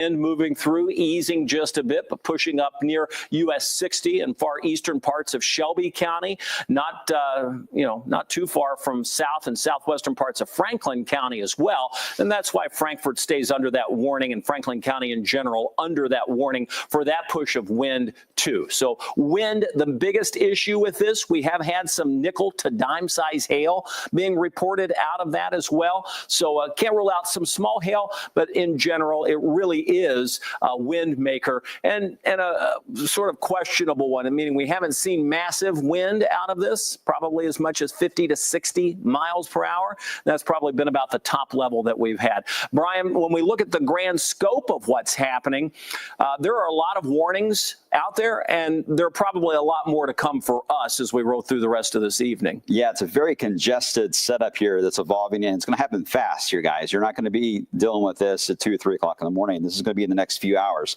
And moving through, easing just a bit, but pushing up near US 60 and far eastern parts of Shelby County. Not too far from south and southwestern parts of Franklin County as well. And that's why Frankfort stays under that warning, and Franklin County in general under that warning for that push of wind too. So wind, the biggest issue with this, we have had some nickel to dime size hail being reported out of that as well. So can't rule out some small hail, but in general, it really is a wind maker and a sort of questionable one, meaning we haven't seen massive wind out of this, probably as much as 50 to 60 miles per hour. That's probably been about the top level that we've had. Brian, when we look at the grand scope of what's happening, there are a lot of warnings out there, and there are probably a lot more to come for us as we roll through the rest of this evening. Yeah, it's a very congested setup here that's evolving, and it's going to happen fast here, guys. You're not going to be dealing with this at 2 or 3 o'clock in the morning. This is going to be in the next few hours.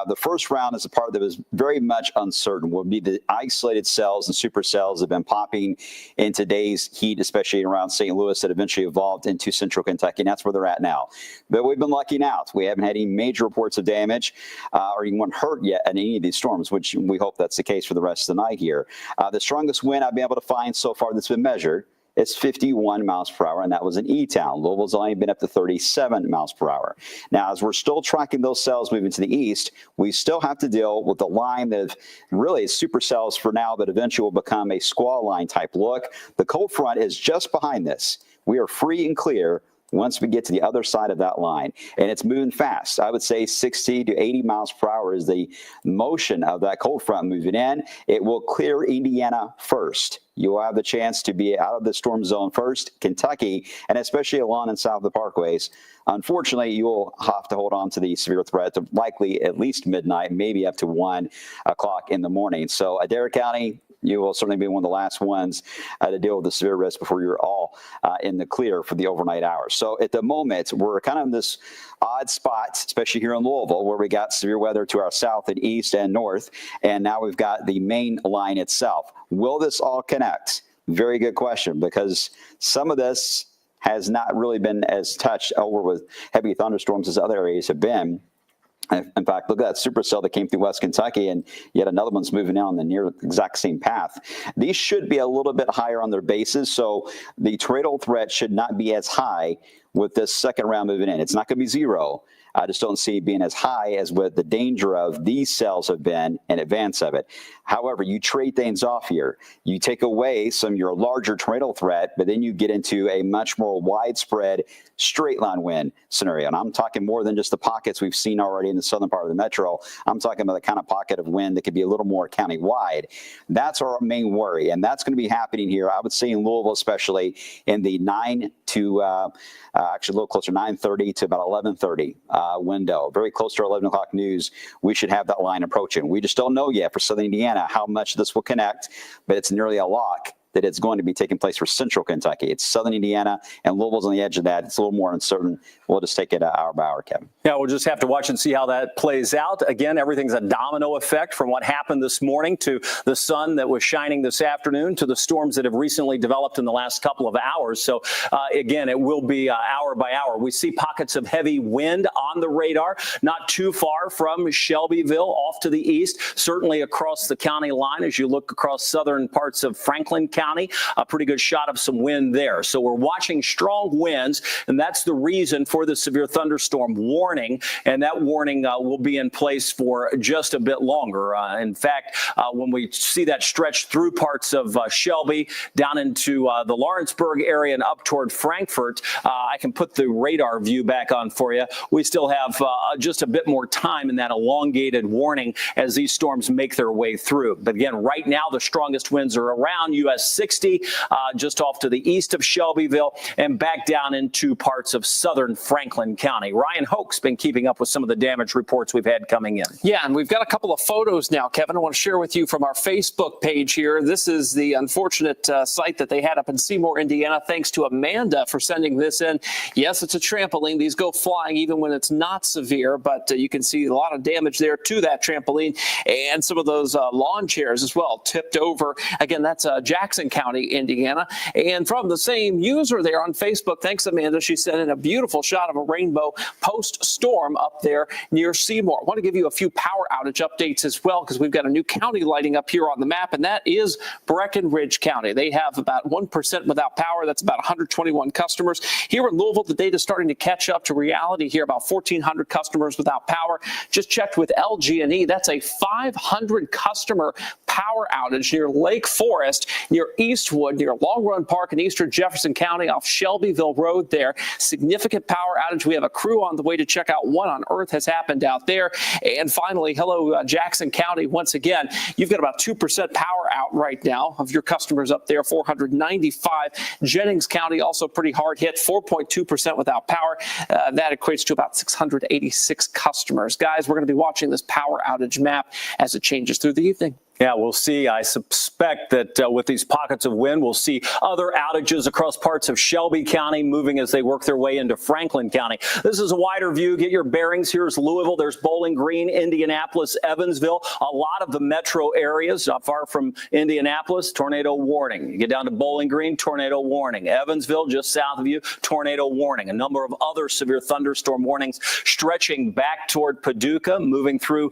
The first round is a part that was very much uncertain. Will be the isolated cells and supercells that have been popping in today's heat, especially around St. Louis, that eventually evolved into central Kentucky, and that's where they're at now. But we've been lucking out. We haven't had any major reports of damage or anyone hurt yet in any of these storms, which we hope that's the case for the rest of the night here. The strongest wind I've been able to find so far that's been measured is 51 miles per hour, and that was in E-Town. Louisville's only been up to 37 miles per hour. Now, as we're still tracking those cells moving to the east, we still have to deal with the line that really is supercells for now, but eventually will become a squall line type look. The cold front is just behind this. We are free and clear once we get to the other side of that line, and it's moving fast. I would say 60 to 80 miles per hour is the motion of that cold front moving in. It will clear Indiana first. You will have the chance to be out of the storm zone first, Kentucky, and especially along and south of the parkways. Unfortunately, you will have to hold on to the severe threat to likely at least midnight, maybe up to 1 o'clock in the morning. So Adair County, you will certainly be one of the last ones to deal with the severe risk before you're all in the clear for the overnight hours. So at the moment, we're kind of in this odd spot, especially here in Louisville, where we got severe weather to our south and east and north, and now we've got the main line itself. Will this all connect? Very good question, because some of this has not really been as touched over with heavy thunderstorms as other areas have been. In fact, look at that supercell that came through West Kentucky, and yet another one's moving down the near exact same path. These should be a little bit higher on their bases, so the tornado threat should not be as high with this second round moving in. It's not going to be zero. I just don't see it being as high as what the danger of these cells have been in advance of it. However, you trade things off here. You take away some of your larger tornado threat, but then you get into a much more widespread straight line wind scenario. And I'm talking more than just the pockets we've seen already in the southern part of the metro. I'm talking about the kind of pocket of wind that could be a little more county-wide. That's our main worry, and that's going to be happening here, I would say in Louisville, especially in the 9 to actually a little closer, 9:30 to about 11:30 window. Very close to our 11 o'clock news, we should have that line approaching. We just don't know yet for southern Indiana how much this will connect, but it's nearly a lock that it's going to be taking place for central Kentucky. It's southern Indiana, and Louisville's on the edge of that. It's a little more uncertain. We'll just take it hour by hour, Kevin. Yeah, we'll just have to watch and see how that plays out. Again, everything's a domino effect from what happened this morning to the sun that was shining this afternoon to the storms that have recently developed in the last couple of hours. So, again, it will be hour by hour. We see pockets of heavy wind on the radar, not too far from Shelbyville off to the east, certainly across the county line as you look across southern parts of Franklin County. A pretty good shot of some wind there. So we're watching strong winds, and that's the reason for the severe thunderstorm warning, and that warning will be in place for just a bit longer. In fact, when we see that stretch through parts of Shelby down into the Lawrenceburg area and up toward Frankfort, I can put the radar view back on for you. We still have just a bit more time in that elongated warning as these storms make their way through. But again, right now, the strongest winds are around US 60, just off to the east of Shelbyville and back down into parts of southern Franklin County. Ryan Hoke's been keeping up with some of the damage reports we've had coming in. Yeah, and we've got a couple of photos now, Kevin, I want to share with you from our Facebook page here. This is the unfortunate site that they had up in Seymour, Indiana. Thanks to Amanda for sending this in. Yes, it's a trampoline. These go flying even when it's not severe, but you can see a lot of damage there to that trampoline and some of those lawn chairs as well tipped over. Again, that's Jackson Jackson County, Indiana. And from the same user there on Facebook, thanks, Amanda, she sent in a beautiful shot of a rainbow post-storm up there near Seymour. I want to give you a few power outage updates as well, because we've got a new county lighting up here on the map, and that is Breckenridge County. They have about 1% without power. That's about 121 customers. Here in Louisville, the data is starting to catch up to reality here, about 1,400 customers without power. Just checked with LG&E. That's a 500 customer power outage near Lake Forest, near Eastwood, near Long Run Park in eastern Jefferson County off Shelbyville Road there. Significant power outage. We have a crew on the way to check out what on earth has happened out there. And finally, hello, Jackson County. Once again, you've got about 2% power out right now of your customers up there, 495. Jennings County also pretty hard hit, 4.2% without power. That equates to about 686 customers. Guys, we're going to be watching this power outage map as it changes through the evening. Yeah, we'll see. I suspect that with these pockets of wind, we'll see other outages across parts of Shelby County moving as they work their way into Franklin County. This is a wider view. Get your bearings. Here's Louisville. There's Bowling Green, Indianapolis, Evansville. A lot of the metro areas not far from Indianapolis, tornado warning. You get down to Bowling Green, tornado warning. Evansville, just south of you, tornado warning. A number of other severe thunderstorm warnings stretching back toward Paducah, moving through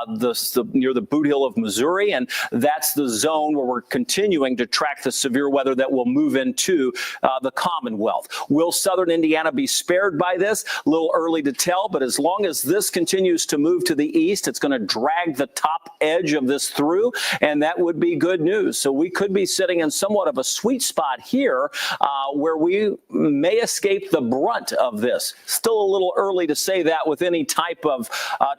near the Boot Hill of Missouri. And that's the zone where we're continuing to track the severe weather that will move into the Commonwealth. Will southern Indiana be spared by this? A little early to tell, but as long as this continues to move to the east, it's going to drag the top edge of this through, and that would be good news. So we could be sitting in somewhat of a sweet spot here where we may escape the brunt of this. Still a little early to say that with any type of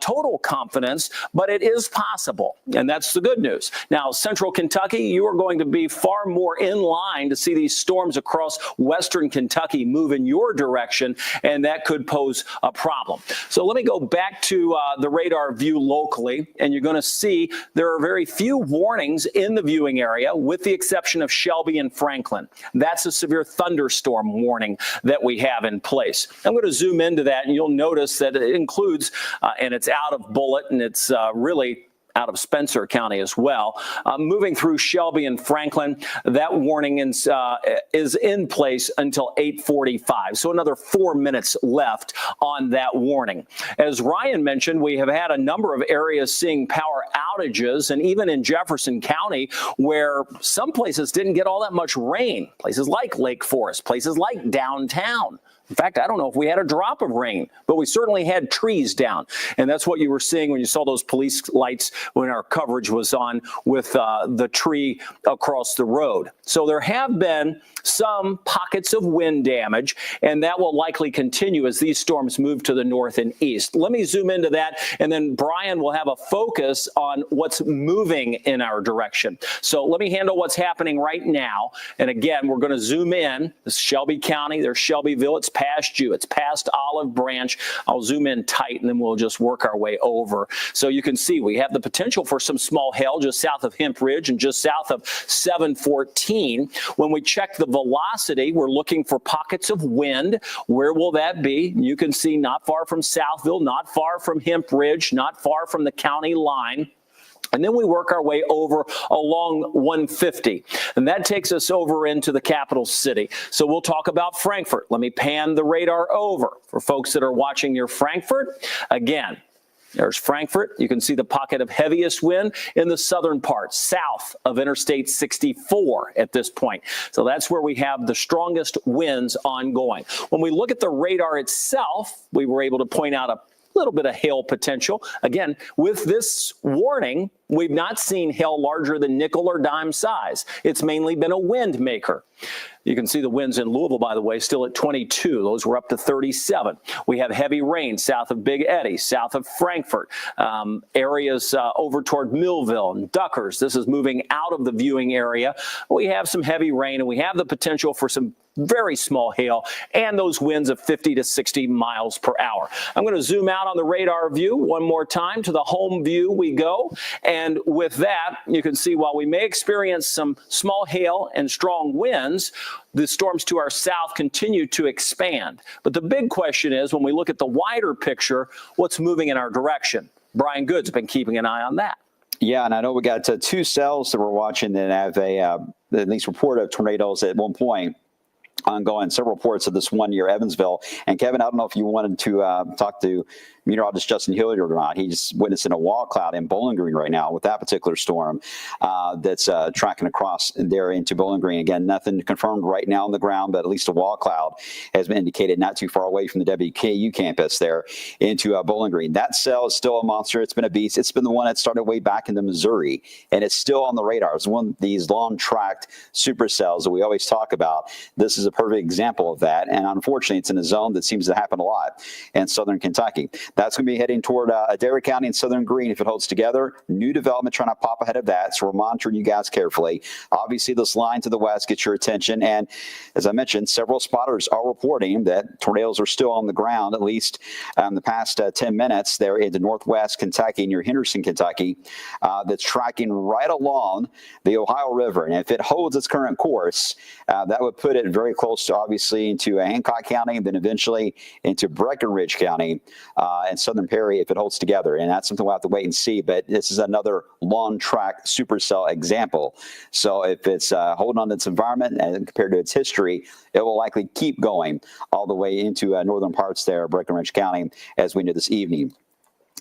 total confidence, but it is possible, and that's the good news. Now, central Kentucky, you are going to be far more in line to see these storms across western Kentucky move in your direction, and that could pose a problem. So let me go back to the radar view locally, and you're going to see there are very few warnings in the viewing area, with the exception of Shelby and Franklin. That's a severe thunderstorm warning that we have in place. I'm going to zoom into that, and you'll notice that it includes, and it's out of Bullitt, and it's really out of Spencer County as well. Moving through Shelby and Franklin, that warning is in place until 8:45. So another 4 minutes left on that warning. As Ryan mentioned, we have had a number of areas seeing power outages, and even in Jefferson County, where some places didn't get all that much rain. Places like Lake Forest, places like downtown. In fact, I don't know if we had a drop of rain, but we certainly had trees down. And that's what you were seeing when you saw those police lights when our coverage was on with the tree across the road. So there have been some pockets of wind damage, and that will likely continue as these storms move to the north and east. Let me zoom into that, and then Brian will have a focus on what's moving in our direction. So let me handle what's happening right now. And again, we're going to zoom in. This is Shelby County. There's Shelbyville. It's past you. It's past Olive Branch. I'll zoom in tight, and then we'll just work our way over. So you can see we have the potential for some small hail just south of Hemp Ridge and just south of 714. When we check the velocity, we're looking for pockets of wind. Where will that be? You can see not far from Southville, not far from Hemp Ridge, not far from the county line. And then we work our way over along 150. And that takes us over into the capital city. So we'll talk about Frankfort. Let me pan the radar over for folks that are watching near Frankfort. Again, there's Frankfort. You can see the pocket of heaviest wind in the southern part, south of Interstate 64 at this point. So that's where we have the strongest winds ongoing. When we look at the radar itself, we were able to point out a little bit of hail potential. Again, with this warning, we've not seen hail larger than nickel or dime size. It's mainly been a wind maker. You can see the winds in Louisville, by the way, still at 22. Those were up to 37. We have heavy rain south of Big Eddy, south of Frankfort, areas over toward Millville and Duckers. This is moving out of the viewing area. We have some heavy rain, and we have the potential for some very small hail and those winds of 50 to 60 miles per hour. I'm going to zoom out on the radar view one more time. To the home view we go. And with that, you can see while we may experience some small hail and strong winds, the storms to our south continue to expand. But the big question is, when we look at the wider picture, what's moving in our direction? Brian Good's been keeping an eye on that. Yeah, and I know we got two cells that we're watching that have at least report of tornadoes at one point. Ongoing, several reports of this one near Evansville. And Kevin, I don't know if you wanted to talk to meteorologist Justin Hilliard or not. He's witnessing a wall cloud in Bowling Green right now with that particular storm that's tracking across there into Bowling Green. Again, nothing confirmed right now on the ground, but at least a wall cloud has been indicated not too far away from the WKU campus there into Bowling Green. That cell is still a monster. It's been a beast. It's been the one that started way back into Missouri, and it's still on the radar. It's one of these long-tracked supercells that we always talk about. This is a perfect example of that, and unfortunately, it's in a zone that seems to happen a lot in southern Kentucky. That's going to be heading toward Adair County and Southern Greene if it holds together. New development trying to pop ahead of that, so we're monitoring you guys carefully. Obviously, this line to the west gets your attention, and as I mentioned, several spotters are reporting that tornadoes are still on the ground, at least in the past 10 minutes there into northwest Kentucky, near Henderson, Kentucky, that's tracking right along the Ohio River. And if it holds its current course, that would put it very close to, obviously, into Hancock County, and then eventually into Breckinridge County and Southern Perry if it holds together. And that's something we'll have to wait and see. But this is another long-track supercell example. So if it's holding on to its environment and compared to its history, it will likely keep going all the way into northern parts there, Breckinridge County, as we know this evening.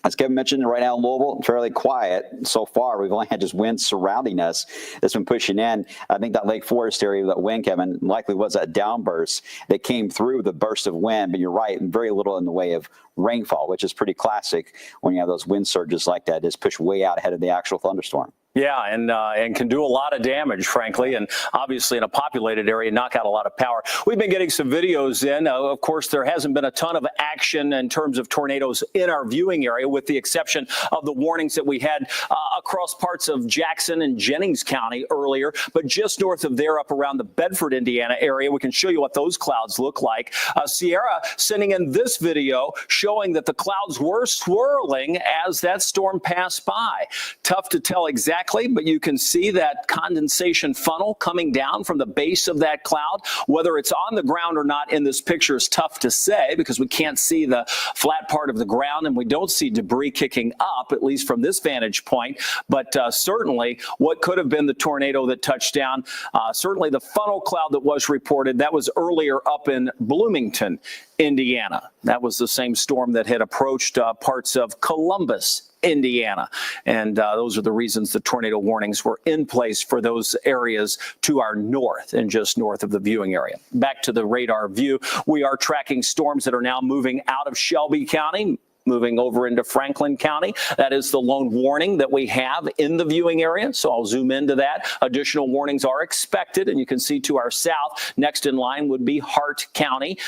As Kevin mentioned, right now in Louisville, fairly quiet so far. We've only had just wind surrounding us that's been pushing in. I think that Lake Forest area, that wind, Kevin, likely was a downburst that came through the burst of wind. But you're right, very little in the way of rainfall, which is pretty classic when you have those wind surges like that. Just push way out ahead of the actual thunderstorm. Yeah, and can do a lot of damage, frankly, and obviously in a populated area, knock out a lot of power. We've been getting some videos in. Of course, there hasn't been a ton of action in terms of tornadoes in our viewing area, with the exception of the warnings that we had across parts of Jackson and Jennings County earlier. But just north of there, up around the Bedford, Indiana area, we can show you what those clouds look like. Sierra sending in this video showing that the clouds were swirling as that storm passed by. Tough to tell exactly, but you can see that condensation funnel coming down from the base of that cloud. Whether it's on the ground or not in this picture is tough to say, because we can't see the flat part of the ground and we don't see debris kicking up, at least from this vantage point. But certainly what could have been the tornado that touched down, certainly the funnel cloud that was reported, that was earlier up in Bloomington, Indiana. That was the same storm that had approached parts of Columbus, Indiana. And those are the reasons the tornado warnings were in place for those areas to our north and just north of the viewing area. Back to the radar view, we are tracking storms that are now moving out of Shelby County, moving over into Franklin County. That is the lone warning that we have in the viewing area. So I'll zoom into that. Additional warnings are expected, and you can see to our south, next in line would be Hart County.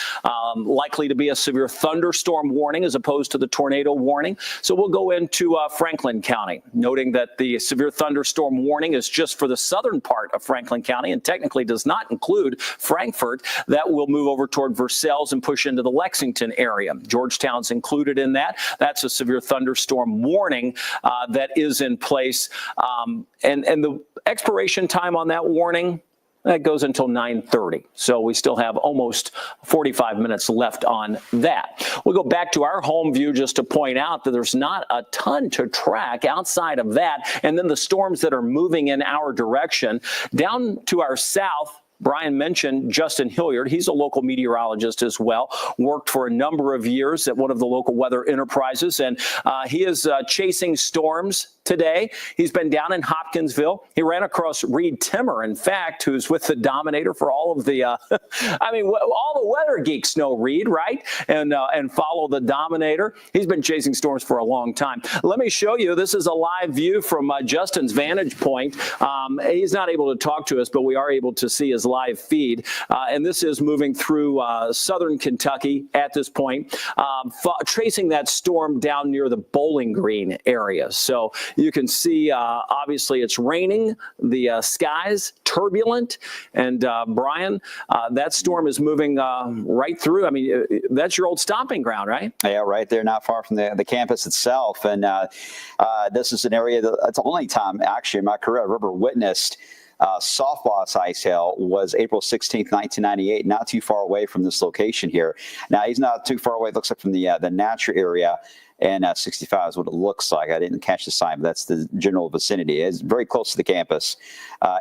Likely to be a severe thunderstorm warning as opposed to the tornado warning. So we'll go into Franklin County, noting that the severe thunderstorm warning is just for the southern part of Franklin County and technically does not include Frankfort. That will move over toward Versailles and push into the Lexington area. Georgetown's included in that. That's a severe thunderstorm warning that is in place. And the expiration time on that warning, that goes until 9:30. So we still have almost 45 minutes left on that. We'll go back to our home view just to point out that there's not a ton to track outside of that. And then the storms that are moving in our direction. Down to our south, Brian mentioned Justin Hilliard. He's a local meteorologist as well, worked for a number of years at one of the local weather enterprises, and he is chasing storms today. He's been down in Hopkinsville. He ran across Reed Timmer, in fact, who's with the Dominator for all of the, I mean, all the weather geeks know Reed, right? And follow the Dominator. He's been chasing storms for a long time. Let me show you. This is a live view from Justin's vantage point. He's not able to talk to us, but we are able to see his live feed. And this is moving through southern Kentucky at this point, tracing that storm down near the Bowling Green area. So you can see, obviously, it's raining. The skies turbulent. And Brian, that storm is moving right through. I mean, that's your old stomping ground, right? Yeah, right there, not far from the campus itself. And this is an area that's the only time, actually, in my career I've ever witnessed softball ice hail was April 16th, 1998, not too far away from this location here. Now, he's not too far away, it looks like, from the Natcher area. And 65 is what it looks like. I didn't catch the sign, but that's the general vicinity. It's very close to the campus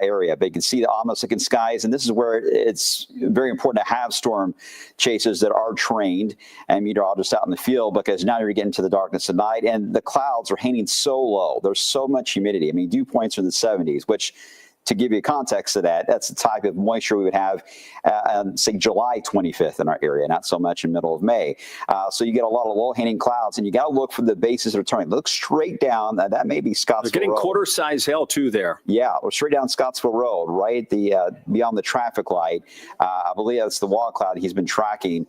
area. But you can see the almost looking skies, and this is where it's very important to have storm chasers that are trained and meteorologists out in the field, because now you're getting to the darkness of night, and the clouds are hanging so low. There's so much humidity. I mean, dew points are in the 70s, which, to give you context of that, that's the type of moisture we would have, say, July 25th in our area, not so much in middle of May. So you get a lot of low-hanging clouds, and you got to look for the bases that are turning. Look straight down. That may be Scottsville Road. They're getting quarter-size hail, too, there. Yeah, we're straight down Scottsville Road, right beyond the traffic light. I believe that's the wall cloud he's been tracking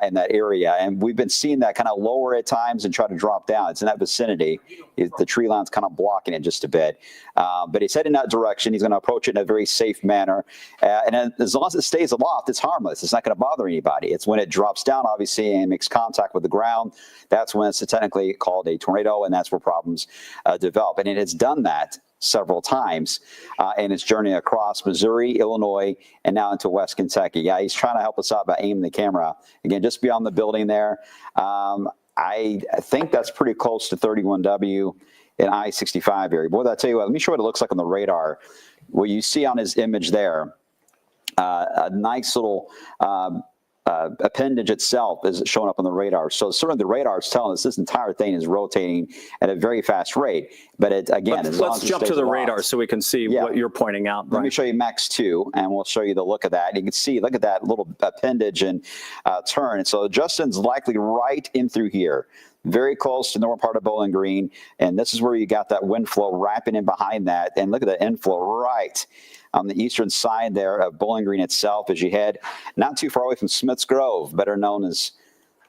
in that area. And we've been seeing that kind of lower at times and try to drop down. It's in that vicinity. The tree line's kind of blocking it just a bit. But he's heading in that direction. He's going to approach it in a very safe manner. And as long as it stays aloft, it's harmless. It's not going to bother anybody. It's when it drops down, obviously, and makes contact with the ground, that's when it's technically called a tornado, and that's where problems develop. And it has done that several times in its journey across Missouri, Illinois, and now into West Kentucky. Yeah, he's trying to help us out by aiming the camera, again, just beyond the building there. I think that's pretty close to 31W in I-65 area. Boy, I tell you what, let me show you what it looks like on the radar. What you see on his image there, a nice little appendage itself is showing up on the radar. So certainly the radar is telling us this entire thing is rotating at a very fast rate. But it, again, let's jump to the radar so we can see what you're pointing out. Let me show you Max 2, and we'll show you the look of that. You can see, look at that little appendage and turn. And so Justin's likely right in through here, very close to the northern part of Bowling Green. And this is where you got that wind flow wrapping in behind that. And look at the inflow right on the eastern side there of Bowling Green itself as you head not too far away from Smith's Grove, better known as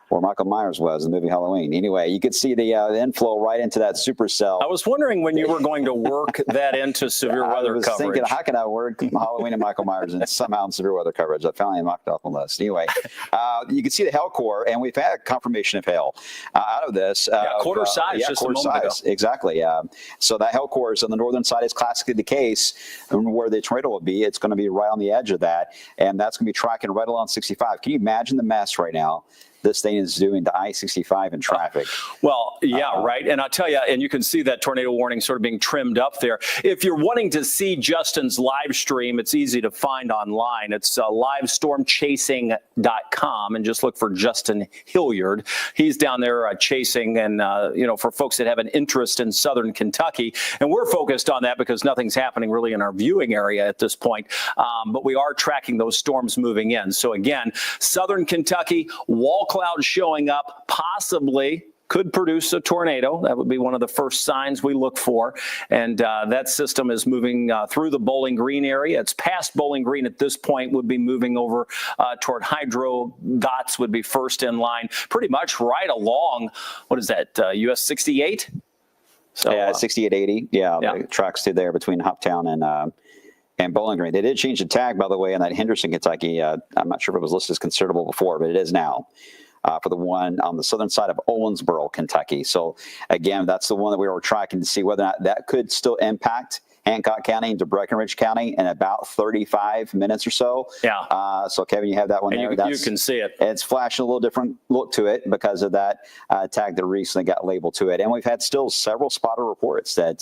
where Michael Myers was in the movie Halloween. Anyway, you could see the inflow right into that supercell. I was wondering when you were going to work that into severe weather coverage. I was thinking, how can I work Halloween and Michael Myers and somehow in severe weather coverage? I finally knocked off on the list. Anyway, you can see the hail core, and we've had confirmation of hail out of this. Quarter size, just a moment ago. Exactly. So that hail core is on the northern side, is classically the case, and where the tornado will be, it's going to be right on the edge of that, and that's going to be tracking right along 65. Can you imagine the mess right now this thing is doing to I-65 in traffic? Well, yeah, right. And I'll tell you, and you can see that tornado warning sort of being trimmed up there. If you're wanting to see Justin's live stream, it's easy to find online. It's livestormchasing.com, and just look for Justin Hilliard. He's down there chasing, and, for folks that have an interest in southern Kentucky. And we're focused on that because nothing's happening really in our viewing area at this point. But we are tracking those storms moving in. So again, southern Kentucky, wall clouds showing up, possibly could produce a tornado. That would be one of the first signs we look for. And that system is moving through the Bowling Green area. It's past Bowling Green at this point, would be moving over toward Hydro. Gusts would be first in line, pretty much right along, what is that, US 68? So, yeah, 6880. Yeah, the tracks through there between Hoptown and Bowling Green. They did change the tag, by the way, in that Henderson, Kentucky. I'm not sure if it was listed as considerable before, but it is now for the one on the southern side of Owensboro, Kentucky. So, again, that's the one that we were tracking to see whether or not that could still impact Hancock County into Breckenridge County in about 35 minutes or so. Yeah. So, Kevin, you have that one and there. You can see it. It's flashing a little different look to it because of that tag that recently got labeled to it. And we've had still several spotter reports that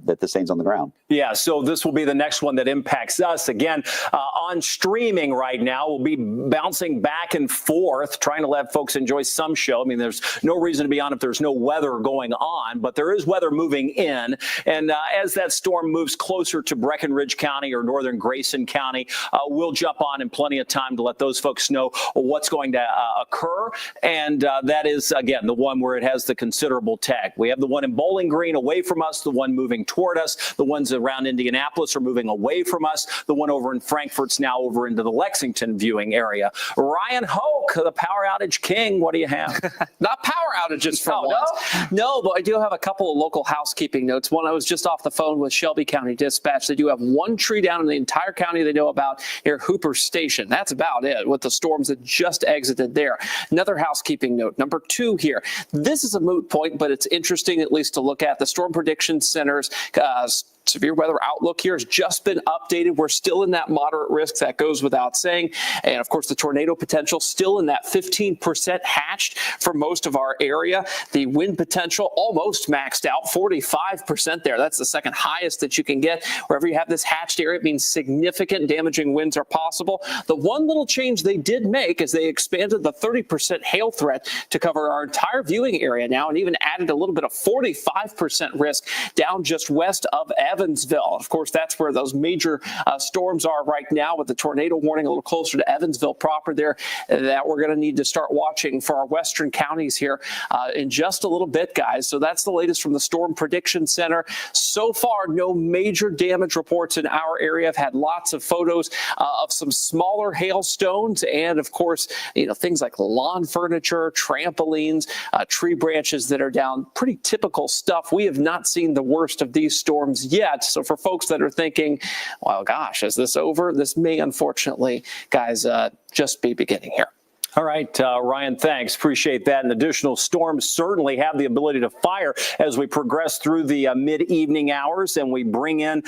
this thing's on the ground. Yeah, so this will be the next one that impacts us. Again, on streaming right now, we'll be bouncing back and forth, trying to let folks enjoy some show. I mean, there's no reason to be on if there's no weather going on, but there is weather moving in. And as that storm moves closer to Breckenridge County or northern Grayson County, we'll jump on in plenty of time to let those folks know what's going to occur. And that is, again, the one where it has the considerable tag. We have the one in Bowling Green away from us, the one moving toward us, the ones around Indianapolis are moving away from us, the one over in Frankfurt's now over into the Lexington viewing area. Ryan Hoke, the power outage king, what do you have? Not power outages for once. No, but I do have a couple of local housekeeping notes. One, I was just off the phone with Shelby County Dispatch. They do have one tree down in the entire county they know about near Hooper Station. That's about it with the storms that just exited there. Another housekeeping note, number 2 here. This is a moot point, but it's interesting at least to look at. The Storm Prediction Center's severe weather outlook here has just been updated. We're still in that moderate risk. That goes without saying. And of course, the tornado potential still in that 15% hatched for most of our area. The wind potential almost maxed out, 45% there. That's the second highest that you can get. Wherever you have this hatched area, it means significant damaging winds are possible. The one little change they did make is they expanded the 30% hail threat to cover our entire viewing area now, and even added a little bit of 45% risk down just west of Evansville. Of course, that's where those major storms are right now, with the tornado warning a little closer to Evansville proper there, that we're going to need to start watching for our western counties here in just a little bit, guys. So that's the latest from the Storm Prediction Center. So far, no major damage reports in our area. I've had lots of photos of some smaller hailstones and, of course, things like lawn furniture, trampolines, tree branches that are down. Pretty typical stuff. We have not seen the worst of these storms yet. So for folks that are thinking, well, gosh, is this over? This may, unfortunately, guys, just be beginning here. All right, Ryan, thanks. Appreciate that. And additional storms certainly have the ability to fire as we progress through the mid-evening hours, and we bring in,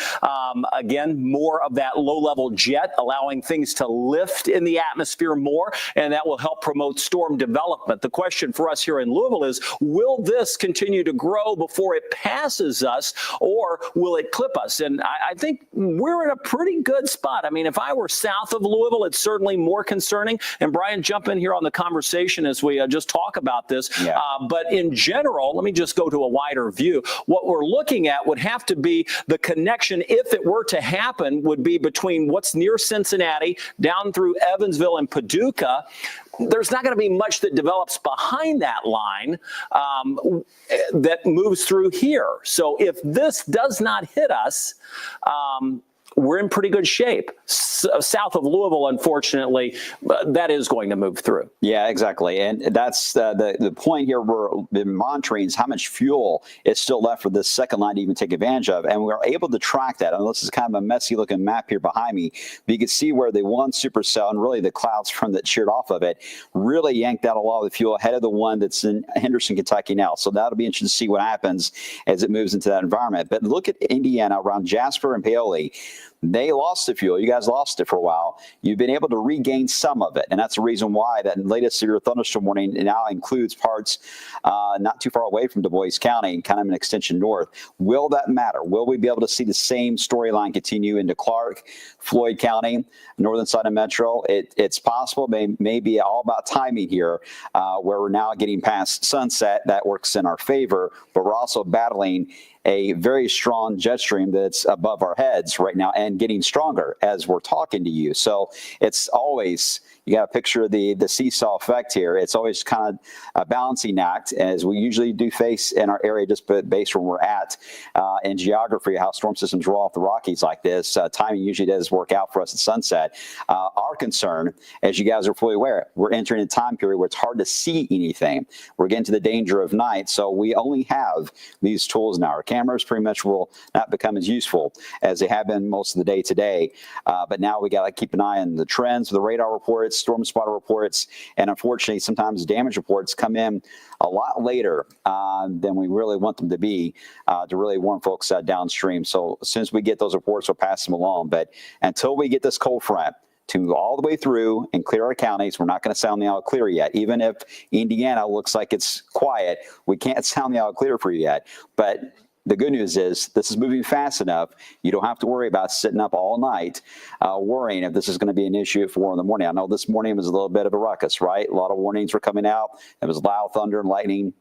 again, more of that low-level jet, allowing things to lift in the atmosphere more, and that will help promote storm development. The question for us here in Louisville is, will this continue to grow before it passes us, or will it clip us? And I think we're in a pretty good spot. I mean, if I were south of Louisville, it's certainly more concerning. And Brian, jump in here on the conversation as we just talk about this. Yeah. But in general, let me just go to a wider view. What we're looking at would have to be the connection, if it were to happen, would be between what's near Cincinnati down through Evansville and Paducah. There's not going to be much that develops behind that line that moves through here. So if this does not hit us, we're in pretty good shape. South of Louisville, unfortunately, that is going to move through. Yeah, exactly. And that's the point here we're been monitoring is how much fuel is still left for this second line to even take advantage of. And we're able to track that. And this is kind of a messy looking map here behind me. But you can see where the one supercell and really the clouds from that sheared off of it really yanked out a lot of the fuel ahead of the one that's in Henderson, Kentucky now. So that'll be interesting to see what happens as it moves into that environment. But look at Indiana around Jasper and Paoli. They lost the fuel. You guys lost it for a while. You've been able to regain some of it. And that's the reason why that latest severe thunderstorm warning now includes parts not too far away from Du Bois County, kind of an extension north. Will that matter? Will we be able to see the same storyline continue into Clark, Floyd County, northern side of Metro? It's possible. May be all about timing here, where we're now getting past sunset. That works in our favor, but we're also battling a very strong jet stream that's above our heads right now and getting stronger as we're talking to you. So it's always, you got a picture of the seesaw effect here. It's always kind of a balancing act, as we usually do face in our area, just based where we're at in geography, how storm systems roll off the Rockies like this. Timing usually does work out for us at sunset. Our concern, as you guys are fully aware, we're entering a time period where it's hard to see anything. We're getting to the danger of night, so we only have these tools now. Our cameras pretty much will not become as useful as they have been most of the day today. But now we got to keep an eye on the trends, the radar reports, storm spotter reports, and unfortunately, sometimes damage reports come in a lot later than we really want them to be to really warn folks downstream. So as soon as we get those reports, we'll pass them along. But until we get this cold front to all the way through and clear our counties, we're not going to sound the all clear yet. Even if Indiana looks like it's quiet, we can't sound the all clear for you yet. But the good news is this is moving fast enough. You don't have to worry about sitting up all night worrying if this is going to be an issue at 4 in the morning. I know this morning was a little bit of a ruckus, right? A lot of warnings were coming out. It was loud thunder and lightning.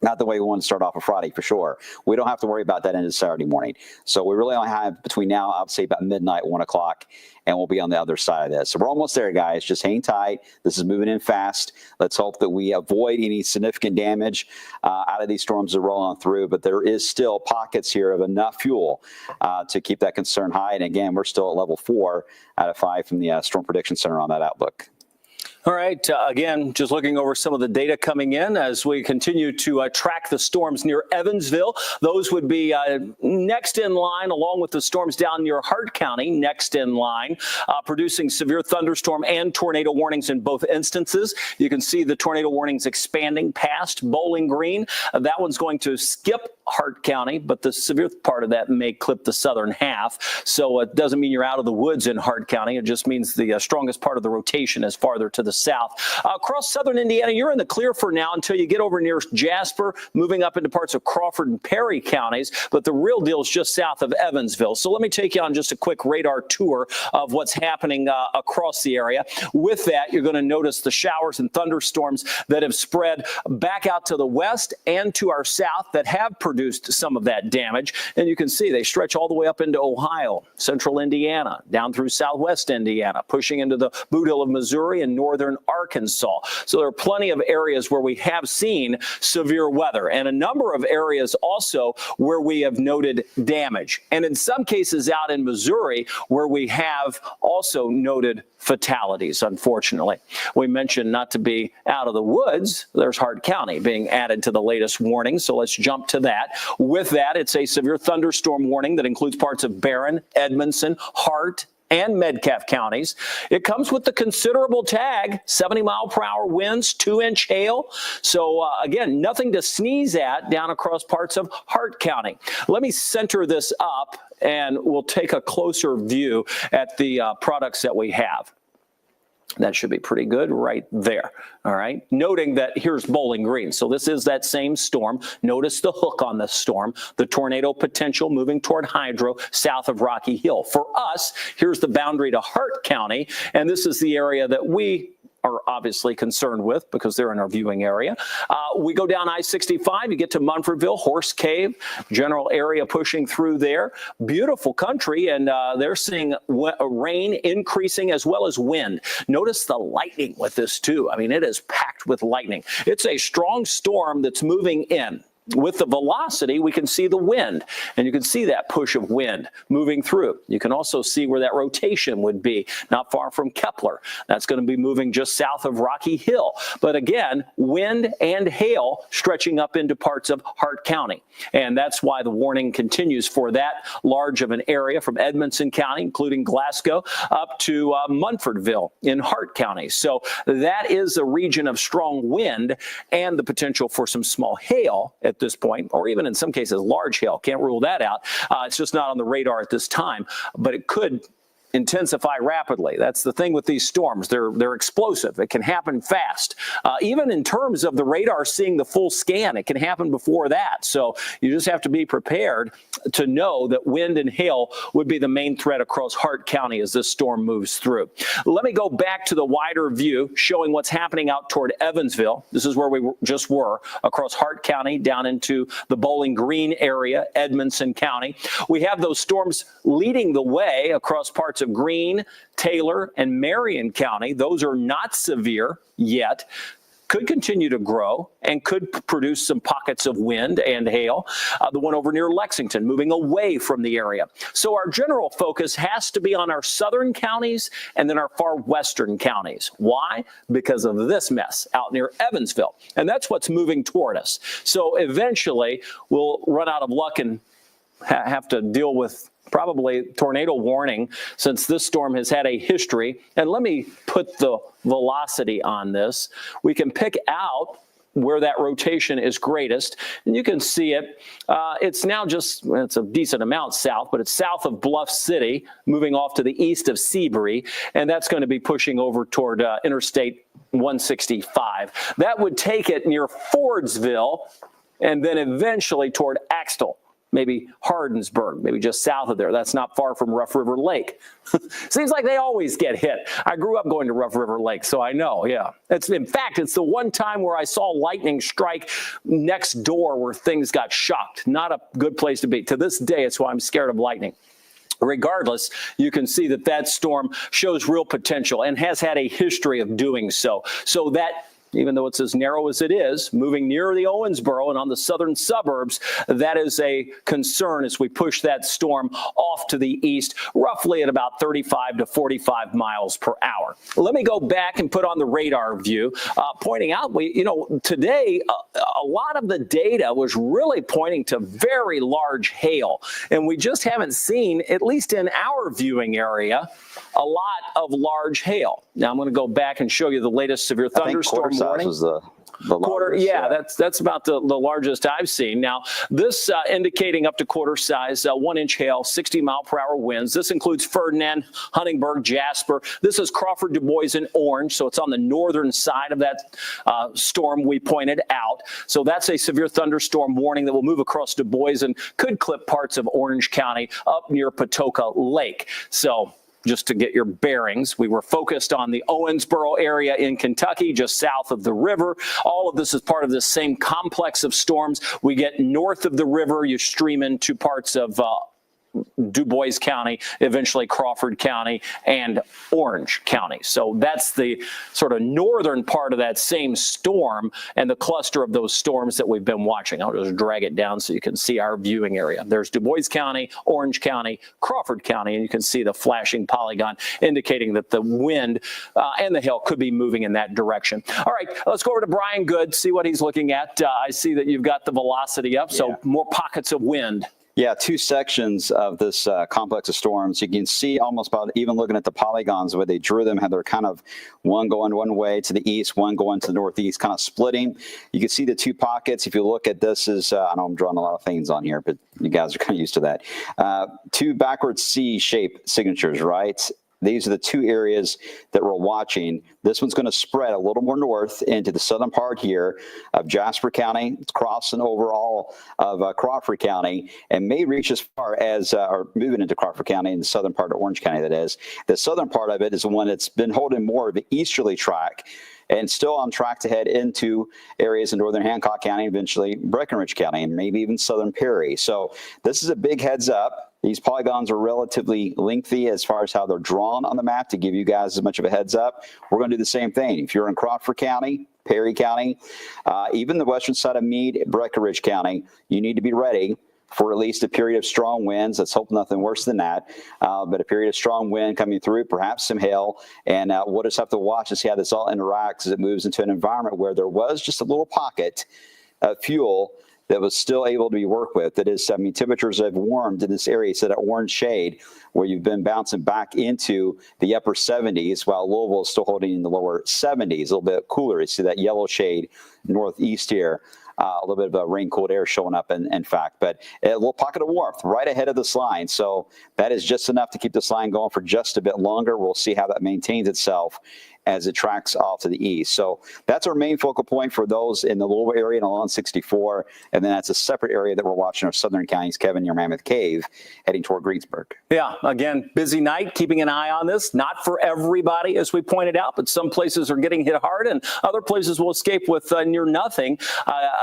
Not the way we want to start off a Friday, for sure. We don't have to worry about that into Saturday morning. So we really only have between now, I would say about midnight, 1 o'clock, and we'll be on the other side of this. So we're almost there, guys. Just hang tight. This is moving in fast. Let's hope that we avoid any significant damage out of these storms that are rolling through. But there is still pockets here of enough fuel to keep that concern high. And again, we're still at level 4 out of 5 from the Storm Prediction Center on that outlook. All right. Again, just looking over some of the data coming in as we continue to track the storms near Evansville. Those would be next in line, along with the storms down near Hart County, next in line, producing severe thunderstorm and tornado warnings in both instances. You can see the tornado warnings expanding past Bowling Green. That one's going to skip Hart County, but the severe part of that may clip the southern half. So it doesn't mean you're out of the woods in Hart County. It just means the strongest part of the rotation is farther to the south. Across southern Indiana, you're in the clear for now until you get over near Jasper, moving up into parts of Crawford and Perry counties. But the real deal is just south of Evansville. So let me take you on just a quick radar tour of what's happening across the area. With that, you're going to notice the showers and thunderstorms that have spread back out to the west and to our south that have produced some of that damage. And you can see they stretch all the way up into Ohio, central Indiana, down through southwest Indiana, pushing into the Boot Hill of Missouri and northern Arkansas. So there are plenty of areas where we have seen severe weather, and a number of areas also where we have noted damage. And in some cases out in Missouri where we have also noted fatalities, unfortunately. We mentioned not to be out of the woods. There's Hart County being added to the latest warning, so let's jump to that. With that, it's a severe thunderstorm warning that includes parts of Barron, Edmondson, Hart, and Metcalfe counties. It comes with the considerable tag, 70-mile-per-hour winds, 2-inch hail. So again, nothing to sneeze at down across parts of Hart County. Let me center this up and we'll take a closer view at the products that we have. That should be pretty good right there. All right. Noting that here's Bowling Green. So this is that same storm. Notice the hook on the storm, the tornado potential moving toward Hydro south of Rocky Hill. For us, here's the boundary to Hart County. And this is the area that we are obviously concerned with because they're in our viewing area. We go down I-65, you get to Munfordville, Horse Cave, general area pushing through there. Beautiful country, and they're seeing rain increasing as well as wind. Notice the lightning with this too. I mean, it is packed with lightning. It's a strong storm that's moving in. With the velocity, we can see the wind, and you can see that push of wind moving through. You can also see where that rotation would be, not far from Kepler. That's going to be moving just south of Rocky Hill. But again, wind and hail stretching up into parts of Hart County. And that's why the warning continues for that large of an area from Edmonson County, including Glasgow, up to Munfordville in Hart County. So that is a region of strong wind and the potential for some small hail at this point, or even in some cases large hail. Can't rule that out. It's just not on the radar at this time, but it could intensify rapidly. That's the thing with these storms. They're explosive. It can happen fast. Even in terms of the radar seeing the full scan, it can happen before that. So you just have to be prepared to know that wind and hail would be the main threat across Hart County as this storm moves through. Let me go back to the wider view showing what's happening out toward Evansville. This is where we just were, across Hart County down into the Bowling Green area, Edmonson County. We have those storms leading the way across parts of Greene, Taylor, and Marion County. Those are not severe yet. Could continue to grow and could produce some pockets of wind and hail. The one over near Lexington moving away from the area. So our general focus has to be on our southern counties and then our far western counties. Why? Because of this mess out near Evansville. And that's what's moving toward us. So eventually we'll run out of luck and have to deal with probably tornado warning since this storm has had a history. And let me put the velocity on this. We can pick out where that rotation is greatest, and you can see it. It's now just, it's a decent amount south, but it's south of Bluff City, moving off to the east of Seabury, and that's going to be pushing over toward Interstate 165. That would take it near Fordsville, and then eventually toward Axtell. Maybe Hardensburg, maybe just south of there. That's not far from Rough River Lake. Seems like they always get hit. I grew up going to Rough River Lake, so I know, yeah. In fact, it's the one time where I saw lightning strike next door where things got shocked. Not a good place to be. To this day, it's why I'm scared of lightning. Regardless, you can see that that storm shows real potential and has had a history of doing so. So that even though it's as narrow as it is, moving near the Owensboro and on the southern suburbs, that is a concern as we push that storm off to the east, roughly at about 35 to 45 miles per hour. Let me go back and put on the radar view, pointing out, today, a lot of the data was really pointing to very large hail, and we just haven't seen, at least in our viewing area, a lot of large hail. Now I'm going to go back and show you the latest severe thunderstorm warning. Was the quarter, that's about the largest I've seen. Now, this indicating up to quarter size, 1-inch hail, 60-mile-per-hour winds. This includes Ferdinand, Huntingburg, Jasper. This is Crawford, Du Bois, and Orange, so it's on the northern side of that storm we pointed out. So that's a severe thunderstorm warning that will move across Du Bois and could clip parts of Orange County up near Patoka Lake. So just to get your bearings, we were focused on the Owensboro area in Kentucky, just south of the river. All of this is part of the same complex of storms. We get north of the river, you stream into parts of Du Bois County, eventually Crawford County, and Orange County. So that's the sort of northern part of that same storm and the cluster of those storms that we've been watching. I'll just drag it down so you can see our viewing area. There's Du Bois County, Orange County, Crawford County, and you can see the flashing polygon indicating that the wind and the hail could be moving in that direction. All right, let's go over to Brian Good, see what he's looking at. I see that you've got the velocity up, so more pockets of wind. Yeah, two sections of this complex of storms. You can see almost about, even looking at the polygons, the way they drew them, how they're kind of one going one way to the east, one going to the northeast, kind of splitting. You can see the two pockets. If you look at this, I know I'm drawing a lot of things on here, but you guys are kind of used to that. Two backwards C-shaped signatures, right? These are the two areas that we're watching. This one's going to spread a little more north into the southern part here of Jasper County. It's crossing over all of Crawford County and may reach as far as, or moving into Crawford County in the southern part of Orange County, that is. The southern part of it is the one that's been holding more of an easterly track and still on track to head into areas in northern Hancock County, eventually Breckenridge County, and maybe even southern Perry. So this is a big heads up. These polygons are relatively lengthy as far as how they're drawn on the map to give you guys as much of a heads up. We're going to do the same thing. If you're in Crawford County, Perry County, even the western side of Meade, Breckenridge County, you need to be ready for at least a period of strong winds. Let's hope nothing worse than that. But a period of strong wind coming through, perhaps some hail. And we'll just have to watch and see how this all interacts as it moves into an environment where there was just a little pocket of fuel that was still able to be worked with. That is, temperatures have warmed in this area, so that orange shade where you've been bouncing back into the upper 70s, while Louisville is still holding in the lower 70s, a little bit cooler. You see that yellow shade northeast here. A little bit of a rain-cooled air showing up, in fact, but a little pocket of warmth right ahead of this line. So that is just enough to keep this line going for just a bit longer. We'll see how that maintains itself as it tracks off to the east. So that's our main focal point for those in the Louisville area and along 64. And then that's a separate area that we're watching our southern counties, Kevin, near Mammoth Cave, heading toward Greensburg. Yeah, again, busy night, keeping an eye on this. Not for everybody, as we pointed out, but some places are getting hit hard and other places will escape with near nothing.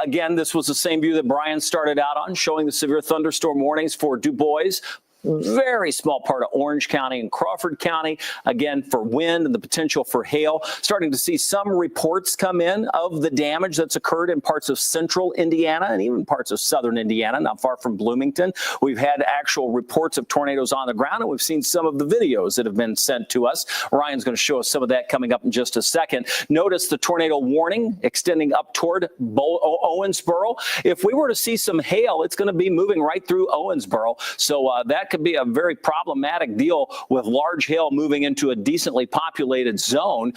Again, this was the same view that Brian started out on, showing the severe thunderstorm warnings for Du Bois. Very small part of Orange County and Crawford County, again, for wind and the potential for hail. Starting to see some reports come in of the damage that's occurred in parts of central Indiana and even parts of southern Indiana, not far from Bloomington. We've had actual reports of tornadoes on the ground, and we've seen some of the videos that have been sent to us. Ryan's going to show us some of that coming up in just a second. Notice the tornado warning extending up toward Owensboro. If we were to see some hail, it's going to be moving right through Owensboro. So that could be a very problematic deal with large hail moving into a decently populated zone.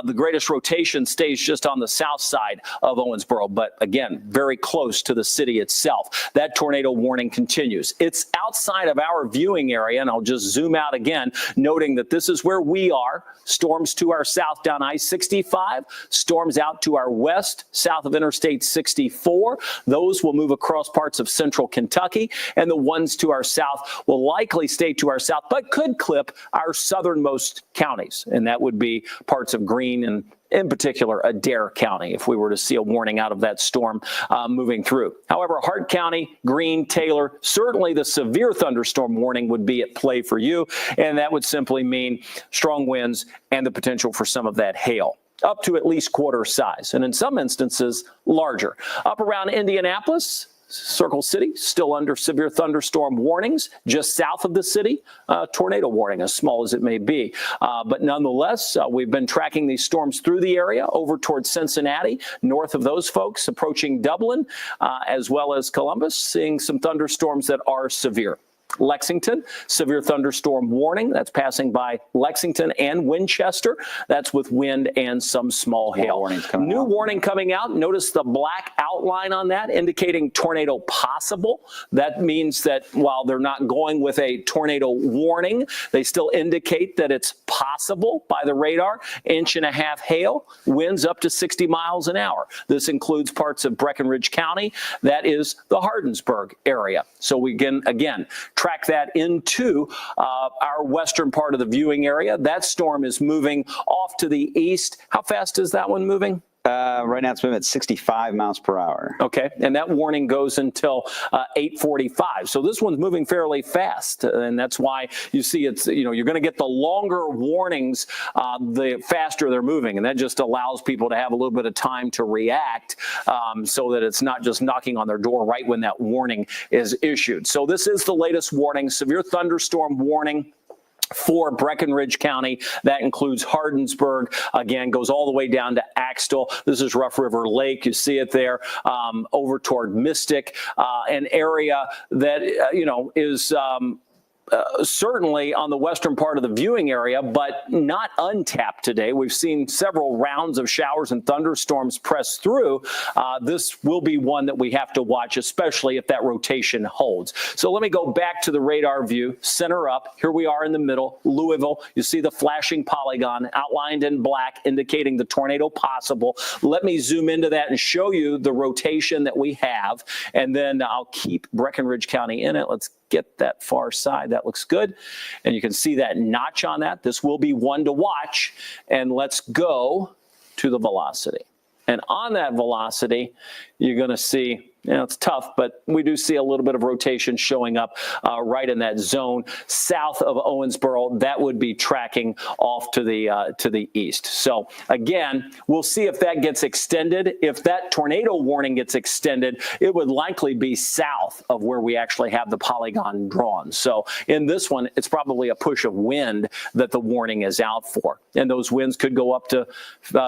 The greatest rotation stays just on the south side of Owensboro, but again, very close to the city itself. That tornado warning continues. It's outside of our viewing area, and I'll just zoom out again, noting that this is where we are. Storms to our south down I-65, storms out to our west, south of Interstate 64. Those will move across parts of central Kentucky, and the ones to our south will likely stay to our south, but could clip our southernmost counties, and that would be parts of Greene and in particular Adair County, if we were to see a warning out of that storm moving through. However, Hart County, Greene, Taylor, certainly the severe thunderstorm warning would be at play for you, and that would simply mean strong winds and the potential for some of that hail. up to at least quarter size, and in some instances, larger. Up around Indianapolis, Circle City, still under severe thunderstorm warnings. Just south of the city, tornado warning, as small as it may be. But nonetheless, we've been tracking these storms through the area over towards Cincinnati, north of those folks, approaching Dublin, as well as Columbus, seeing some thunderstorms that are severe. Lexington, severe thunderstorm warning. That's passing by Lexington and Winchester. That's with wind and some small hail. New warning coming out. Notice the black outline on that indicating tornado possible. That means that while they're not going with a tornado warning, they still indicate that it's possible by the radar. 1.5 inch hail, winds up to 60 miles an hour. This includes parts of Breckinridge County. That is the Hardinsburg area. So we can, again, track that into our western part of the viewing area. That storm is moving off to the east. How fast is that one moving? Right now it's moving at 65 miles per hour. Okay, and that warning goes until 8:45. So this one's moving fairly fast, and that's why you see it's, you're going to get the longer warnings the faster they're moving, and that just allows people to have a little bit of time to react so that it's not just knocking on their door right when that warning is issued. So this is the latest warning, severe thunderstorm warning for Breckinridge County. That includes Hardinsburg, again, goes all the way down to Axtell. This is Rough River Lake. You see it there over toward Mystic, an area that, is certainly on the western part of the viewing area, but not untapped today. We've seen several rounds of showers and thunderstorms press through. This will be one that we have to watch, especially if that rotation holds. So let me go back to the radar view, center up. Here we are in the middle, Louisville. You see the flashing polygon outlined in black, indicating the tornado possible. Let me zoom into that and show you the rotation that we have, and then I'll keep Breckinridge County in it. Let's get that far side. That looks good. And you can see that notch on that. This will be one to watch. And let's go to the velocity. And on that velocity, you're going to see, it's tough, but we do see a little bit of rotation showing up right in that zone south of Owensboro. That would be tracking off to the east. So again, we'll see if that gets extended. If that tornado warning gets extended, it would likely be south of where we actually have the polygon drawn. So in this one, it's probably a push of wind that the warning is out for. And those winds could go up to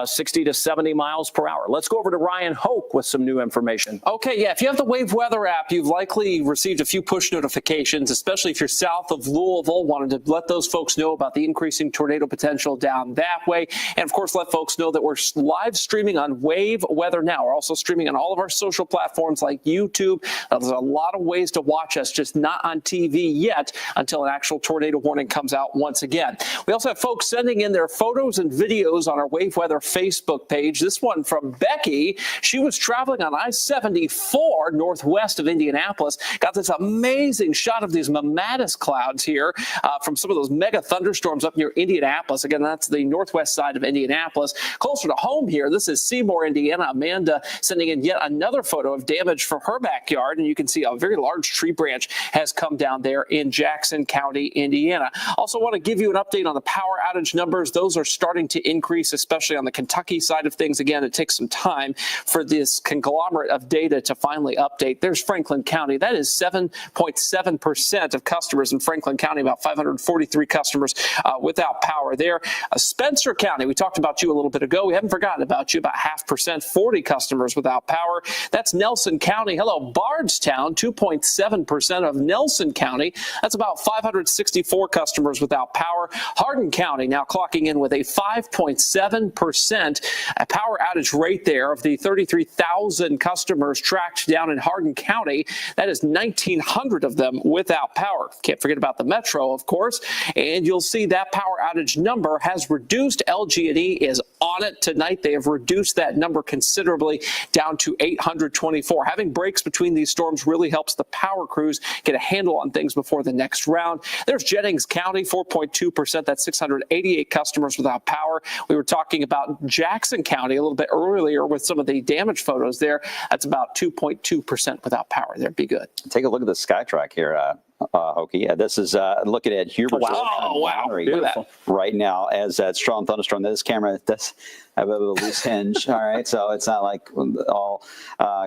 60 to 70 miles per hour. Let's go over to Ryan Hoke with some new information. Okay, yeah, if you have the Wave Weather app, you've likely received a few push notifications, especially if you're south of Louisville. Wanted to let those folks know about the increasing tornado potential down that way. And, of course, let folks know that we're live streaming on Wave Weather now. We're also streaming on all of our social platforms like YouTube. There's a lot of ways to watch us, just not on TV yet until an actual tornado warning comes out once again. We also have folks sending in their photos and videos on our Wave Weather Facebook page. This one from Becky. She was traveling on I-74 northwest of Indianapolis. Got this amazing shot of these mammatus clouds here from some of those mega thunderstorms up near Indianapolis. Again, that's the northwest side of Indianapolis. Closer to home here, this is Seymour, Indiana. Amanda sending in yet another photo of damage from her backyard, and you can see a very large tree branch has come down there in Jackson County, Indiana. Also want to give you an update on the power outage numbers. Those are starting to increase, especially on the Kentucky side of things. Again, it takes some time for this conglomerate of data to finally update. There's Franklin County. That is 7.7% of customers in Franklin County, about 543 customers without power there. Spencer County, we talked about you a little bit ago. We haven't forgotten about you, about 0.5%, 40 customers without power. That's Nelson County. Hello, Bardstown, 2.7% of Nelson County. That's about 564 customers without power. Hardin County now clocking in with a 5.7% power outage rate there. Of the 33,000 customers tracked down in Hardin County, that is 1,900 of them without power. Can't forget about the Metro, of course, and you'll see that power outage number has reduced. LG&E is on it tonight. They have reduced that number considerably down to 824. Having breaks between these storms really helps the power crews get a handle on things before the next round. There's Jennings County, 4.2%. That's 688 customers without power. We were talking about Jackson County a little bit earlier with some of the damage photos there. That's about 2.2% without power there. Be good. Take a look at the SkyTrack here. Hokie. This is looking at Hubert. Oh, wow. Beautiful. Right now as that strong thunderstorm. This camera does have a loose hinge. All right. So it's not like all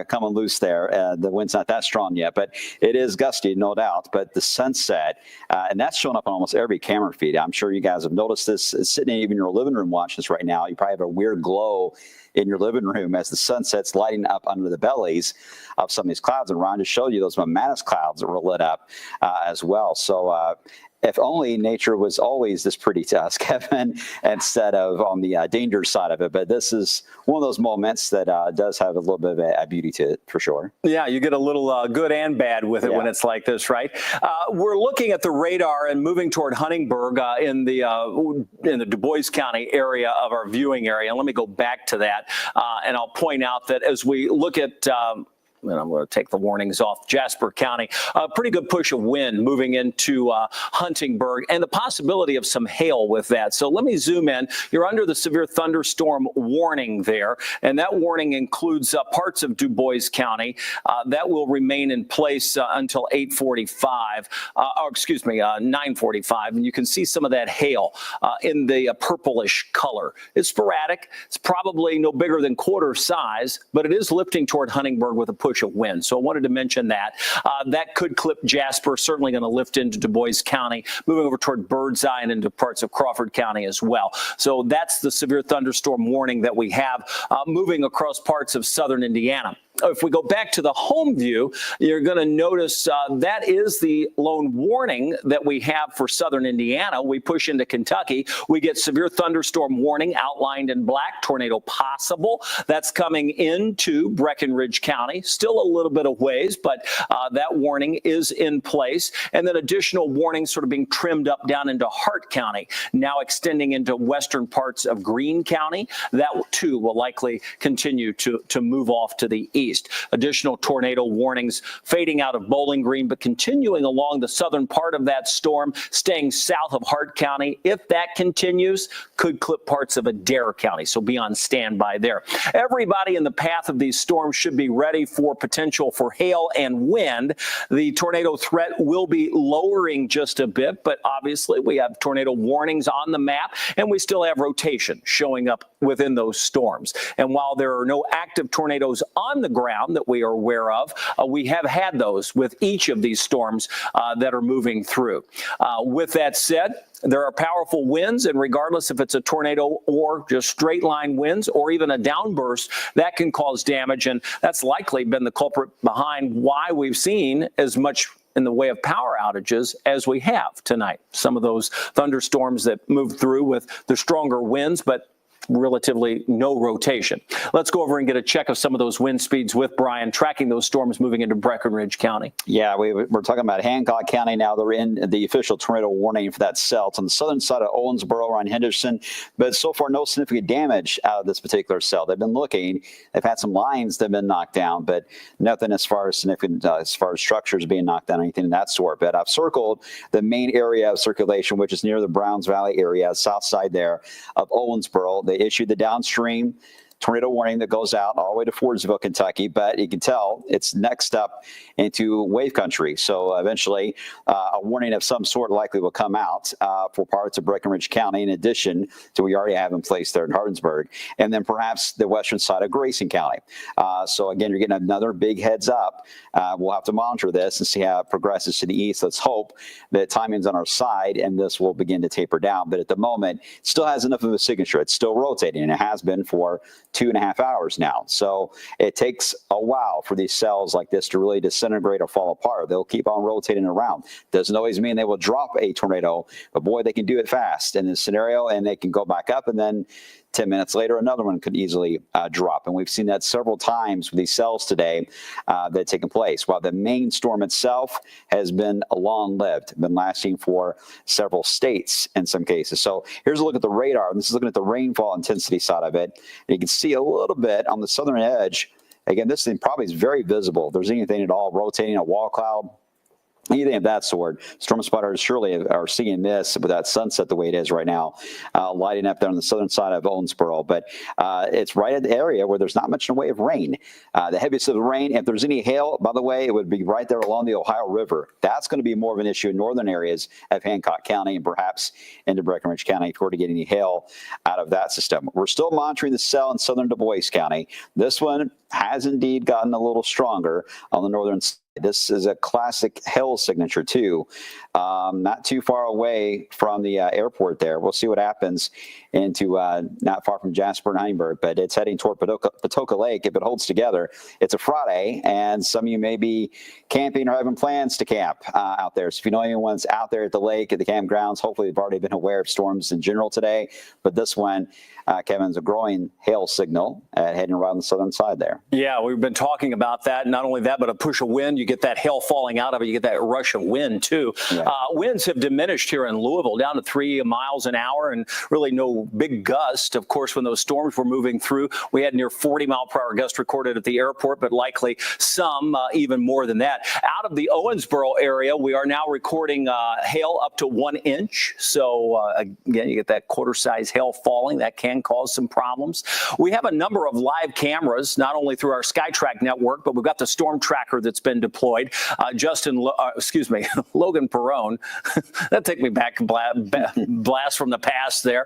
coming loose there. The wind's not that strong yet, but it is gusty, no doubt. But the sunset, and that's showing up on almost every camera feed. I'm sure you guys have noticed this. It's sitting in even your living room watching this right now. You probably have a weird glow in your living room as the sunset's lighting up under the bellies of some of these clouds. And Ron just showed you those momentous clouds that were lit up as well. So if only nature was always this pretty to us, Kevin, instead of on the danger side of it. But this is one of those moments that does have a little bit of a beauty to it, for sure. Yeah, you get a little good and bad with it when it's like this, right? We're looking at the radar and moving toward Huntingburg in the Du Bois County area of our viewing area. And let me go back to that, and I'll point out that as we look at and I'm going to take the warnings off Jasper County. A pretty good push of wind moving into Huntingburg and the possibility of some hail with that. So let me zoom in. You're under the severe thunderstorm warning there, and that warning includes parts of Du Bois County. That will remain in place until 8:45, or excuse me, 9:45, and you can see some of that hail in the purplish color. It's sporadic. It's probably no bigger than quarter size, but it is lifting toward Huntingburg with a push of wind. So I wanted to mention that. That could clip Jasper, certainly going to lift into Du Bois County, moving over toward Birdseye and into parts of Crawford County as well. So that's the severe thunderstorm warning that we have moving across parts of southern Indiana. If we go back to the home view, you're going to notice that is the lone warning that we have for southern Indiana. We push into Kentucky. We get severe thunderstorm warning outlined in black, tornado possible. That's coming into Breckinridge County. Still a little bit of ways, but that warning is in place. And then additional warnings sort of being trimmed up down into Hart County, now extending into western parts of Greene County. That too will likely continue to move off to the east. Additional tornado warnings fading out of Bowling Green, but continuing along the southern part of that storm, staying south of Hart County. If that continues, could clip parts of Adair County, so be on standby there. Everybody in the path of these storms should be ready for potential for hail and wind. The tornado threat will be lowering just a bit, but obviously we have tornado warnings on the map, and we still have rotation showing up within those storms. And while there are no active tornadoes on the ground that we are aware of, we have had those with each of these storms that are moving through. With that said, there are powerful winds, and regardless if it's a tornado or just straight line winds or even a downburst, that can cause damage. And that's likely been the culprit behind why we've seen as much in the way of power outages as we have tonight. Some of those thunderstorms that moved through with the stronger winds, but relatively no rotation. Let's go over and get a check of some of those wind speeds with Brian, tracking those storms moving into Breckinridge County. Yeah, we're talking about Hancock County now. They're in the official tornado warning for that cell. It's on the southern side of Owensboro around Henderson, but so far no significant damage out of this particular cell. They've been looking. They've had some lines that have been knocked down, but nothing as far as significant as far as structures being knocked down, anything of that sort. But I've circled the main area of circulation, which is near the Browns Valley area, south side there of Owensboro. They issued the downstream tornado warning that goes out all the way to Fordsville, Kentucky, but you can tell it's next up into wave country. So eventually a warning of some sort likely will come out for parts of Breckinridge County, in addition to what we already have in place there in Hardinsburg, and then perhaps the western side of Grayson County. So again, you're getting another big heads up. We'll have to monitor this and see how it progresses to the east. Let's hope that timing's on our side and this will begin to taper down. But at the moment, it still has enough of a signature. It's still rotating, and it has been for 2.5 hours now. So it takes a while for these cells like this to really disintegrate or fall apart. They'll keep on rotating around. Doesn't always mean they will drop a tornado, but boy, they can do it fast in this scenario, and they can go back up, and then 10 minutes later, another one could easily drop. And we've seen that several times with these cells today that have taken place. While the main storm itself has been long-lived, been lasting for several states in some cases. So here's a look at the radar. This is looking at the rainfall intensity side of it. And you can see a little bit on the southern edge. Again, this thing probably is very visible. If there's anything at all rotating, a wall cloud, anything of that sort. Storm spotters surely are seeing this with that sunset the way it is right now, lighting up there on the southern side of Owensboro. But it's right at the area where there's not much in the way of rain. The heaviest of the rain, if there's any hail, by the way, it would be right there along the Ohio River. That's going to be more of an issue in northern areas of Hancock County and perhaps into Breckinridge County if we're to get any hail out of that system. We're still monitoring the cell in southern Du Bois County. This one has indeed gotten a little stronger on the northern side. This is a classic hail signature, too. Not too far away from the airport there. We'll see what happens into not far from Jasper and Huntingburg, but it's heading toward Patoka Lake if it holds together. It's a Friday, and some of you may be camping or having plans to camp out there. So if you know anyone's out there at the lake, at the campgrounds, hopefully they've already been aware of storms in general today. But this one, Kevin's a growing hail signal heading around the southern side there. Yeah, we've been talking about that. Not only that, but a push of wind. You get that hail falling out of it. You get that rush of wind, too. Yeah. Winds have diminished here in Louisville down to 3 miles an hour and really no big gust. Of course, when those storms were moving through, we had near 40-mile-per-hour gust recorded at the airport, but likely some even more than that. Out of the Owensboro area, we are now recording hail up to 1 inch. So, again, you get that quarter-size hail falling. That can cause some problems. We have a number of live cameras, not only through our SkyTrack network, but we've got the storm tracker that's been deployed. Logan Perrone. That take me back, blast from the past there.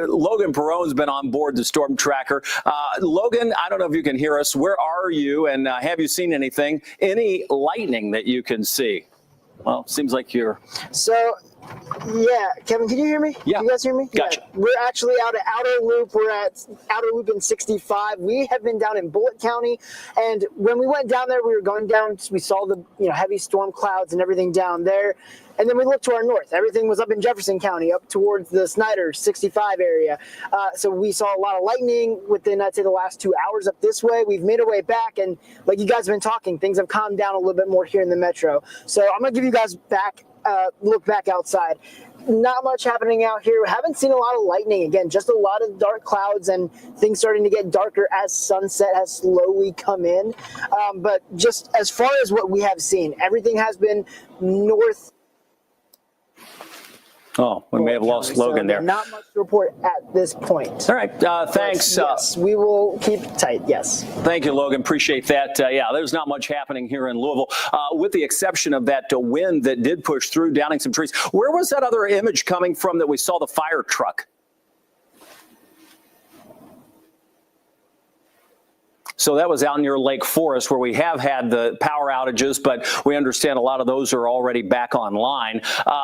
Logan Perrone's been on board the storm tracker. Logan, I don't know if you can hear us. Where are you, and have you seen anything? Any lightning that you can see? Well, seems like you're... So, yeah, Kevin, can you hear me? Yeah. Can you guys hear me? Gotcha. Yeah. We're actually out at Outer Loop. We're at Outer Loop in 65. We have been down in Bullitt County, and when we went down there, we were going down. We saw the heavy storm clouds and everything down there, and then we looked to our north. Everything was up in Jefferson County, up towards the Snyder 65 area. So we saw a lot of lightning within, I'd say, the last 2 hours up this way. We've made our way back, and like you guys have been talking, things have calmed down a little bit more here in the metro. So I'm going to give you guys look back outside. Not much happening out here. Haven't seen a lot of lightning. Again, just a lot of dark clouds and things starting to get darker as sunset has slowly come in. But just as far as what we have seen, everything has been north. Oh, we may have lost Logan there. Not much to report at this point. All right, thanks. Yes, we will keep tight, yes. Thank you, Logan. Appreciate that. Yeah, there's not much happening here in Louisville, with the exception of that wind that did push through, downing some trees. Where was that other image coming from that we saw the fire truck? So that was out near Lake Forest, where we have had the power outages, but we understand a lot of those are already back online.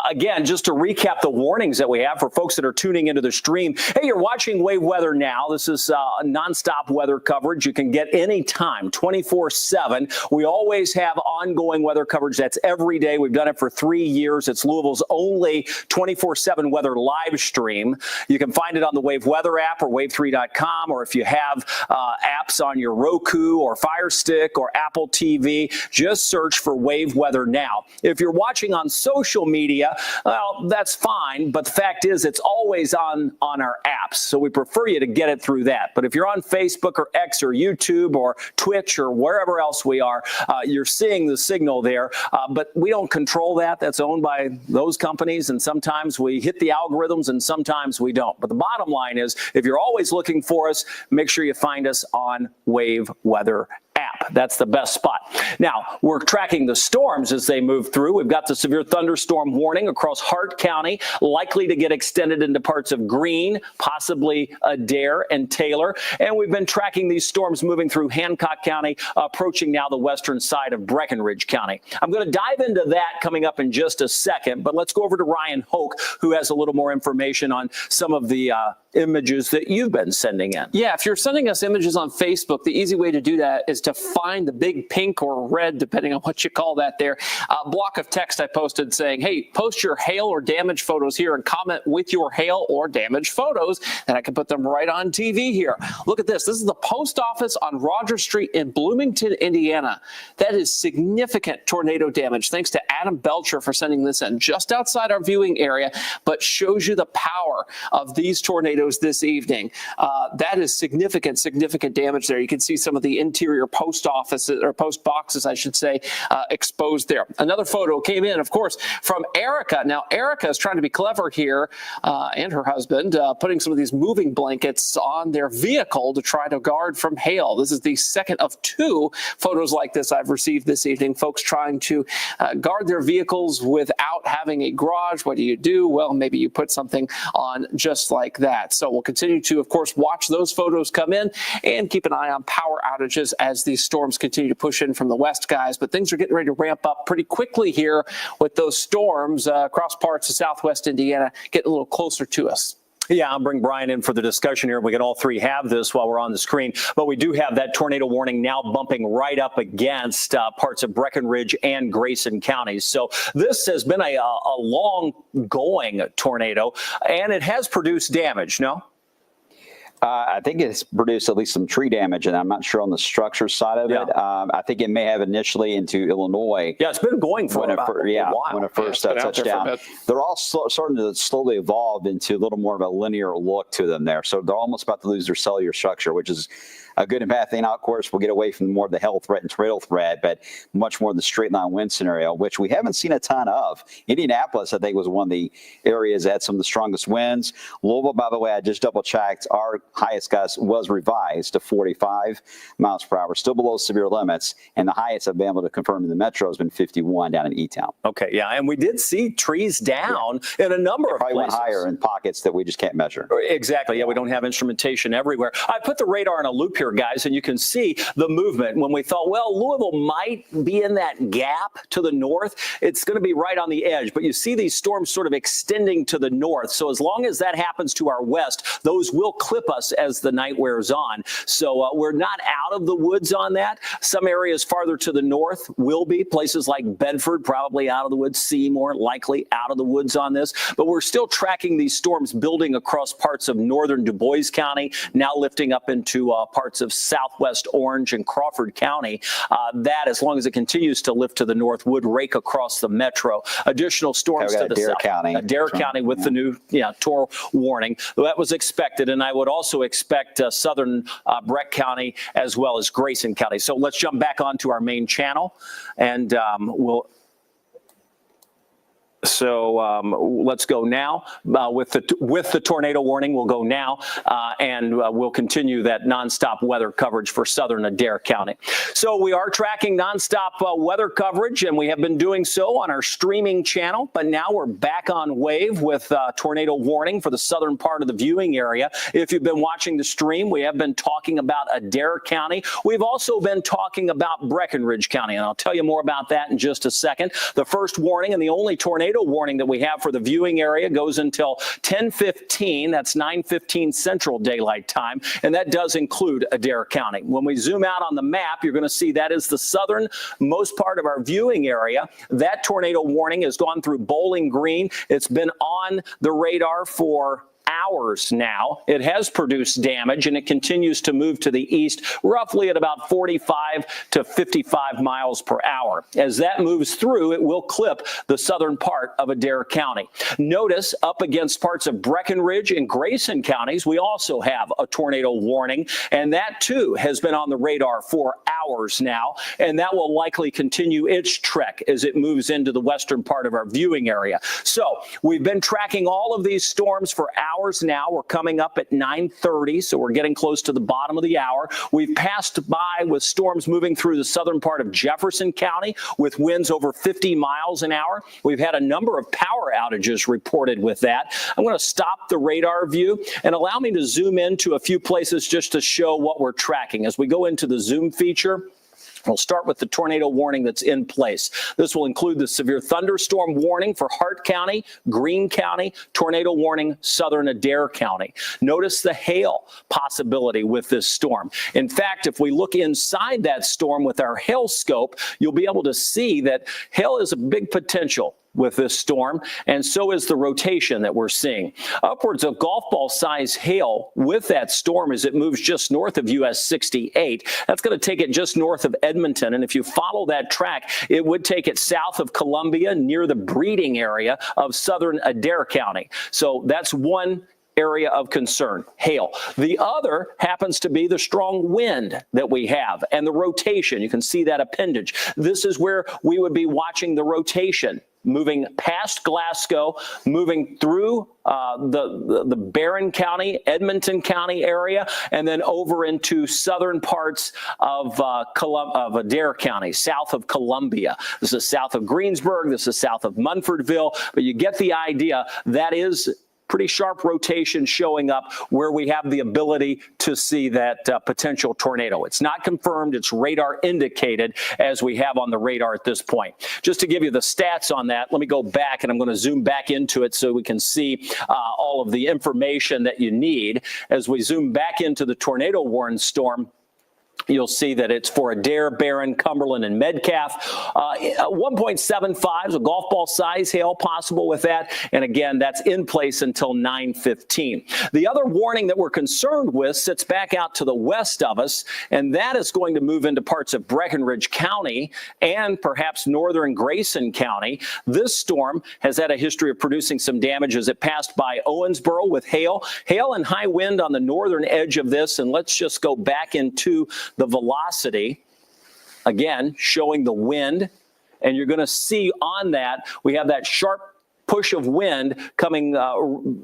Again, just to recap the warnings that we have for folks that are tuning into the stream. Hey, you're watching Wave Weather now. This is nonstop weather coverage you can get anytime, 24/7. We always have ongoing weather coverage. That's every day. We've done it for 3 years. It's Louisville's only 24/7 weather live stream. You can find it on the Wave Weather app or wave3.com, or if you have apps on your Roku or Fire Stick or Apple TV, just search for Wave Weather Now. If you're watching on social media, well, that's fine, but the fact is it's always on our apps, so we prefer you to get it through that. But if you're on Facebook or X or YouTube or Twitch or wherever else we are, you're seeing the signal there, but we don't control that. That's owned by those companies, and sometimes we hit the algorithms and sometimes we don't. But the bottom line is, if you're always looking for us, make sure you find us on Wave Weather app. That's the best spot. Now, we're tracking the storms as they move through. We've got the severe thunderstorm warning across Hart County, likely to get extended into parts of Greene, possibly Adair and Taylor. And we've been tracking these storms moving through Hancock County, approaching now the western side of Breckinridge County. I'm going to dive into that coming up in just a second, but let's go over to Ryan Hoke, who has a little more information on some of the images that you've been sending in. Yeah, if you're sending us images on Facebook, the easy way to do that is to find the big pink or red, depending on what you call that there, block of text I posted saying, hey, post your hail or damage photos here and comment with your hail or damage photos, and I can put them right on TV here. Look at this. This is the post office on Rogers Street in Bloomington, Indiana. That is significant tornado damage. Thanks to Adam Belcher for sending this in just outside our viewing area, but shows you the power of these tornadoes tornadoes this evening. That is significant damage there. You can see some of the interior post offices, or post boxes, I should say, exposed there. Another photo came in, of course, from Erica. Now, Erica is trying to be clever here, and her husband, putting some of these moving blankets on their vehicle to try to guard from hail. This is the second of 2 photos like this I've received this evening. Folks trying to guard their vehicles without having a garage. What do? Well, maybe you put something on just like that. So we'll continue to, of course, watch those photos come in and keep an eye on power outages as these storms continue to push in from the west, guys. But things are getting ready to ramp up pretty quickly here with those storms across parts of southwest Indiana getting a little closer to us. Yeah, I'll bring Brian in for the discussion here. We can all three have this while we're on the screen. But we do have that tornado warning now bumping right up against parts of Breckenridge and Grayson counties. So this has been a long-going tornado, and it has produced damage, no? I think it's produced at least some tree damage, and I'm not sure on the structure side of it. I think it may have initially into Illinois. Yeah, it's been going for when a while. When it first touched down. They're all starting to slowly evolve into a little more of a linear look to them there. So they're almost about to lose their cellular structure, which is a good and bad thing. Now, of course, we'll get away from more of the hail threat and tornado threat, but much more of the straight line wind scenario, which we haven't seen a ton of. Indianapolis, I think, was one of the areas that had some of the strongest winds. Louisville, by the way, I just double checked. Our highest gust was revised to 45 miles per hour, still below severe limits. And the highest I've been able to confirm in the metro has been 51 down in E-Town. Okay, yeah. And we did see trees down in a number of places. Probably went higher in pockets that we just can't measure. Exactly. Yeah, we don't have instrumentation everywhere. I put the radar in a loop here, guys, and you can see the movement. When we thought, well, Louisville might be in that gap to the north, it's going to be right on the edge. But you see these storms sort of extending to the north. So as long as that happens to our west, those will clip us as the night wears on. So we're not out of the woods on that. Some areas farther to the north will be. Places like Bedford, probably out of the woods. Seymour, likely out of the woods on this. But we're still tracking these storms building across parts of northern Du Bois County, now lifting up into parts of southwest Orange and Crawford County. That, as long as it continues to lift to the north, would rake across the metro. Additional storms to the south. Adair County with the new Tor warning. That was expected, and I would also expect southern Breck County as well as Grayson County. So let's jump back onto our main channel, and let's go now with the tornado warning. We'll go now, and we'll continue that nonstop weather coverage for southern Adair County. So we are tracking nonstop weather coverage, and we have been doing so on our streaming channel. But now we're back on wave with tornado warning for the southern part of the viewing area. If you've been watching the stream, we have been talking about Adair County. We've also been talking about Breckenridge County, and I'll tell you more about that in just a second. The first warning and the only tornado warning that we have for the viewing area goes until 10:15. That's 9:15 Central Daylight Time, and that does include Adair County. When we zoom out on the map, you're going to see that is the southernmost part of our viewing area. That tornado warning has gone through Bowling Green. It's been on the radar for hours now. It has produced damage, and it continues to move to the east, roughly at about 45 to 55 miles per hour. As that moves through, it will clip the southern part of Adair County. Notice up against parts of Breckenridge and Grayson counties, we also have a tornado warning, and that too has been on the radar for hours now, and that will likely continue its trek as it moves into the western part of our viewing area. So we've been tracking all of these storms for hours now. We're coming up at 9:30, so we're getting close to the bottom of the hour. We've passed by with storms moving through the southern part of Jefferson County with winds over 50 miles an hour. We've had a number of power outages reported with that. I'm going to stop the radar view and allow me to zoom into a few places just to show what we're tracking. As we go into the zoom feature, we'll start with the tornado warning that's in place. This will include the severe thunderstorm warning for Hart County, Greene County, tornado warning, southern Adair County. Notice the hail possibility with this storm. In fact, if we look inside that storm with our hail scope, you'll be able to see that hail is a big potential with this storm, and so is the rotation that we're seeing. Upwards of golf ball size hail with that storm as it moves just north of US 68. That's going to take it just north of Edmonton, and if you follow that track, it would take it south of Columbia near the breeding area of southern Adair County. So that's one area of concern, hail. The other happens to be the strong wind that we have and the rotation. You can see that appendage. This is where we would be watching the rotation, moving past Glasgow, moving through the Barron County, Edmonton County area, and then over into southern parts of Adair County, south of Columbia. This is south of Greensburg. This is south of Munfordville. But you get the idea. That is pretty sharp rotation showing up where we have the ability to see that potential tornado. It's not confirmed. It's radar indicated, as we have on the radar at this point. Just to give you the stats on that, let me go back, and I'm going to zoom back into it so we can see all of the information that you need. As we zoom back into the tornado warning storm, you'll see that it's for Adair, Barron, Cumberland, and Metcalfe. 1.75 is a golf ball size hail possible with that. And again, that's in place until 9:15. The other warning that we're concerned with sits back out to the west of us, and that is going to move into parts of Breckinridge County and perhaps northern Grayson County. This storm has had a history of producing some damage as it passed by Owensboro with hail and high wind on the northern edge of this. And let's just go back into the velocity, again, showing the wind. And you're going to see on that, we have that sharp push of wind coming.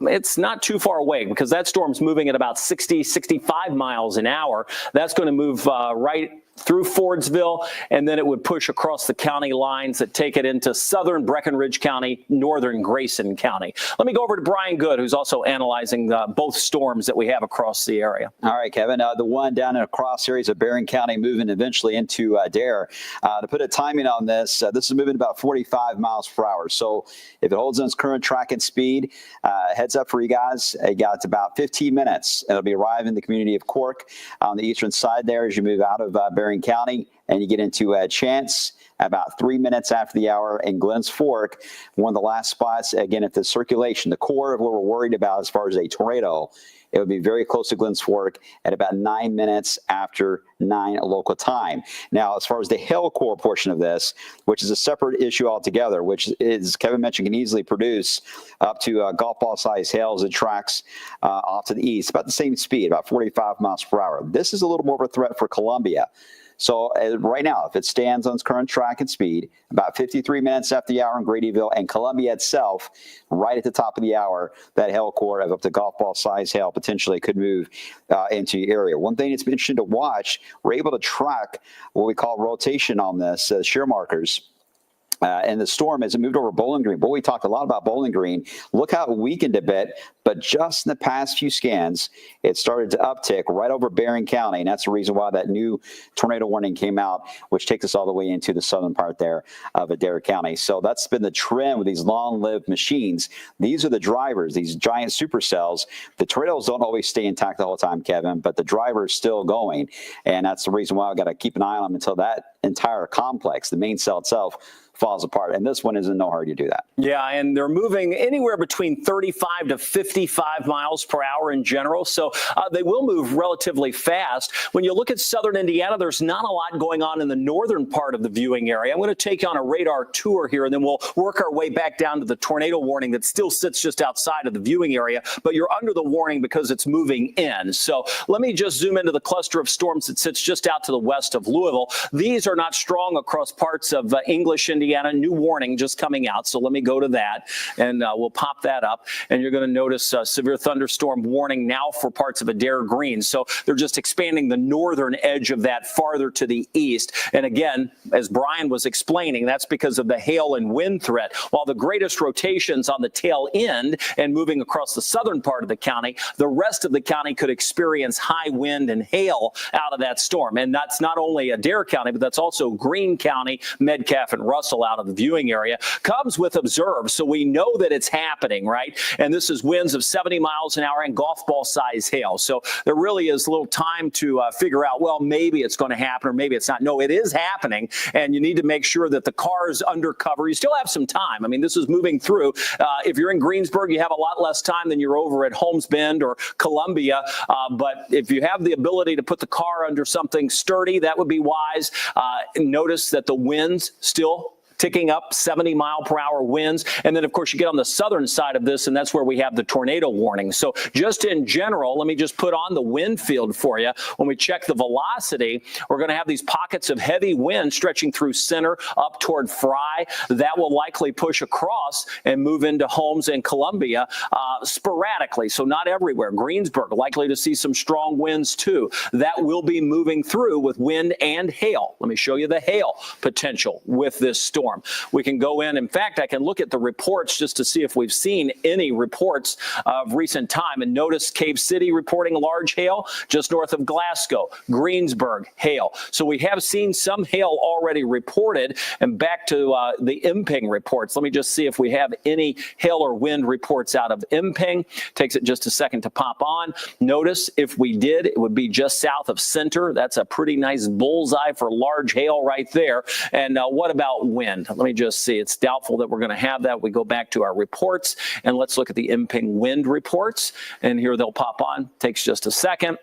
It's not too far away because that storm's moving at about 60, 65 miles an hour. That's going to move right through Fordsville, and then it would push across the county lines that take it into southern Breckinridge County, northern Grayson County. Let me go over to Brian Good, who's also analyzing both storms that we have across the area. All right, Kevin. The one down in a cross areas of Barron County moving eventually into Adair. To put a timing on this, this is moving about 45 miles per hour. So if it holds on its current track and speed, heads up for you guys. You got about 15 minutes. It'll be arriving in the community of Cork on the eastern side there as you move out of Barron County and you get into Chance about 3 minutes after the hour in Glens Fork. One of the last spots, again, if the circulation, the core of what we're worried about as far as a tornado, it would be very close to Glens Fork at about 9 minutes after 9 local time. Now, as far as the hail core portion of this, which is a separate issue altogether, which is, Kevin mentioned, can easily produce up to golf ball size hail as it tracks off to the east, about the same speed, about 45 miles per hour. This is a little more of a threat for Columbia. So right now, if it stands on its current track and speed, about 53 minutes after the hour in Gradyville and Columbia itself, right at the top of the hour, that hail core of up to golf ball size hail potentially could move into your area. One thing that's been interesting to watch, we're able to track what we call rotation on this, shear markers. And the storm, as it moved over Bowling Green, boy, we talked a lot about Bowling Green. Look how it weakened a bit, but just in the past few scans, it started to uptick right over Barron County, and that's the reason why that new tornado warning came out, which takes us all the way into the southern part there of Adair County. So that's been the trend with these long-lived machines. These are the drivers, these giant supercells. The tornadoes don't always stay intact the whole time, Kevin, but the driver is still going, and that's the reason why I've got to keep an eye on them until that entire complex, the main cell itself, falls apart. And this one is in no hurry to do that. Yeah, and they're moving anywhere between 35 to 55 miles per hour in general. So they will move relatively fast. When you look at southern Indiana, there's not a lot going on in the northern part of the viewing area. I'm going to take you on a radar tour here, and then we'll work our way back down to the tornado warning that still sits just outside of the viewing area. But you're under the warning because it's moving in. So let me just zoom into the cluster of storms that sits just out to the west of Louisville. These are not strong across parts of English, Indiana. New warning just coming out. So let me go to that, and we'll pop that up. And you're going to notice severe thunderstorm warning now for parts of Adair Green. So they're just expanding the northern edge of that farther to the east. And again, as Brian was explaining, that's because of the hail and wind threat. While the greatest rotations on the tail end and moving across the southern part of the county, the rest of the county could experience high wind and hail out of that storm. And that's not only Adair County, but that's also Greene County, Metcalfe, and Russell out of the viewing area. Comes with observe, so we know that it's happening, right? And this is winds of 70 miles an hour and golf ball size hail. So there really is a little time to figure out, well, maybe it's going to happen or maybe it's not. No, it is happening, and you need to make sure that the car is under cover. You still have some time. I mean, this is moving through. If you're in Greensburg, you have a lot less time than you're over at Holmes Bend or Columbia. But if you have the ability to put the car under something sturdy, that would be wise. Notice that the winds still ticking up 70-mile-per-hour winds. And then, of course, you get on the southern side of this, and that's where we have the tornado warning. So just in general, let me just put on the wind field for you. When we check the velocity, we're going to have these pockets of heavy wind stretching through center up toward Fry. That will likely push across and move into Holmes and Columbia sporadically, so not everywhere. Greensburg, likely to see some strong winds too. That will be moving through with wind and hail. Let me show you the hail potential with this storm. We can go in fact, I can look at the reports just to see if we've seen any reports of recent time, and notice Cave City reporting large hail just north of Glasgow, Greensburg, hail. So we have seen some hail already reported. And back to the Imping reports. Let me just see if we have any hail or wind reports out of Imping. Takes it just a second to pop on. Notice if we did, it would be just south of Center. That's a pretty nice bullseye for large hail right there. And what about wind? Let me just see. It's doubtful that we're going to have that. We go back to our reports and let's look at the Imping wind reports. And here they'll pop on. Takes just a second.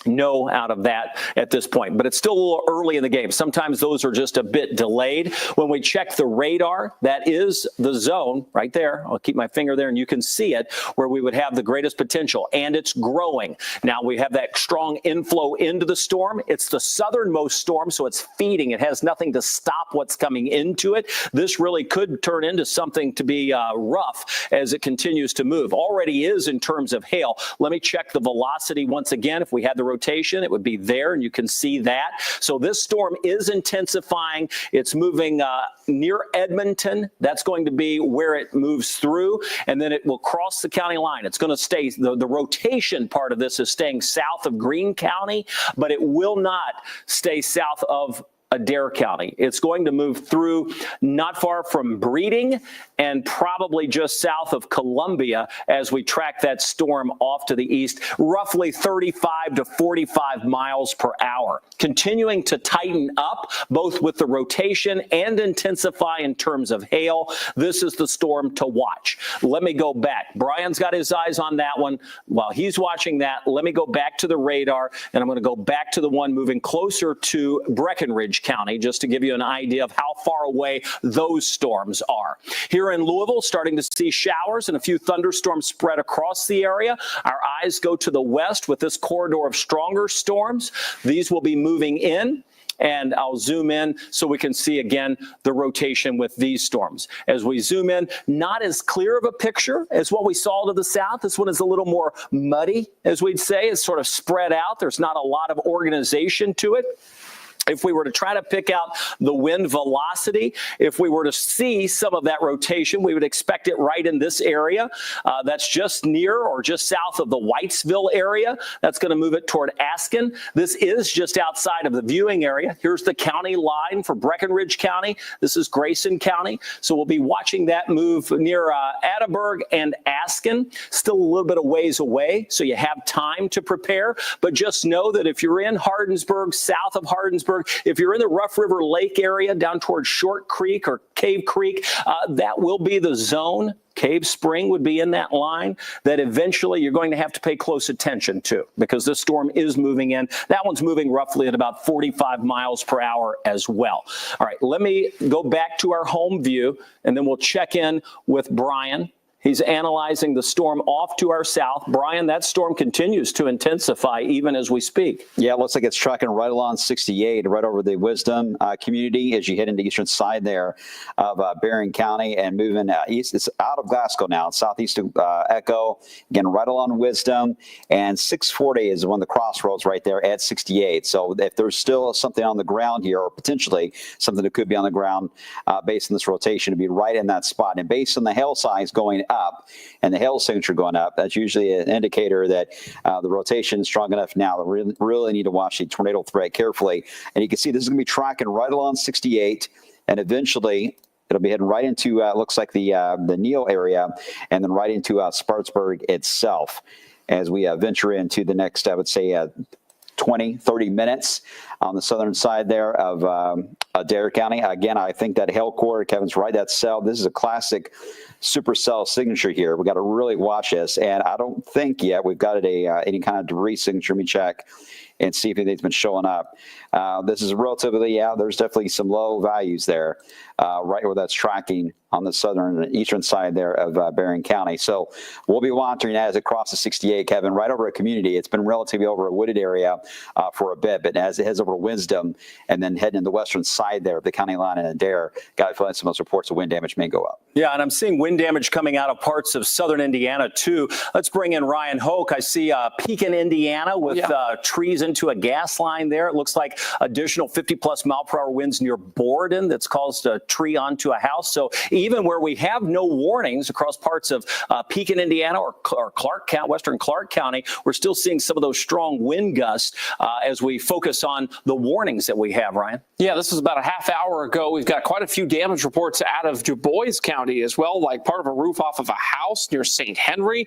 No out of that at this point, but it's still a little early in the game. Sometimes those are just a bit delayed. When we check the radar, that is the zone right there. I'll keep my finger there and you can see it where we would have the greatest potential, and it's growing. Now we have that strong inflow into the storm. It's the southernmost storm, so it's feeding. It has nothing to stop what's coming into it. This really could turn into something to be rough as it continues to move. Already is in terms of hail. Let me check the velocity once again. If we had the rotation, it would be there, and you can see that. So this storm is intensifying. It's moving near Edmonton. That's going to be where it moves through, and then it will cross the county line. It's going to stay, the rotation part of this is staying south of Greene County, but it will not stay south of Adair County. It's going to move through not far from Breeding and probably just south of Columbia as we track that storm off to the east, roughly 35 to 45 miles per hour. Continuing to tighten up both with the rotation and intensify in terms of hail. This is the storm to watch. Let me go back. Brian's got his eyes on that one. While he's watching that, let me go back to the radar, and I'm going to go back to the one moving closer to Breckenridge County, just to give you an idea of how far away those storms are. Here in Louisville, starting to see showers and a few thunderstorms spread across the area. Our eyes go to the west with this corridor of stronger storms. These will be moving in. And I'll zoom in so we can see again the rotation with these storms. As we zoom in, not as clear of a picture as what we saw to the south. This one is a little more muddy, as we'd say. It's sort of spread out. There's not a lot of organization to it. If we were to try to pick out the wind velocity, if we were to see some of that rotation, we would expect it right in this area. That's just near or just south of the Whitesville area. That's going to move it toward Askin. This is just outside of the viewing area. Here's the county line for Breckenridge County. This is Grayson County. So we'll be watching that move near Atterburg and Askin. Still a little bit of ways away, so you have time to prepare. But just know that if you're in Hardinsburg, south of Hardinsburg, if you're in the Rough River Lake area down towards Short Creek or Cave Creek, that will be the zone. Cave Spring would be in that line that eventually you're going to have to pay close attention to because this storm is moving in. That one's moving roughly at about 45 miles per hour as well. All right, let me go back to our home view, and then we'll check in with Brian. He's analyzing the storm off to our south. Brian, that storm continues to intensify even as we speak. Yeah, it looks like it's tracking right along 68, right over the Wisdom community as you head into the eastern side there of Barron County and moving east. It's out of Glasgow now, southeast of Echo, again, right along Wisdom. And 640 is one of the crossroads right there at 68. So if there's still something on the ground here, or potentially something that could be on the ground based on this rotation, to be right in that spot. And based on the hail size going up and the hail signature going up, that's usually an indicator that the rotation is strong enough now. We really need to watch the tornado threat carefully. And you can see this is going to be tracking right along 68, and eventually it'll be heading right into looks like the Neal area, and then right into Spartanburg itself as we venture into the next, I would say, 20, 30 minutes on the southern side there of Adair County. Again, I think that hail core, Kevin's right, that cell, this is a classic supercell signature here. We got to really watch this, and I don't think yet we've got any kind of debris signature. Let me check and see if anything's been showing up. This is relatively, there's definitely some low values there, right where that's tracking on the southern and eastern side there of Berrien County. So we'll be monitoring that as it crosses 68, Kevin, right over a community. It's been relatively over a wooded area for a bit, but as it heads over Wisdom and then heading in the western side there of the county line in Adair, got to feel like some of those reports of wind damage may go up. Yeah, and I'm seeing wind damage coming out of parts of southern Indiana, too. Let's bring in Ryan Hoke. I see Pekin, Indiana, with trees into a gas line there. It looks like additional 50-plus mile-per-hour winds near Borden that's caused a tree onto a house. So even where we have no warnings across parts of Pekin, Indiana, or Clark County, western Clark County, we're still seeing some of those strong wind gusts as we focus on the warnings that we have, Ryan. Yeah, this was about a half hour ago. We've got quite a few damage reports out of Du Bois County as well, like part of a roof off of a house near St. Henry,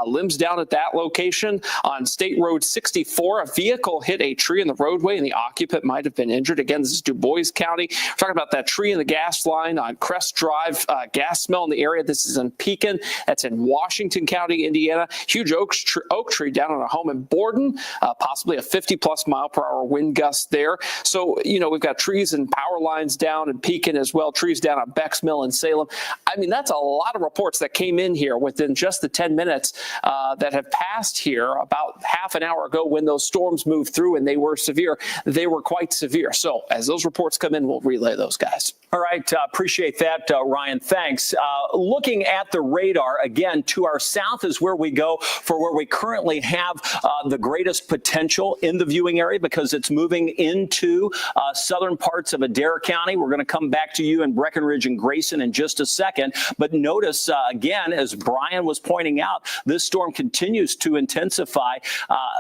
limbs down at that location. On State Road 64, a vehicle hit a tree in the roadway and the occupant might have been injured. Again, this is Du Bois County. We're talking about that tree in the gas line on Crest Drive, gas smell in the area. This is in Pekin. That's in Washington County, Indiana. Huge oak tree down on a home in Borden, possibly a 50-plus mile-per-hour wind gust there. So, we've got trees and power lines down in Pekin as well, trees down on Beck's Mill in Salem. I mean, that's a lot of reports that came in here within just the 10 minutes that have passed here about half an hour ago when those storms moved through and they were severe. They were quite severe. So as those reports come in, we'll relay those, guys. All right. Appreciate that, Ryan. Thanks. Looking at the radar, again, to our south is where we go for where we currently have the greatest potential in the viewing area because it's moving into southern parts of Adair County. We're going to come back to you in Breckenridge and Grayson in just a second. But notice, again, as Brian was pointing out, this storm continues to intensify.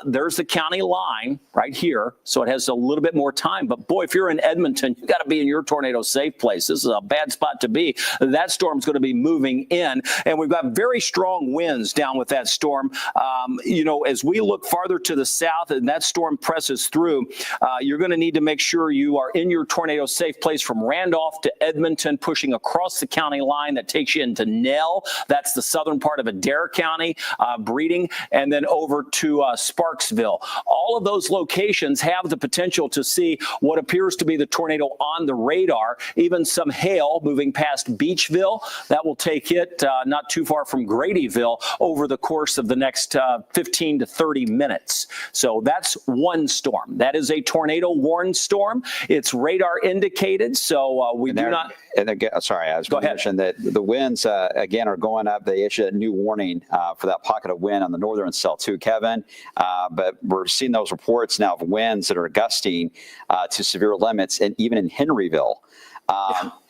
There's the county line right here, so it has a little bit more time. But, boy, if you're in Edmonton, you got to be in your tornado safe place. This is a bad spot to be. That storm's going to be moving in, and we've got very strong winds down with that storm. As we look farther to the south and that storm presses through, you're going to need to make sure you are in your tornado safe place from Randolph to Edmonton, pushing across the county line that takes you into Nell. That's the southern part of Adair County, Breeding, and then over to Sparksville. All of those locations have the potential to see what appears to be the tornado on the radar, even some hail moving past Beachville. That will take it not too far from Gradyville over the course of the next 15 to 30 minutes. So that's one storm. That is a tornado warn storm. It's radar indicated, so we do not. And again, sorry, I was going to mention that the winds, again, are going up. They issued a new warning for that pocket of wind on the northern cell too, Kevin. But we're seeing those reports now of winds that are gusting to severe limits, and even in Henryville.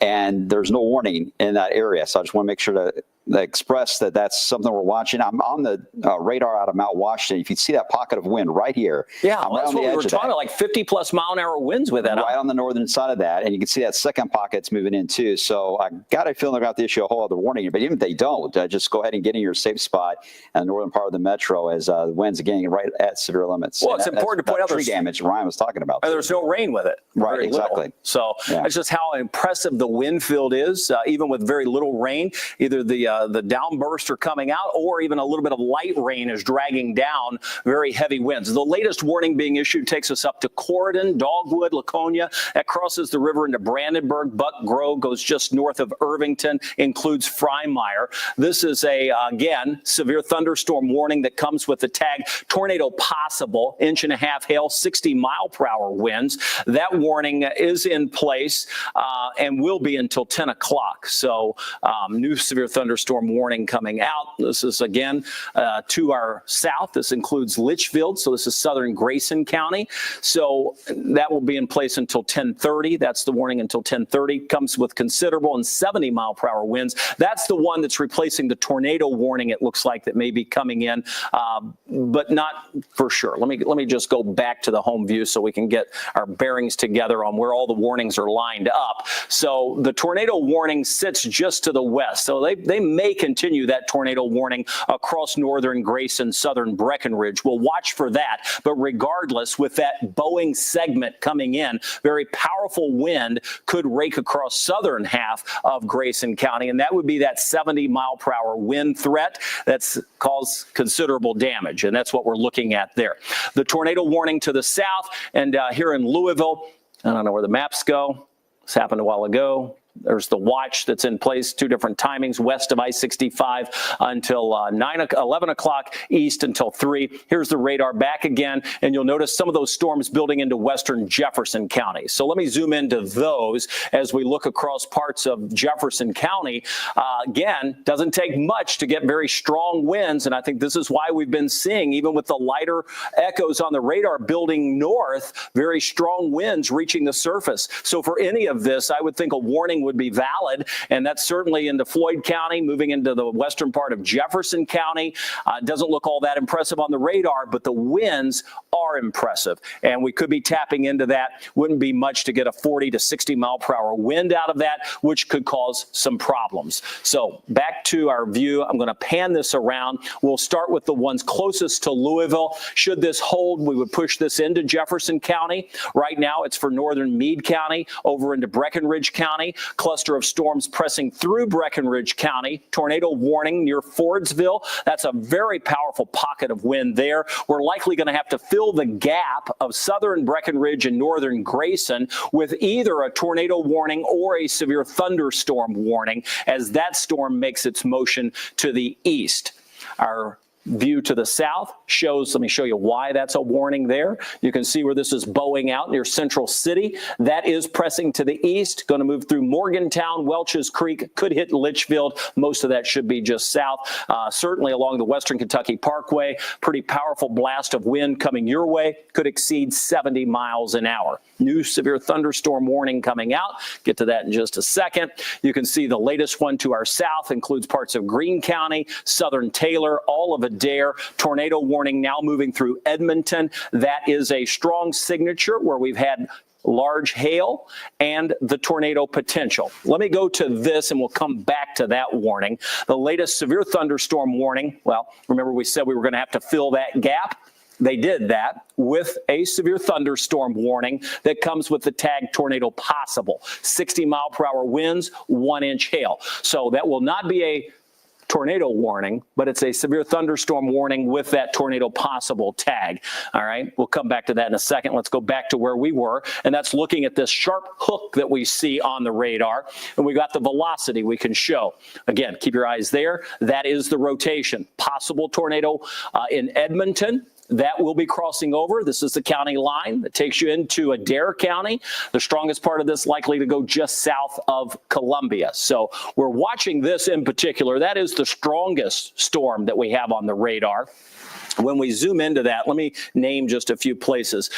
And there's no warning in that area. So I just want to make sure to express that that's something we're watching. I'm on the radar out of Mount Washington. If you see that pocket of wind right here. Yeah, I'm that's right what we were talking about, like 50-plus mile-an-hour winds with that. Right on the northern side of that. And you can see that second pocket's moving in too. So I got a feeling about the issue a whole other warning. But even if they don't, just go ahead and get in your safe spot in the northern part of the metro as the winds again right at severe limits. Well, it's important to point out tree damage Ryan was talking about. And there's no rain with it. Right, exactly. So that's just how impressive the wind field is, even with very little rain. Either the downburst are coming out, or even a little bit of light rain is dragging down very heavy winds. The latest warning being issued takes us up to Corydon, Dogwood, Laconia. That crosses the river into Brandenburg. Buck Grove goes just north of Irvington, includes Freimeyer. This is again, severe thunderstorm warning that comes with the tag tornado possible, 1.5 inch hail, 60-mile-per-hour winds. That warning is in place and will be until 10 o'clock. So new severe thunderstorm warning coming out. This is again to our south. This includes Litchfield. So this is southern Grayson County. So that will be in place until 10:30. That's the warning until 10:30. Comes with considerable and 70-mile-per-hour winds. That's the one that's replacing the tornado warning. It looks like that may be coming in, but not for sure. Let me just go back to the home view so we can get our bearings together on where all the warnings are lined up. So the tornado warning sits just to the west. So they may continue that tornado warning across northern Grayson, southern Breckenridge. We'll watch for that. But regardless, with that Boeing segment coming in, very powerful wind could rake across southern half of Grayson County, and that would be that 70-mile-per-hour wind threat that's caused considerable damage, and that's what we're looking at there. The tornado warning to the south, and here in Louisville, I don't know where the maps go. This happened a while ago. There's the watch that's in place, 2 different timings, west of I-65 until 11 o'clock, east until 3. Here's the radar back again, and you'll notice some of those storms building into western Jefferson County. So let me zoom into those as we look across parts of Jefferson County. Again, doesn't take much to get very strong winds, and I think this is why we've been seeing, even with the lighter echoes on the radar building north, very strong winds reaching the surface. So for any of this, I would think a warning would be valid, and that's certainly into Floyd County, moving into the western part of Jefferson County. Doesn't look all that impressive on the radar, but the winds are impressive, and we could be tapping into that. Wouldn't be much to get a 40 to 60 mile per hour wind out of that, which could cause some problems. So back to our view, I'm going to pan this around. We'll start with the ones closest to Louisville. Should this hold, we would push this into Jefferson County. Right now, it's for northern Meade County, over into Breckenridge County. Cluster of storms pressing through Breckenridge County. Tornado warning near Fordsville. That's a very powerful pocket of wind there. We're likely going to have to fill the gap of southern Breckenridge and northern Grayson with either a tornado warning or a severe thunderstorm warning as that storm makes its motion to the east. Our view to the south shows, let me show you why that's a warning there. You can see where this is bowing out near Central City. That is pressing to the east, going to move through Morgantown, Welch's Creek, could hit Litchfield. Most of that should be just south. Certainly along the Western Kentucky Parkway, pretty powerful blast of wind coming your way, could exceed 70 miles an hour. New severe thunderstorm warning coming out. Get to that in just a second. You can see the latest one to our south includes parts of Greene County, southern Taylor, all of Adair. Tornado warning now moving through Edmonton. That is a strong signature where we've had large hail and the tornado potential. Let me go to this and we'll come back to that warning. The latest severe thunderstorm warning, well, remember we said we were going to have to fill that gap. They did that with a severe thunderstorm warning that comes with the tag tornado possible. 60 mile per hour winds, 1 inch hail. So that will not be a tornado warning, but it's a severe thunderstorm warning with that tornado possible tag. All right, we'll come back to that in a second. Let's go back to where we were, and that's looking at this sharp hook that we see on the radar, and we got the velocity we can show. Again, keep your eyes there. That is the rotation. Possible tornado in Edmonton. That will be crossing over. This is the county line that takes you into Adair County. The strongest part of this likely to go just south of Columbia. So we're watching this in particular. That is the strongest storm that we have on the radar. When we zoom into that, let me name just a few places.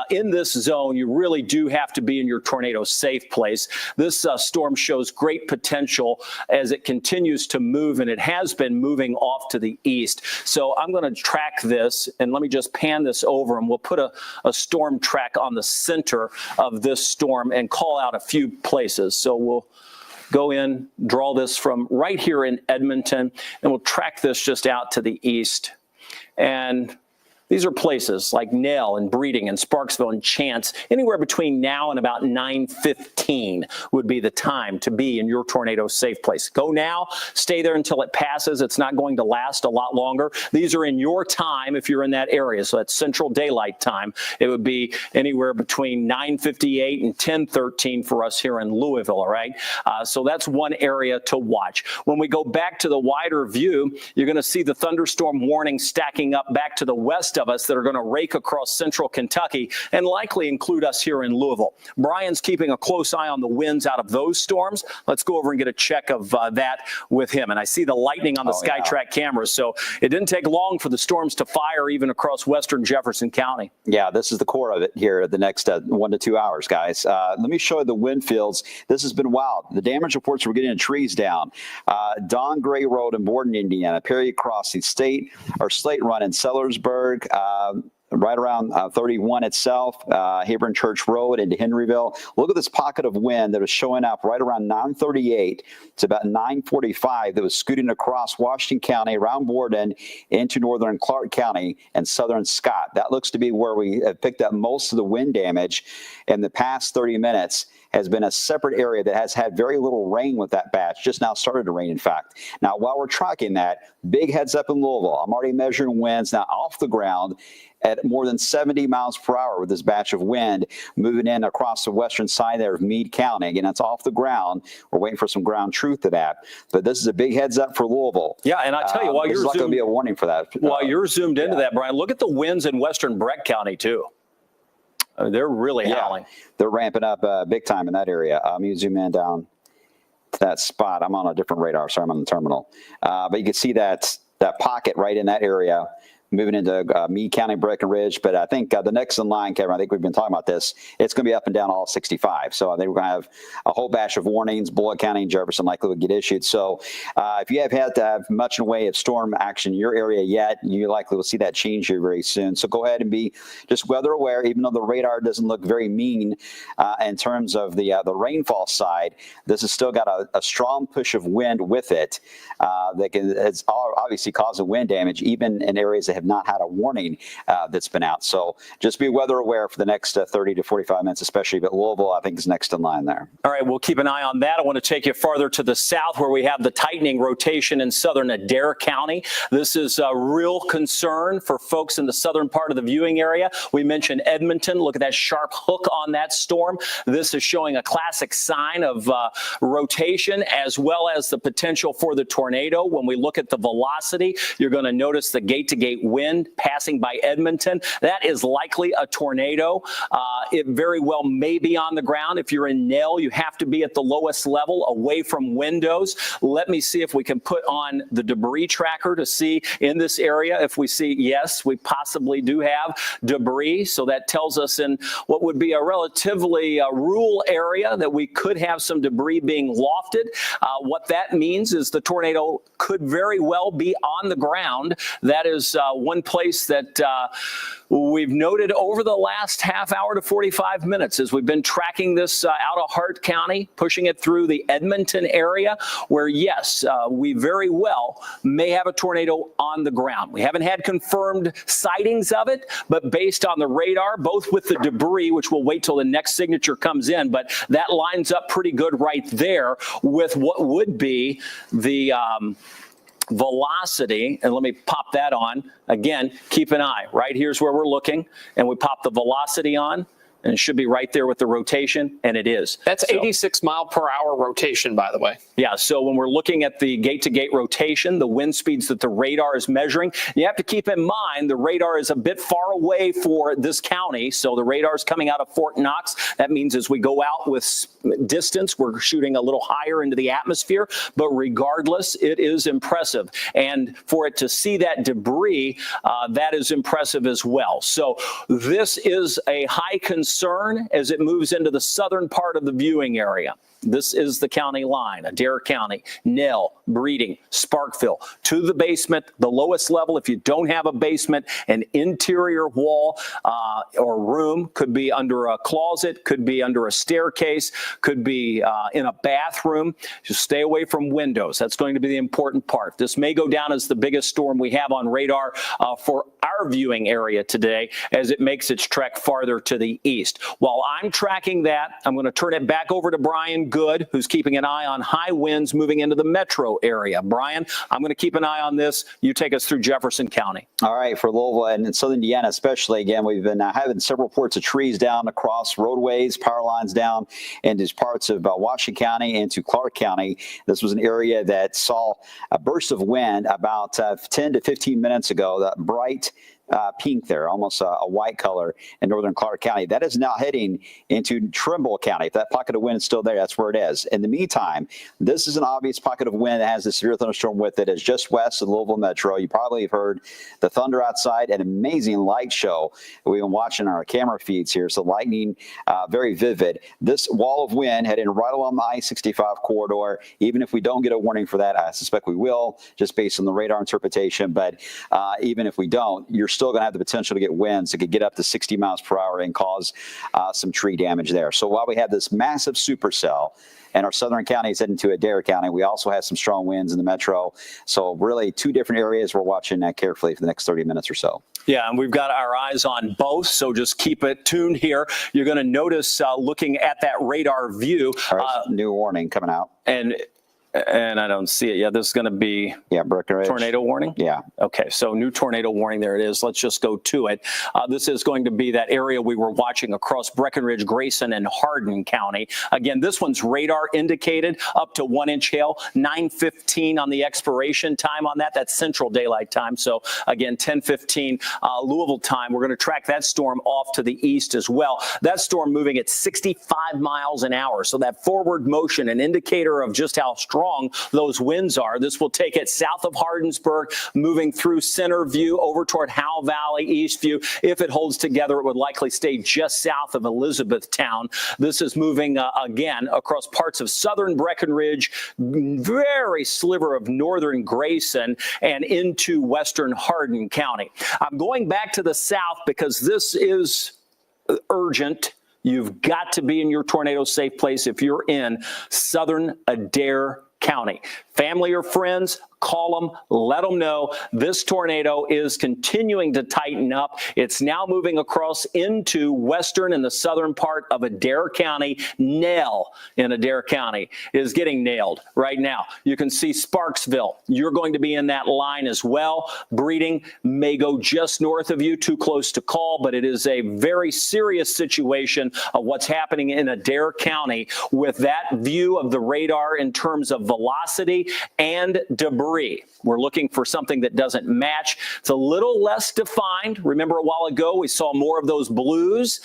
In this zone, you really do have to be in your tornado safe place. This storm shows great potential as it continues to move, and it has been moving off to the east. So I'm going to track this, and let me just pan this over, and we'll put a storm track on the center of this storm and call out a few places. So we'll go in, draw this from right here in Edmonton, and we'll track this just out to the east. And these are places like Nell and Breeding and Sparksville and Chance. Anywhere between now and about 9:15 would be the time to be in your tornado safe place. Go now, stay there until it passes. It's not going to last a lot longer. These are in your time if you're in that area. So that's Central Daylight Time. It would be anywhere between 9:58 and 10:13 for us here in Louisville, all right? So that's one area to watch. When we go back to the wider view, you're going to see the thunderstorm warning stacking up back to the west of us that are going to rake across central Kentucky and likely include us here in Louisville. Brian's keeping a close eye on the winds out of those storms. Let's go over and get a check of that with him. And I see the lightning on the SkyTrack cameras, so it didn't take long for the storms to fire even across western Jefferson County. Yeah, this is the core of it here the next 1 to 2 hours, guys. Let me show you the wind fields. This has been wild. The damage reports we're getting trees down. Don Gray Road in Borden, Indiana, Perry Crossing State, or Slate Run in Sellersburg, right around 31 itself, Hebron Church Road into Henryville. Look at this pocket of wind that was showing up right around 9:38 to about 9:45 that was scooting across Washington County, around Borden, into northern Clark County and southern Scott. That looks to be where we have picked up most of the wind damage in the past 30 minutes. Has been a separate area that has had very little rain with that batch, just now started to rain, in fact. Now, while we're tracking that, big heads up in Louisville. I'm already measuring winds now off the ground at more than 70 miles per hour with this batch of wind moving in across the western side there of Meade County. Again, that's off the ground. We're waiting for some ground truth to that. But this is a big heads up for Louisville. Yeah, and I tell you, while you're you're going to be a warning for that. While you're zoomed into that, Brian, look at the winds in western Breck County, too. They're really howling. They're ramping up big time in that area. You zoom in down to that spot. I'm on a different radar, so I'm on the terminal. But you can see that pocket right in that area moving into Meade County, Breckenridge. But I think the next in line, Kevin, I think we've been talking about this, it's going to be up and down all 65. So I think we're going to have a whole batch of warnings. Bullitt County and Jefferson likely will get issued. So if you have had to have much in the way of storm action in your area yet, you likely will see that change here very soon. So go ahead and be just weather aware, even though the radar doesn't look very mean in terms of the rainfall side. This has still got a strong push of wind with it that is obviously causing wind damage, even in areas that have not had a warning that's been out. So just be weather aware for the next 30 to 45 minutes, especially. But Louisville, I think, is next in line there. All right, we'll keep an eye on that. I want to take you farther to the south where we have the tightening rotation in southern Adair County. This is a real concern for folks in the southern part of the viewing area. We mentioned Edmonton. Look at that sharp hook on that storm. This is showing a classic sign of rotation as well as the potential for the tornado. When we look at the velocity, you're going to notice the gate-to-gate wind passing by Edmonton. That is likely a tornado. It very well may be on the ground. If you're in Nell, you have to be at the lowest level away from windows. Let me see if we can put on the debris tracker to see in this area if we see, yes, we possibly do have debris. So that tells us in what would be a relatively rural area that we could have some debris being lofted. What that means is the tornado could very well be on the ground. That is one place that we've noted over the last half hour to 45 minutes as we've been tracking this out of Hart County, pushing it through the Edmonton area where, yes, we very well may have a tornado on the ground. We haven't had confirmed sightings of it, but based on the radar, both with the debris, which we'll wait till the next signature comes in, but that lines up pretty good right there with what would be the velocity. And let me pop that on. Again, keep an eye. Right here's where we're looking, and we pop the velocity on, and it should be right there with the rotation, and it is. That's 86 mile per hour rotation, by the way. Yeah, so when we're looking at the gate-to-gate rotation, the wind speeds that the radar is measuring, you have to keep in mind the radar is a bit far away for this county, so the radar is coming out of Fort Knox. That means as we go out with distance, we're shooting a little higher into the atmosphere, but regardless, it is impressive. And for it to see that debris, that is impressive as well. So this is a high concern as it moves into the southern part of the viewing area. This is the county line, Adair County, Nell, Breeding, Sparkville, to the basement, the lowest level. If you don't have a basement, an interior wall or room, could be under a closet, could be under a staircase, could be in a bathroom. Just stay away from windows. That's going to be the important part. This may go down as the biggest storm we have on radar for our viewing area today as it makes its trek farther to the east. While I'm tracking that, I'm going to turn it back over to Brian Good, who's keeping an eye on high winds moving into the metro area. Brian, I'm going to keep an eye on this. You take us through Jefferson County. All right, for Louisville and in southern Indiana especially, again, we've been having several reports of trees down across roadways, power lines down into parts of Washington County into Clark County. This was an area that saw a burst of wind about 10 to 15 minutes ago, that bright pink there, almost a white color in northern Clark County. That is now heading into Trimble County. If that pocket of wind is still there, that's where it is. In the meantime, this is an obvious pocket of wind that has a severe thunderstorm with it. It's just west of Louisville Metro. You probably have heard the thunder outside, an amazing light show. We've been watching our camera feeds here, so lightning, very vivid. This wall of wind heading right along the I-65 corridor. Even if we don't get a warning for that, I suspect we will, just based on the radar interpretation. But even if we don't, you're still going to have the potential to get winds that could get up to 60 miles per hour and cause some tree damage there. So while we have this massive supercell and our southern counties heading to Adair County, we also have some strong winds in the metro. So really 2 different areas we're watching carefully for the next 30 minutes or so. Yeah, and we've got our eyes on both, so just keep it tuned here. You're going to notice looking at that radar view. New warning coming out. And I don't see it yet. This is going to be Breckenridge. Tornado warning? Yeah. Okay, so new tornado warning. There it is. Let's just go to it. This is going to be that area we were watching across Breckenridge, Grayson, and Hardin County. Again, this one's radar indicated up to 1-inch hail, 9:15 on the expiration time on that. That's Central Daylight Time. So again, 10:15 Louisville time. We're going to track that storm off to the east as well. That storm moving at 65 miles an hour. So that forward motion, an indicator of just how strong those winds are. This will take it south of Hardinsburg, moving through Centerview over toward Howe Valley, Eastview. If it holds together, it would likely stay just south of Elizabethtown. This is moving again across parts of southern Breckenridge, very sliver of northern Grayson, and into western Hardin County. I'm going back to the south because this is urgent. You've got to be in your tornado safe place if you're in southern Adair County. Family or friends, call them, let them know this tornado is continuing to tighten up. It's now moving across into western and the southern part of Adair County. Nell in Adair County is getting nailed right now. You can see Sparksville. You're going to be in that line as well. Breeding may go just north of you, too close to call, but it is a very serious situation of what's happening in Adair County with that view of the radar in terms of velocity and debris. We're looking for something that doesn't match. It's a little less defined. Remember a while ago, we saw more of those blues.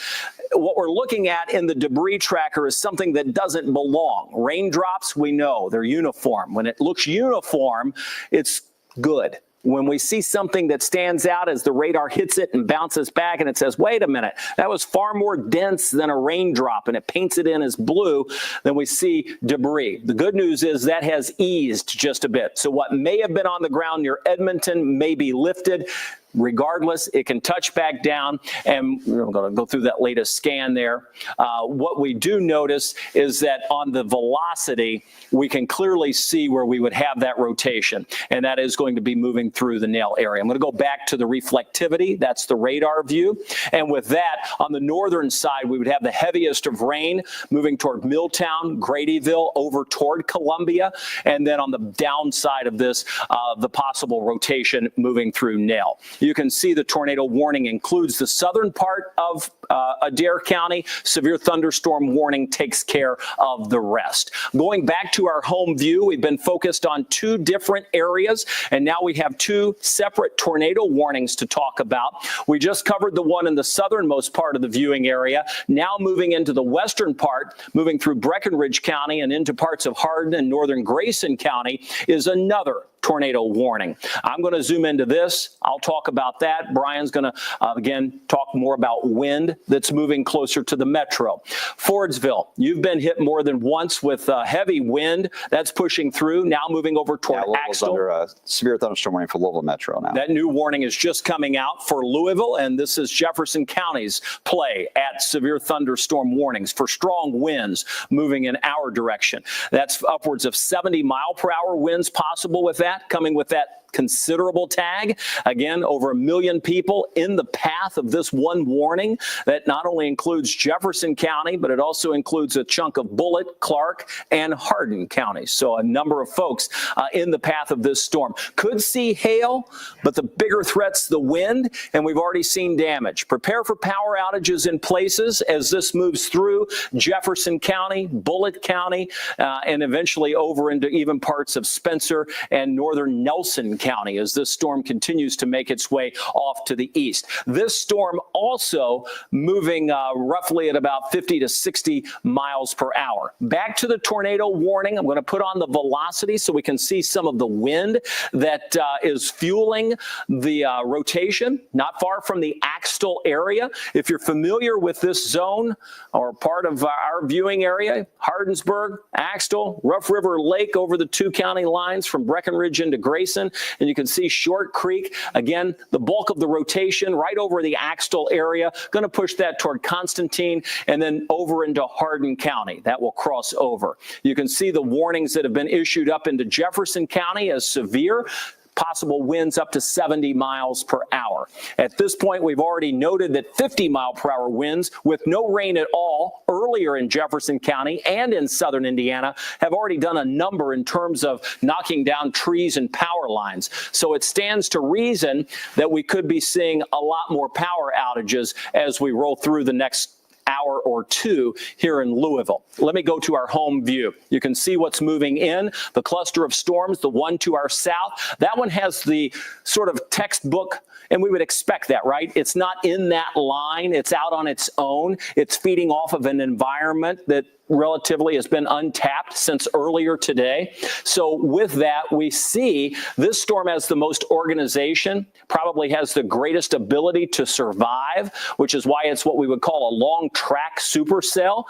What we're looking at in the debris tracker is something that doesn't belong. Raindrops, we know they're uniform. When it looks uniform, it's good. When we see something that stands out as the radar hits it and bounces back and it says, wait a minute, that was far more dense than a raindrop, and it paints it in as blue, then we see debris. The good news is that has eased just a bit. So what may have been on the ground near Edmonton may be lifted. Regardless, it can touch back down, and we're going to go through that latest scan there. What we do notice is that on the velocity, we can clearly see where we would have that rotation, and that is going to be moving through the Nell area. I'm going to go back to the reflectivity. That's the radar view. And with that, on the northern side, we would have the heaviest of rain moving toward Milltown, Gradyville, over toward Columbia, and then on the downside of this, the possible rotation moving through Nell. You can see the tornado warning includes the southern part of Adair County. Severe thunderstorm warning takes care of the rest. Going back to our home view, we've been focused on 2 different areas, and now we have 2 separate tornado warnings to talk about. We just covered the one in the southernmost part of the viewing area. Now moving into the western part, moving through Breckenridge County and into parts of Hardin and northern Grayson County is another tornado warning. I'm going to zoom into this. I'll talk about that. Brian's going to, again, talk more about wind that's moving closer to the metro. Fordsville, you've been hit more than once with heavy wind. That's pushing through, now moving over toward Axtell. Under a severe thunderstorm warning for Louisville Metro now. That new warning is just coming out for Louisville, and this is Jefferson County's play at severe thunderstorm warnings for strong winds moving in our direction. That's upwards of 70-mile-per-hour winds possible with that, coming with that considerable tag. Again, over 1 million people in the path of this one warning that not only includes Jefferson County, but it also includes a chunk of Bullitt, Clark, and Hardin counties. So a number of folks in the path of this storm. Could see hail, but the bigger threat's the wind, and we've already seen damage. Prepare for power outages in places as this moves through Jefferson County, Bullitt County, and eventually over into even parts of Spencer and northern Nelson County as this storm continues to make its way off to the east. This storm also moving roughly at about 50 to 60 miles per hour. Back to the tornado warning. I'm going to put on the velocity so we can see some of the wind that is fueling the rotation, not far from the Axtell area. If you're familiar with this zone or part of our viewing area, Hardinsburg, Axtell, Rough River Lake over the 2 county lines from Breckenridge into Grayson, And you can see Short Creek, again, the bulk of the rotation right over the Axtell area, going to push that toward Constantine and then over into Hardin County. That will cross over. You can see the warnings that have been issued up into Jefferson County as severe. Possible winds up to 70 miles per hour. At this point, we've already noted that 50-mile-per-hour winds with no rain at all earlier in Jefferson County and in southern Indiana have already done a number in terms of knocking down trees and power lines. So it stands to reason that we could be seeing a lot more power outages as we roll through the next hour or two here in Louisville. Let me go to our home view. You can see what's moving in. The cluster of storms, the one to our south, that one has the sort of textbook, and we would expect that, right? It's not in that line. It's out on its own. It's feeding off of an environment that relatively has been untapped since earlier today. So with that, we see this storm has the most organization, probably has the greatest ability to survive, which is why it's what we would call a long track supercell.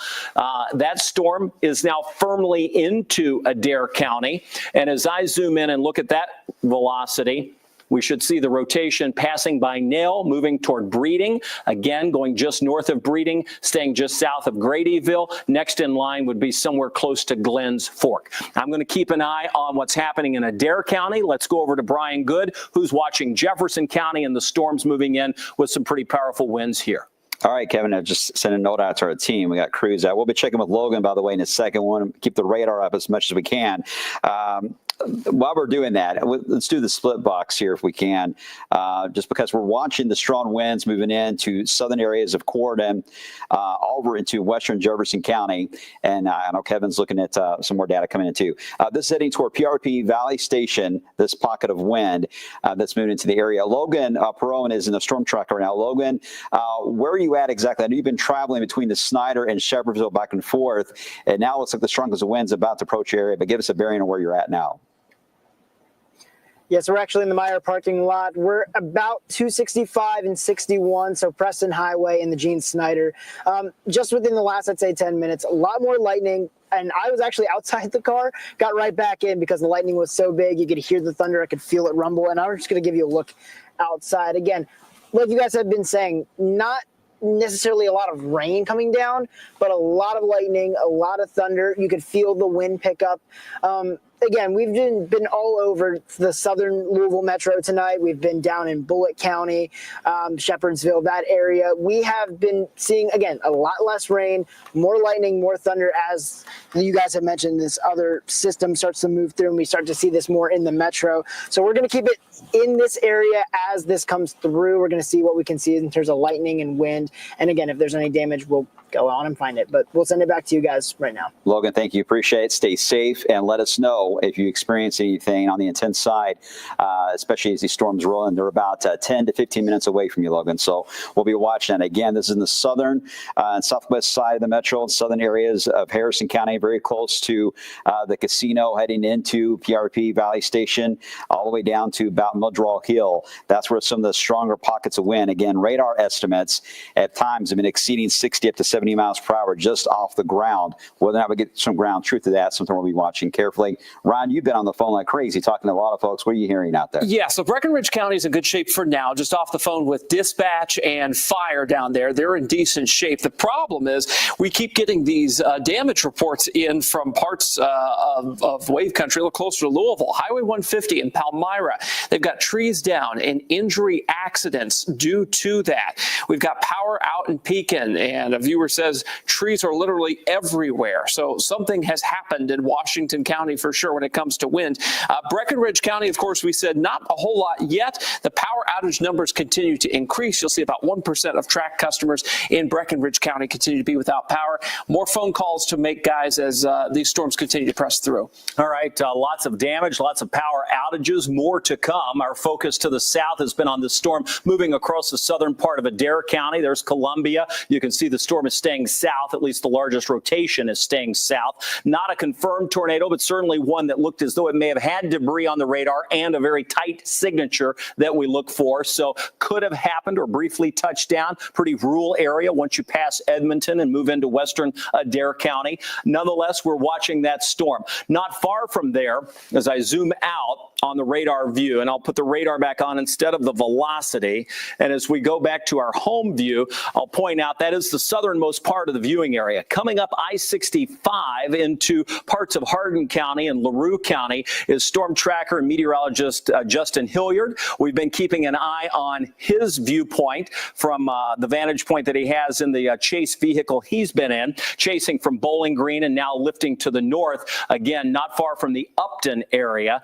That storm is now firmly into Adair County. And as I zoom in and look at that velocity, we should see the rotation passing by Nail, moving toward Breeding. Again, going just north of Breeding, staying just south of Gradyville. Next in line would be somewhere close to Glens Fork. I'm going to keep an eye on what's happening in Adair County. Let's go over to Brian Good, who's watching Jefferson County and the storms moving in with some pretty powerful winds here. All right, Kevin, I just sent a note out to our team. We got crews out. We'll be checking with Logan, by the way, in a second. We want to keep the radar up as much as we can. While we're doing that, let's do the split box here if we can, just because we're watching the strong winds moving into southern areas of Corydon, over into western Jefferson County. And I know Kevin's looking at some more data coming in too. This is heading toward PRP Valley Station, this pocket of wind that's moving into the area. Logan Perone is in the storm tracker right now. Logan, where are you at exactly? I know you've been traveling between the Snyder and Shepherdsville back and forth, and now it looks like the strongest of winds about to approach your area, but give us a bearing of where you're at now. Yes, we're actually in the Meyer parking lot. We're about 265 and 61, so Preston Highway and the Gene Snyder. Just within the last, I'd say, 10 minutes, a lot more lightning. And I was actually outside the car, got right back in because the lightning was so big. You could hear the thunder. I could feel it rumble. And I'm just going to give you a look outside. Again, like you guys have been saying, not necessarily a lot of rain coming down, but a lot of lightning, a lot of thunder. You could feel the wind pick up. Again, we've been all over the southern Louisville metro tonight. We've been down in Bullitt County, Shepherdsville, that area. We have been seeing, again, a lot less rain, more lightning, more thunder as you guys have mentioned this other system starts to move through and we start to see this more in the metro. So we're going to keep it in this area as this comes through. We're going to see what we can see in terms of lightning and wind. And again, if there's any damage, we'll go on and find it, but we'll send it back to you guys right now. Logan, thank you. Appreciate it. Stay safe and let us know if you experience anything on the intense side, especially as these storms roll in. They're about 10 to 15 minutes away from you, Logan. So we'll be watching that. Again, this is in the southern and southwest side of the metro, southern areas of Harrison County, very close to the casino, heading into PRP Valley Station, all the way down to about Mudraw Hill. That's where some of the stronger pockets of wind, again, radar estimates at times have been exceeding 60 up to 70 miles per hour just off the ground. Whether or not we get some ground truth to that, something we'll be watching carefully. Ron, you've been on the phone like crazy talking to a lot of folks. What are you hearing out there? Yeah, so Breckenridge County is in good shape for now. Just off the phone with dispatch and fire down there. They're in decent shape. The problem is we keep getting these damage reports in from parts of wave country a little closer to Louisville. Highway 150 in Palmyra. They've got trees down and injury accidents due to that. We've got power out in Pekin, and a viewer says trees are literally everywhere. So something has happened in Washington County for sure when it comes to wind. Breckenridge County, of course, we said not a whole lot yet. The power outage numbers continue to increase. You'll see about 1% of track customers in Breckenridge County continue to be without power. More phone calls to make, guys, as these storms continue to press through. All right, lots of damage, lots of power outages, more to come. Our focus to the south has been on the storm moving across the southern part of Adair County. There's Columbia. You can see the storm is staying south. At least the largest rotation is staying south. Not a confirmed tornado, but certainly one one that looked as though it may have had debris on the radar and a very tight signature that we look for. So could have happened or briefly touched down. Pretty rural area once you pass Edmonton and move into western Adair County. Nonetheless, we're watching that storm. Not far from there, as I zoom out on the radar view, and I'll put the radar back on instead of the velocity. And as we go back to our home view, I'll point out that is the southernmost part of the viewing area. Coming up I-65 into parts of Hardin County and LaRue County is storm tracker and meteorologist Justin Hilliard. We've been keeping an eye on his viewpoint from the vantage point that he has in the chase vehicle he's been in, chasing from Bowling Green and now lifting to the north. Again, not far from the Upton area.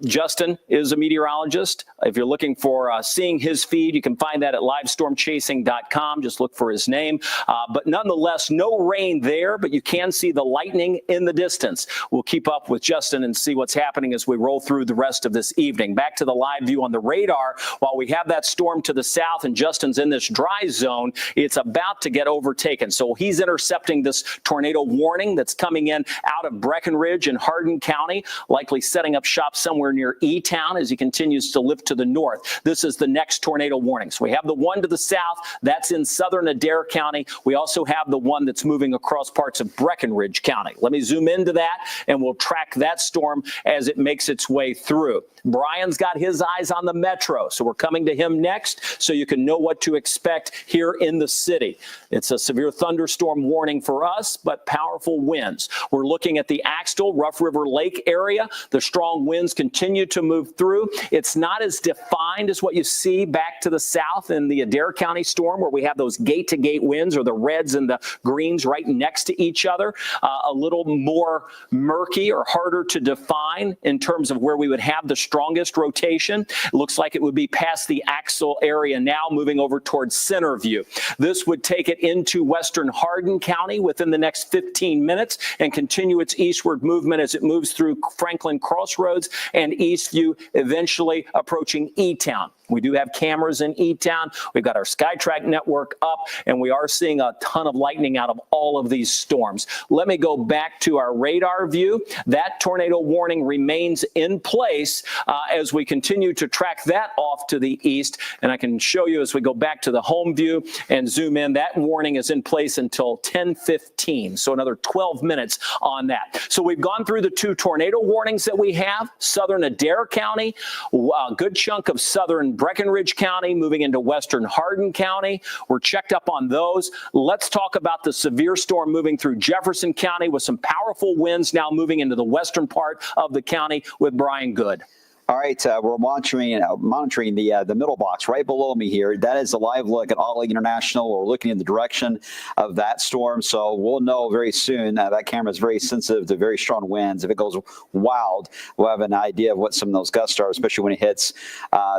Justin is a meteorologist. If you're looking for seeing his feed, you can find that at livestormchasing.com. Just look for his name. But nonetheless, no rain there, but you can see the lightning in the distance. We'll keep up with Justin and see what's happening as we roll through the rest of this evening. Back to the live view on the radar. While we have that storm to the south and Justin's in this dry zone, it's about to get overtaken. So he's intercepting this tornado warning that's coming in out of Breckenridge and Hardin County, likely setting up shop somewhere near E-Town as he continues to lift to the north. This is the next tornado warning. So we have the one to the south. That's in southern Adair County. We also have the one that's moving across parts of Breckenridge County. Let me zoom into that, and we'll track that storm as it makes its way through. Brian's got his eyes on the metro, so we're coming to him next so you can know what to expect here in the city. It's a severe thunderstorm warning for us, but powerful winds. We're looking at the Axtell, Rough River Lake area. The strong winds continue to move through. It's not as defined as what you see back to the south in the Adair County storm, where we have those gate-to-gate winds, or the reds and the greens right next to each other. A little more murky or harder to define in terms of where we would have the strongest rotation. It looks like it would be past the Axtell area now, moving over towards Centerview. This would take it into western Hardin County within the next 15 minutes and continue its eastward movement as it moves through Franklin Crossroads and Eastview, eventually approaching E-Town. We do have cameras in E-Town. We've got our SkyTrack network up, and we are seeing a ton of lightning out of all of these storms. Let me go back to our radar view. That tornado warning remains in place as we continue to track that off to the east. And I can show you as we go back to the home view and zoom in, that warning is in place until 10:15. So another 12 minutes on that. So we've gone through the two tornado warnings that we have. Southern Adair County, a good chunk of southern Breckenridge County, moving into western Hardin County. We're checked up on those. Let's talk about the severe storm moving through Jefferson County with some powerful winds now moving into the western part of the county with Brian Good. All right, we're monitoring the middle box right below me here. That is a live look at Ollie International. We're looking in the direction of that storm, so we'll know very soon. That camera is very sensitive to very strong winds. If it goes wild, we'll have an idea of what some of those gusts are, especially when it hits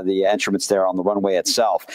the instruments there on the runway itself.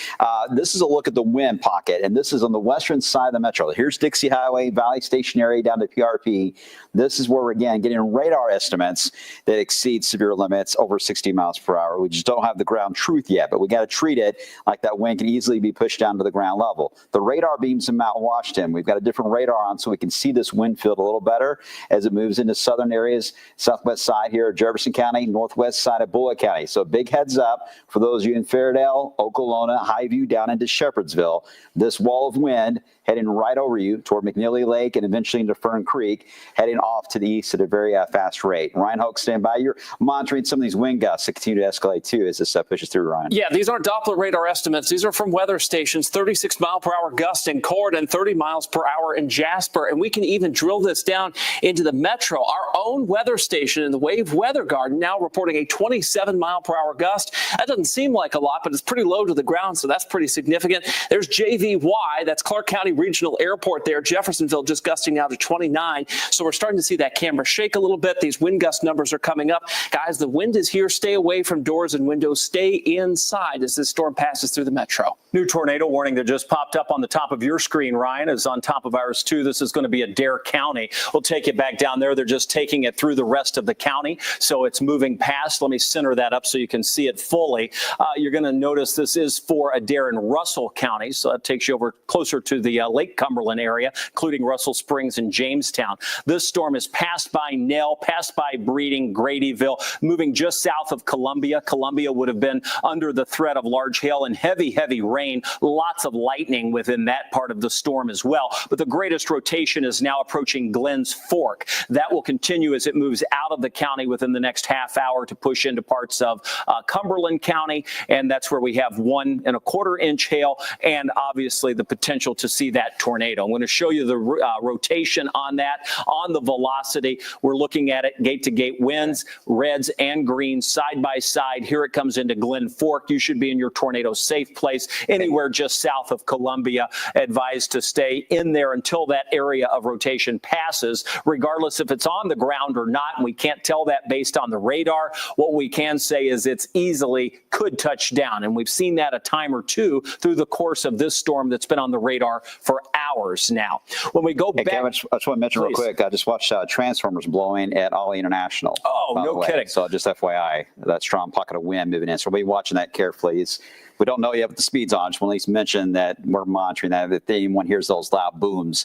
This is a look at the wind pocket, and this is on the western side of the metro. Here's Dixie Highway, Valley Station area down to PRP. This is where we're, again, getting radar estimates that exceed severe limits over 60 miles per hour. We just don't have the ground truth yet, but we got to treat it like that wind can easily be pushed down to the ground level. The radar beams in Mount Washington, we've got a different radar on so we can see this wind field a little better as it moves into southern areas, southwest side here of Jefferson County, northwest side of Bullitt County. So big heads up for those of you in Fairdale, Okolona, Highview, down into Shepherdsville. This wall of wind heading right over you toward McNeely Lake and eventually into Fern Creek, heading off to the east at a very fast rate. Ryan Hoke, stand by. You're monitoring some of these wind gusts that continue to escalate too as this pushes through, Ryan. Yeah, these aren't Doppler radar estimates. These are from weather stations. 36 mile per hour gusts in Corydon, 30 miles per hour in Jasper. And we can even drill this down into the metro. Our own weather station in the Wave Weather Garden now reporting a 27 mile per hour gust. That doesn't seem like a lot, but it's pretty low to the ground, so that's pretty significant. There's JVY, that's Clark County Regional Airport there. Jeffersonville just gusting now to 29. So we're starting to see that camera shake a little bit. These wind gust numbers are coming up. Guys, the wind is here stay away from doors and windows. Stay inside as this storm passes through the metro. New tornado warning that just popped up on the top of your screen, Ryan, is on top of ours, too. This is going to be Adair County. We'll take it back down there. They're just taking it through the rest of the county, so it's moving past. Let me center that up so you can see it fully. You're going to notice this is for Adair and Russell County, so that takes you over closer to the Lake Cumberland area, including Russell Springs and Jamestown. This storm has passed by Nell, passed by Breeding, Gradyville, moving just south of Columbia. Columbia would have been under the threat of large hail and heavy, heavy rain. Lots of lightning within that part of the storm as well. But the greatest rotation is now approaching Glens Fork. That will continue as it moves out of the county within the next half hour to push into parts of Cumberland County. And that's where we have 1 1/4 inch hail and obviously the potential to see that tornado. I'm going to show you the rotation on that, on the velocity. We're looking at it gate to gate winds, reds and greens side by side. Here it comes into Glen Fork. You should be in your tornado safe place. Anywhere just south of Columbia, advised to stay in there until that area of rotation passes, regardless if it's on the ground or not. And we can't tell that based on the radar. What we can say is it's easily could touch down. And we've seen that a time or two through the course of this storm that's been on the radar for hours now. When we go back, Kevin, I just want to mention real quick, I just watched transformers blowing at Ollie International. Oh, no kidding. So just FYI, that strong pocket of wind moving in. So we'll be watching that carefully. We don't know yet what the speed's on. Just want to at least mention that we're monitoring that. If anyone hears those loud booms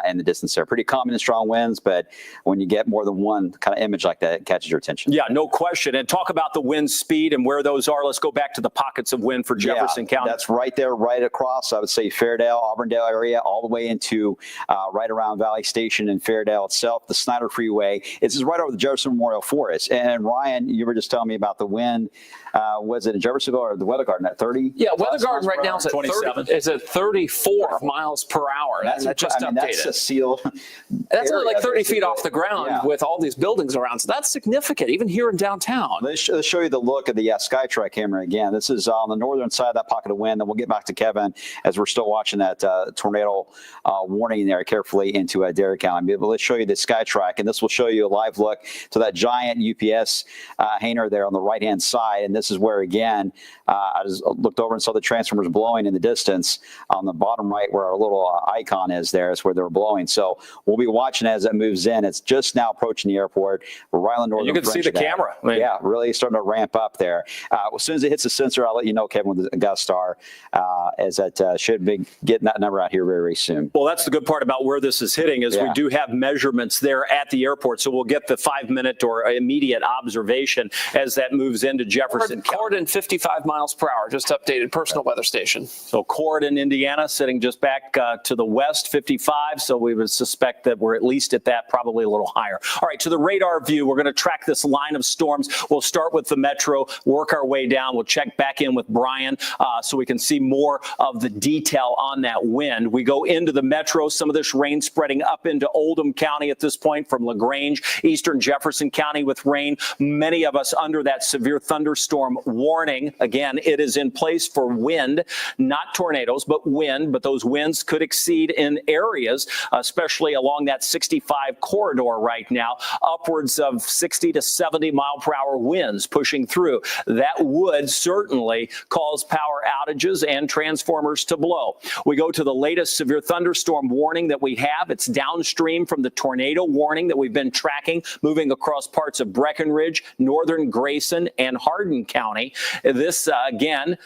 in the distance there. Pretty common in strong winds, but when you get more than one kind of image like that, it catches your attention. Yeah, no question. And talk about the wind speed and where those are. Let's go back to the pockets of wind for Jefferson County. That's right there, right across, I would say, Fairdale, Auburndale area, all the way into right around Valley Station and Fairdale itself. The Snyder Freeway. It's just right over the Jefferson Memorial Forest. And Ryan, you were just telling me about the wind. Was it in Jeffersonville or the Weather Garden at 30? Yeah, Weather Garden right now is at 27. Is at 34 miles per hour. That's just updated. That's a sealed. That's only like 30 feet off the ground with all these buildings around. So that's significant, even here in downtown. Let's show you the look of the SkyTrack camera again. This is on the northern side of that pocket of wind. And we'll get back to Kevin as we're still watching that tornado warning there carefully into Adair County. But let's show you the SkyTrack, and this will show you a live look to that giant UPS hanger there on the right-hand side. And this is where, again, I just looked over and saw the transformers blowing in the distance on the bottom right where our little icon is there. Is where they're blowing. So we'll be watching as it moves in. It's just now approaching the airport. We're right on the northern. You can see the camera. Yeah, really starting to ramp up there. As soon as it hits the sensor, I'll let you know, Kevin, what the gusts are, as that should be getting that number out here very, very soon. Well, that's the good part about where this is hitting is we do have measurements there at the airport. So we'll get the 5-minute or immediate observation as that moves into Jefferson County. Corydon, 55 miles per hour, just updated personal weather station. So Corydon, Indiana, sitting just back to the west, 55. So we would suspect that we're at least at that, probably a little higher. All right, to the radar view, we're going to track this line of storms. We'll start with the metro, work our way down. We'll check back in with Brian so we can see more of the detail on that wind. We go into the metro, some of this rain spreading up into Oldham County at this point from LaGrange, eastern Jefferson County with rain. Many of us under that severe thunderstorm warning. Again, it is in place for wind, not tornadoes, but wind. But those winds could exceed in areas, especially along that 65 corridor right now, upwards of 60 to 70 mile per hour winds pushing through. That would certainly cause power outages and transformers to blow. We go to the latest severe thunderstorm warning that we have. It's downstream from the tornado warning that we've been tracking, moving across parts of Breckenridge, northern Grayson, and Hardin County. This, again,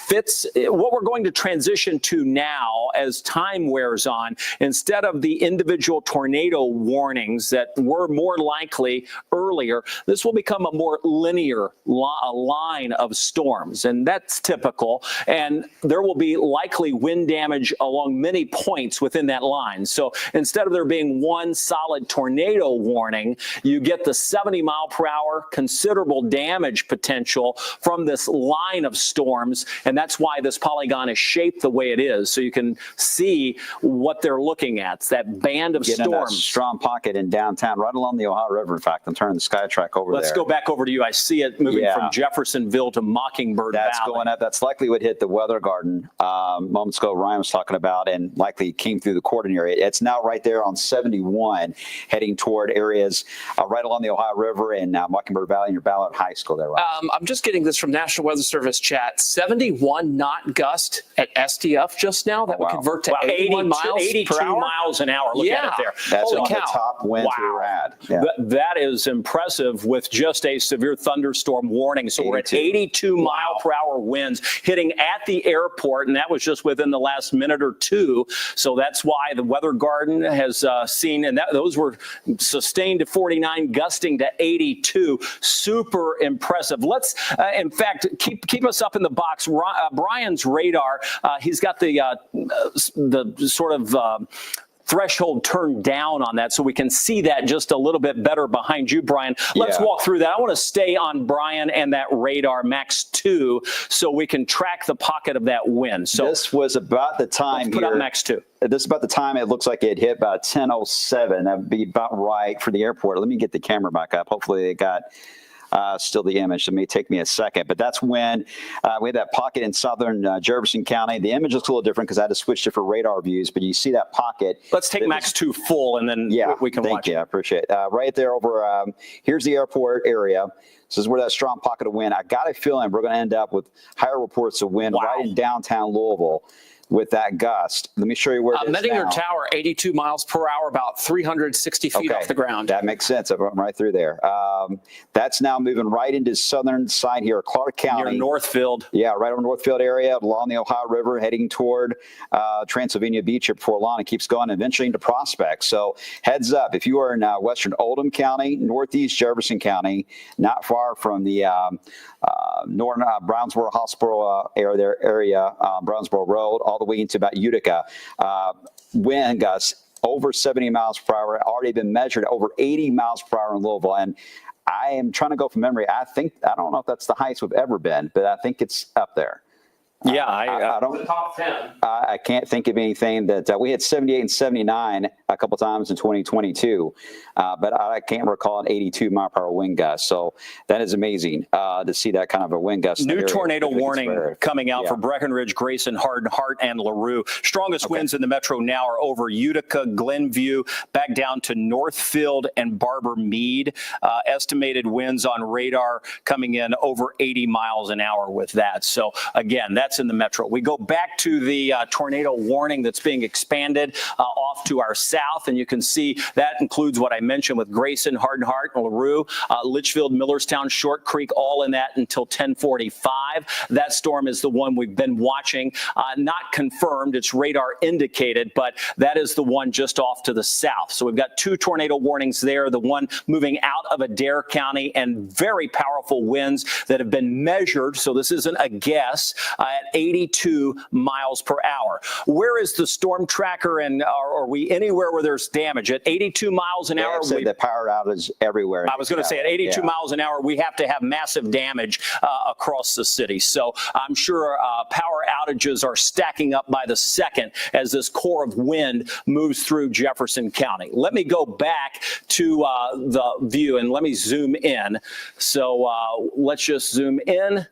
fits what we're going to transition to now as time wears on. Instead of the individual tornado warnings that were more likely earlier, this will become a more linear line of storms, and that's typical. And there will be likely wind damage along many points within that line. So instead of there being one solid tornado warning, you get the 70 mile per hour considerable damage potential from this line of storms. And that's why this polygon is shaped the way it is. So you can see what they're looking at. It's that band of storms. A strong pocket in downtown, right along the Ohio River. In fact, I'm turning the SkyTrack over there. Let's go back over to you. I see it moving from Jeffersonville to Mockingbird Valley. That's going up. that's likely would hit the weather garden moments ago Ryan was talking about, and likely came through the Cordon area. It's now right there on 71, heading toward areas right along the Ohio River and Mockingbird Valley and your Ballard High School there, Ryan. I'm just getting this from National Weather Service chat. 71 knot gust at STF just now. That would convert to 81 miles 82 per hour. miles an hour. Look at it there. That's Holy on cow. the top winds we were at. Yeah. That is impressive with just a severe thunderstorm warning. So we're at 82 mile per hour winds hitting at the airport, and that was just within the last minute or two. So that's why the weather garden has seen, and those were sustained to 49, gusting to 82. Super impressive. Let's, in fact, keep us up in the box. Brian's radar, he's got the sort of threshold turned down on that, so we can see that just a little bit better behind you, Brian. Let's walk through that. I want to stay on Brian and that radar max 2 so we can track the pocket of that wind. So this was about the time let's put up max 2. This is about the time it looks like it hit about 10:07. That would be about right for the airport. Let me get the camera back up. Hopefully it got still the image. It may take me a second, but that's when we had that pocket in southern Jefferson County. The image looks a little different because I had to switch different radar views, but you see that pocket. Let's take max 2 full, and then we can watch. Thank you. I appreciate it. Right there over, here's the airport area. This is where that strong pocket of wind. I got a feeling we're going to end up with higher reports of wind right in downtown Louisville with that gust. Let me show you where it is Mettinger now. Tower, 82 miles per hour, about 360 feet off the ground. That makes sense. I'm right through there. That's now moving right into southern side here, Clark County. Near Northfield. Yeah, right over Northfield area, along the Ohio River, heading toward Transylvania Beach at before long. It keeps going, eventually into Prospect. So heads up, if you are in western Oldham County, northeast Jefferson County, not far from the northern Brownsboro Hospital area, Brownsboro Road, all the way into about Utica, wind gusts over 70 miles per hour, already been measured over 80 miles per hour in Louisville. And I am trying to go from memory. I don't know if that's the highest we've ever been, but I think it's up there. Yeah, I don't. The top 10. I can't think of anything that we had 78 and 79 a couple times in 2022, but I can't recall an 82 mile per hour wind gust. So that is amazing to see that kind of a wind gust. New tornado warning coming out for Breckenridge, Grayson, Hardin, Hart, and LaRue. Strongest winds in the metro now are over Utica, Glenview, back down to Northfield and Barber Mead. Estimated winds on radar coming in over 80 miles an hour with that. So again, that's in the metro. We go back to the tornado warning that's being expanded off to our south, and you can see that includes what I mentioned with Grayson, Hardin, Hart, and LaRue, Litchfield, Millerstown, Short Creek, all in that until 10:45. That storm is the one we've been watching. Not confirmed, it's radar indicated, but that is the one just off to the south. So we've got 2 tornado warnings there, the one moving out of Adair County, and very powerful winds that have been measured, so this isn't a guess, at 82 miles per hour. Where is the storm tracker, and are we anywhere where there's damage? At 82 miles an hour? The power outage everywhere. I was going to say at 82 miles an hour, we have to have massive damage across the city. So I'm sure power outages are stacking up by the second as this core of wind moves through Jefferson County. Let me go back to the view and let me zoom in. So let's just zoom in.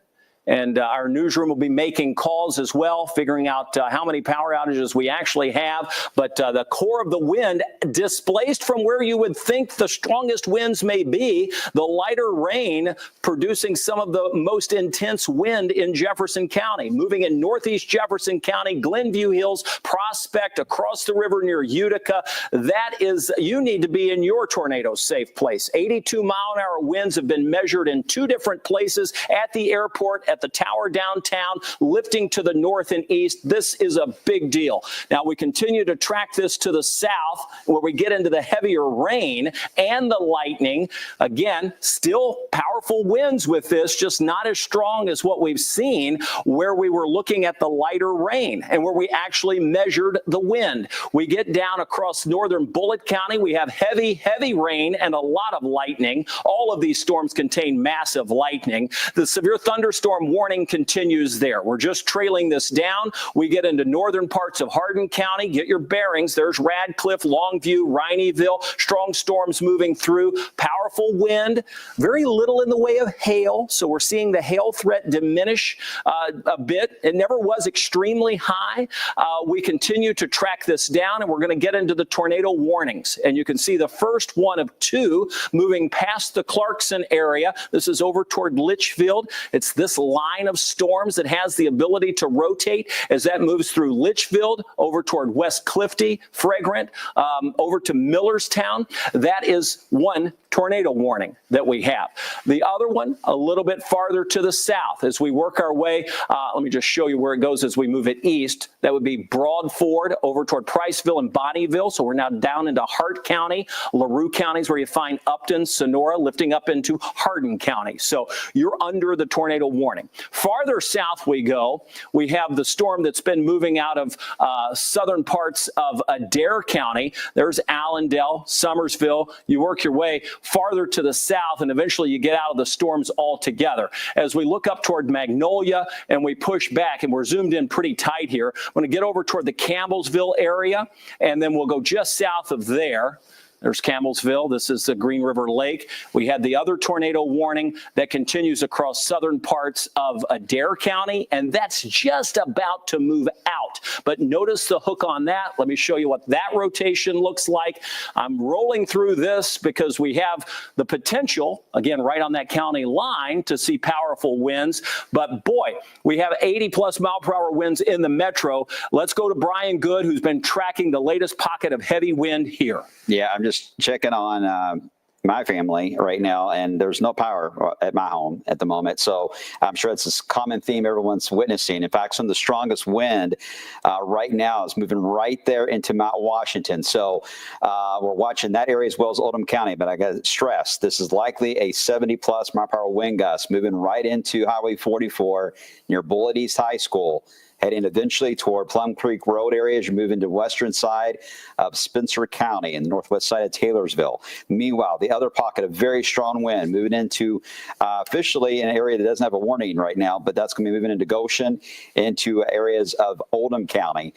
And our newsroom will be making calls as well, figuring out how many power outages we actually have. But the core of the wind displaced from where you would think the strongest winds may be, the lighter rain producing some of the most intense wind in Jefferson County, moving in northeast Jefferson County, Glenview Hills, Prospect, across the river near Utica. That is, you need to be in your tornado safe place. 82 mile an hour winds have been measured in 2 different places, at the airport, at the tower downtown, lifting to the north and east. This is a big deal. Now we continue to track this to the south where we get into the heavier rain and the lightning. Again, still powerful winds with this, just not as strong as what we've seen where we were looking at the lighter rain and where we actually measured the wind. We get down across northern Bullitt County. We have heavy rain and a lot of lightning. All of these storms contain massive lightning. The severe thunderstorm thunderstorm warning continues there. We're just trailing this down. We get into northern parts of Hardin County. Get your bearings. There's Radcliffe, Longview, Rineyville. Strong storms moving through. Powerful wind. Very little in the way of hail. So we're seeing the hail threat diminish a bit. It never was extremely high. We continue to track this down, and we're going to get into the tornado warnings. And you can see the first one of two moving past the Clarkson area. This is over toward Litchfield. It's this line of storms that has the ability to rotate as that moves through Litchfield over toward West Clifty, Fragrant, over to Millerstown. That is one tornado warning that we have. The other one a little bit farther to the south as we work our way. Let me just show you where it goes as we move it east. That would be Broadford over toward Priceville and Bonnieville. So we're now down into Hart County, LaRue counties where you find Upton, Sonora, lifting up into Hardin County. So you're under the tornado warning. Farther south we go, we have the storm that's been moving out of southern parts of Adair County. There's Allendale, Summersville. You work your way farther to the south, and eventually you get out of the storms altogether. As we look up toward Magnolia and we push back, and we're zoomed in pretty tight here, I'm going to get over toward the Campbellsville area, and then we'll go just south of there. There's Campbellsville. This is the Green River Lake. We had the other tornado warning that continues across southern parts of Adair County, and that's just about to move out. But notice the hook on that. Let me show you what that rotation looks like. I'm rolling through this because we have the potential, again, right on that county line, to see powerful winds. But boy, we have 80+ mile per hour winds in the metro. Let's go to Brian Good, who's been tracking the latest pocket of heavy wind here. Yeah, I'm just checking on my family right now, and there's no power at my home at the moment. So I'm sure it's a common theme everyone's witnessing. In fact, some of the strongest wind right now is moving right there into Mount Washington. So we're watching that area as well as Oldham County. But I got to stress, this is likely a 70+ mile per hour wind gust moving right into Highway 44 near Bullitt East High School, heading eventually toward Plum Creek Road area as you move into western side of Spencer County and the northwest side of Taylorsville. Meanwhile, the other pocket of very strong wind moving into officially an area that doesn't have a warning right now, but that's going to be moving into Goshen, into areas of Oldham County.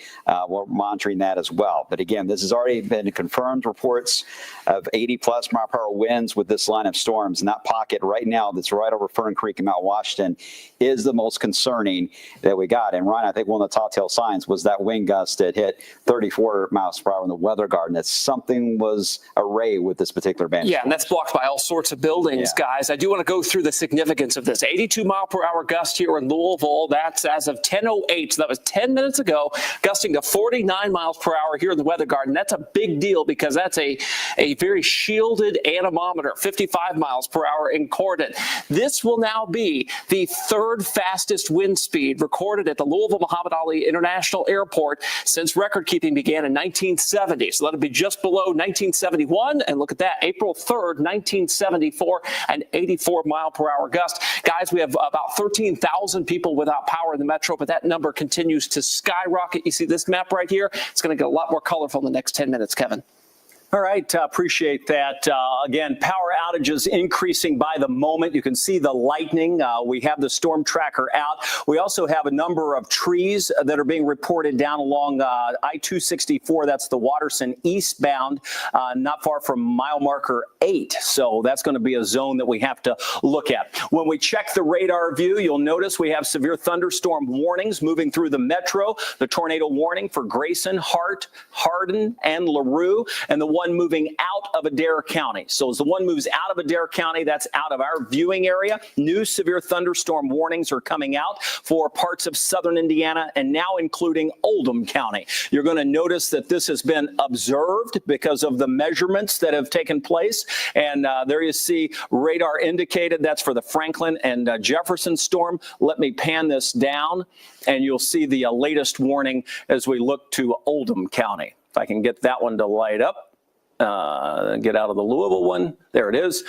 We're monitoring that as well. But again, this has already been confirmed reports of 80+ mile per hour winds with this line of storms. And that pocket right now that's right over Fern Creek and Mount Washington is the most concerning that we got. And Ryan, I think one of the telltale signs was that wind gust that hit 34 miles per hour in the weather garden. That something was array with this particular band. Yeah, and that's blocked by all sorts of buildings, guys. I do want to go through the significance of this. 82 mile per hour gust here in Louisville. That's as of 10:08. So that was 10 minutes ago, gusting to 49 miles per hour here in the weather garden. That's a big deal because that's a very shielded anemometer, 55 miles per hour in Cordon. This will now be the third fastest wind speed recorded at the Louisville Muhammad Ali International Airport since record keeping began in 1970. So that'll be just below 1971. And look at that, April 3rd, 1974, an 84 mile per hour gust. Guys, we have about 13,000 people without power in the metro, but that number continues to skyrocket. You see this map right here? It's going to get a lot more colorful in the next 10 minutes, Kevin. All right, appreciate that. Again, power outages increasing by the moment. You can see the lightning. We have the storm tracker out. We also have a number of trees that are being reported down along I-264. That's the Watterson eastbound, not far from mile marker 8. So that's going to be a zone that we have to look at. When we check the radar view, you'll notice we have severe thunderstorm warnings moving through the metro. The tornado warning for Grayson, Hart, Hardin, and LaRue, and the one moving out of Adair County. So as the one moves out of Adair County, that's out of our viewing area. New severe thunderstorm warnings are coming out for parts of southern Indiana and now including Oldham County. You're going to notice that this has been observed because of the measurements that have taken place. And there you see radar indicated. That's for the Franklin and Jefferson storm. Let me pan this down and you'll see the latest warning as we look to Oldham County. If I can get that one to light up. Get out of the Louisville one. There it is.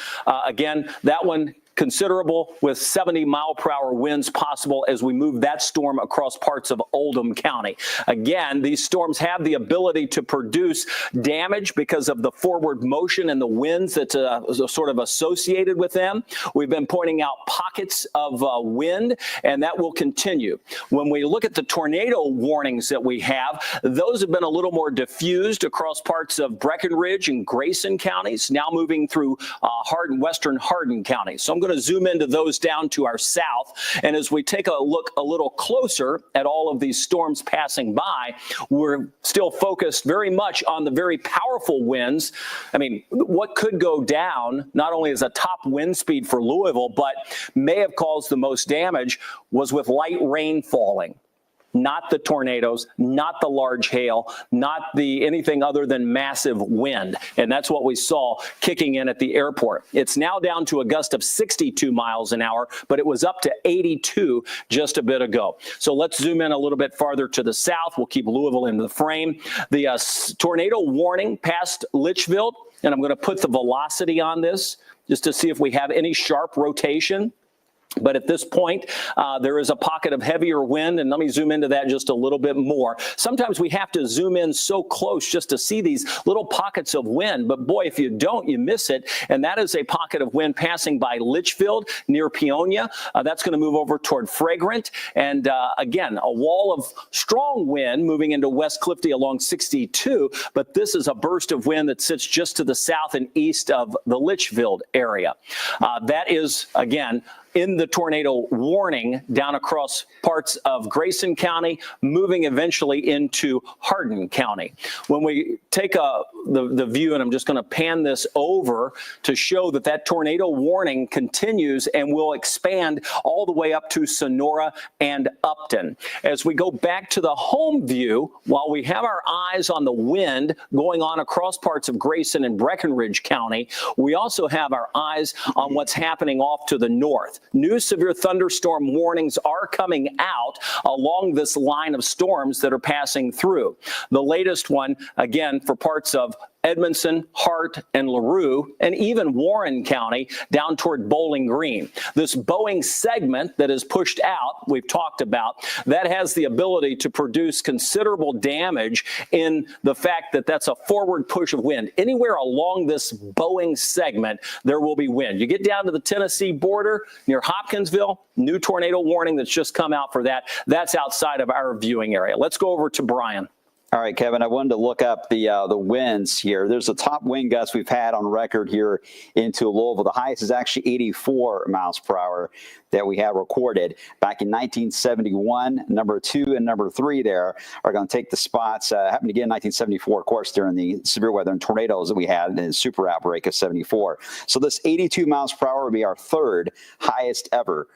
Again, that one considerable with 70-mile-per-hour winds possible as we move that storm across parts of Oldham County. Again, these storms have the ability to produce damage because of the forward motion and the winds that's sort of associated with them. We've been pointing out pockets of wind, and that will continue. When we look at the tornado warnings that we have, those have been a little more diffused across parts of Breckenridge and Grayson counties, now moving through western Hardin County. So I'm going to zoom into those down to our south. And as we take a look a little closer at all of these storms passing by, we're still focused very much on the very powerful winds. I mean, what could go down, not only as a top wind speed for Louisville, but may have caused the most damage, was with light rain falling. Not the tornadoes, not the large hail, not the anything other than massive wind. And that's what we saw kicking in at the airport. It's now down to a gust of 62 miles an hour, but it was up to 82 just a bit ago. So let's zoom in a little bit farther to the south. We'll keep Louisville in the frame. The tornado warning passed Litchfield, and I'm going to put the velocity on this just to see if we have any sharp rotation. But at this point, there is a pocket of heavier wind, and let me zoom into that just a little bit more. Sometimes we have to zoom in so close just to see these little pockets of wind, but boy, if you don't, you miss it. And that is a pocket of wind passing by Litchfield near Peonia. That's going to move over toward Fragrant. And again, a wall of strong wind moving into West Clifty along 62, but this is a burst of wind that sits just to the south and east of the Litchfield area. That is, again, in the tornado warning down across parts of Grayson County, moving eventually into Hardin County. When we take the view, and I'm just going to pan this over to show that that tornado warning continues and will expand all the way up to Sonora and Upton. As we go back to the home view, while we have our eyes on the wind going on across parts of Grayson and Breckenridge County, we also have our eyes on what's happening off to the north. New severe thunderstorm warnings are coming out along this line of storms that are passing through. The latest one, again, for parts of Edmondson, Hart, and LaRue, and even Warren County down toward Bowling Green. This Boeing segment that is pushed out, we've talked about, that has the ability to produce considerable damage in the fact that that's a forward push of wind. Anywhere along this Boeing segment, there will be wind. You get down to the Tennessee border near Hopkinsville, new tornado warning that's just come out for that. That's outside of our viewing area. Let's go over to Brian. All right, Kevin, I wanted to look up the winds here. There's a top wind gust we've had on record here into Louisville. The highest is actually 84 miles per hour that we have recorded. Back in 1971, number 2 and number 3 there are going to take the spots. Happened again in 1974, of course, during the severe weather and tornadoes that we had in the super outbreak of 74. So this 82 miles per hour would be our third highest ever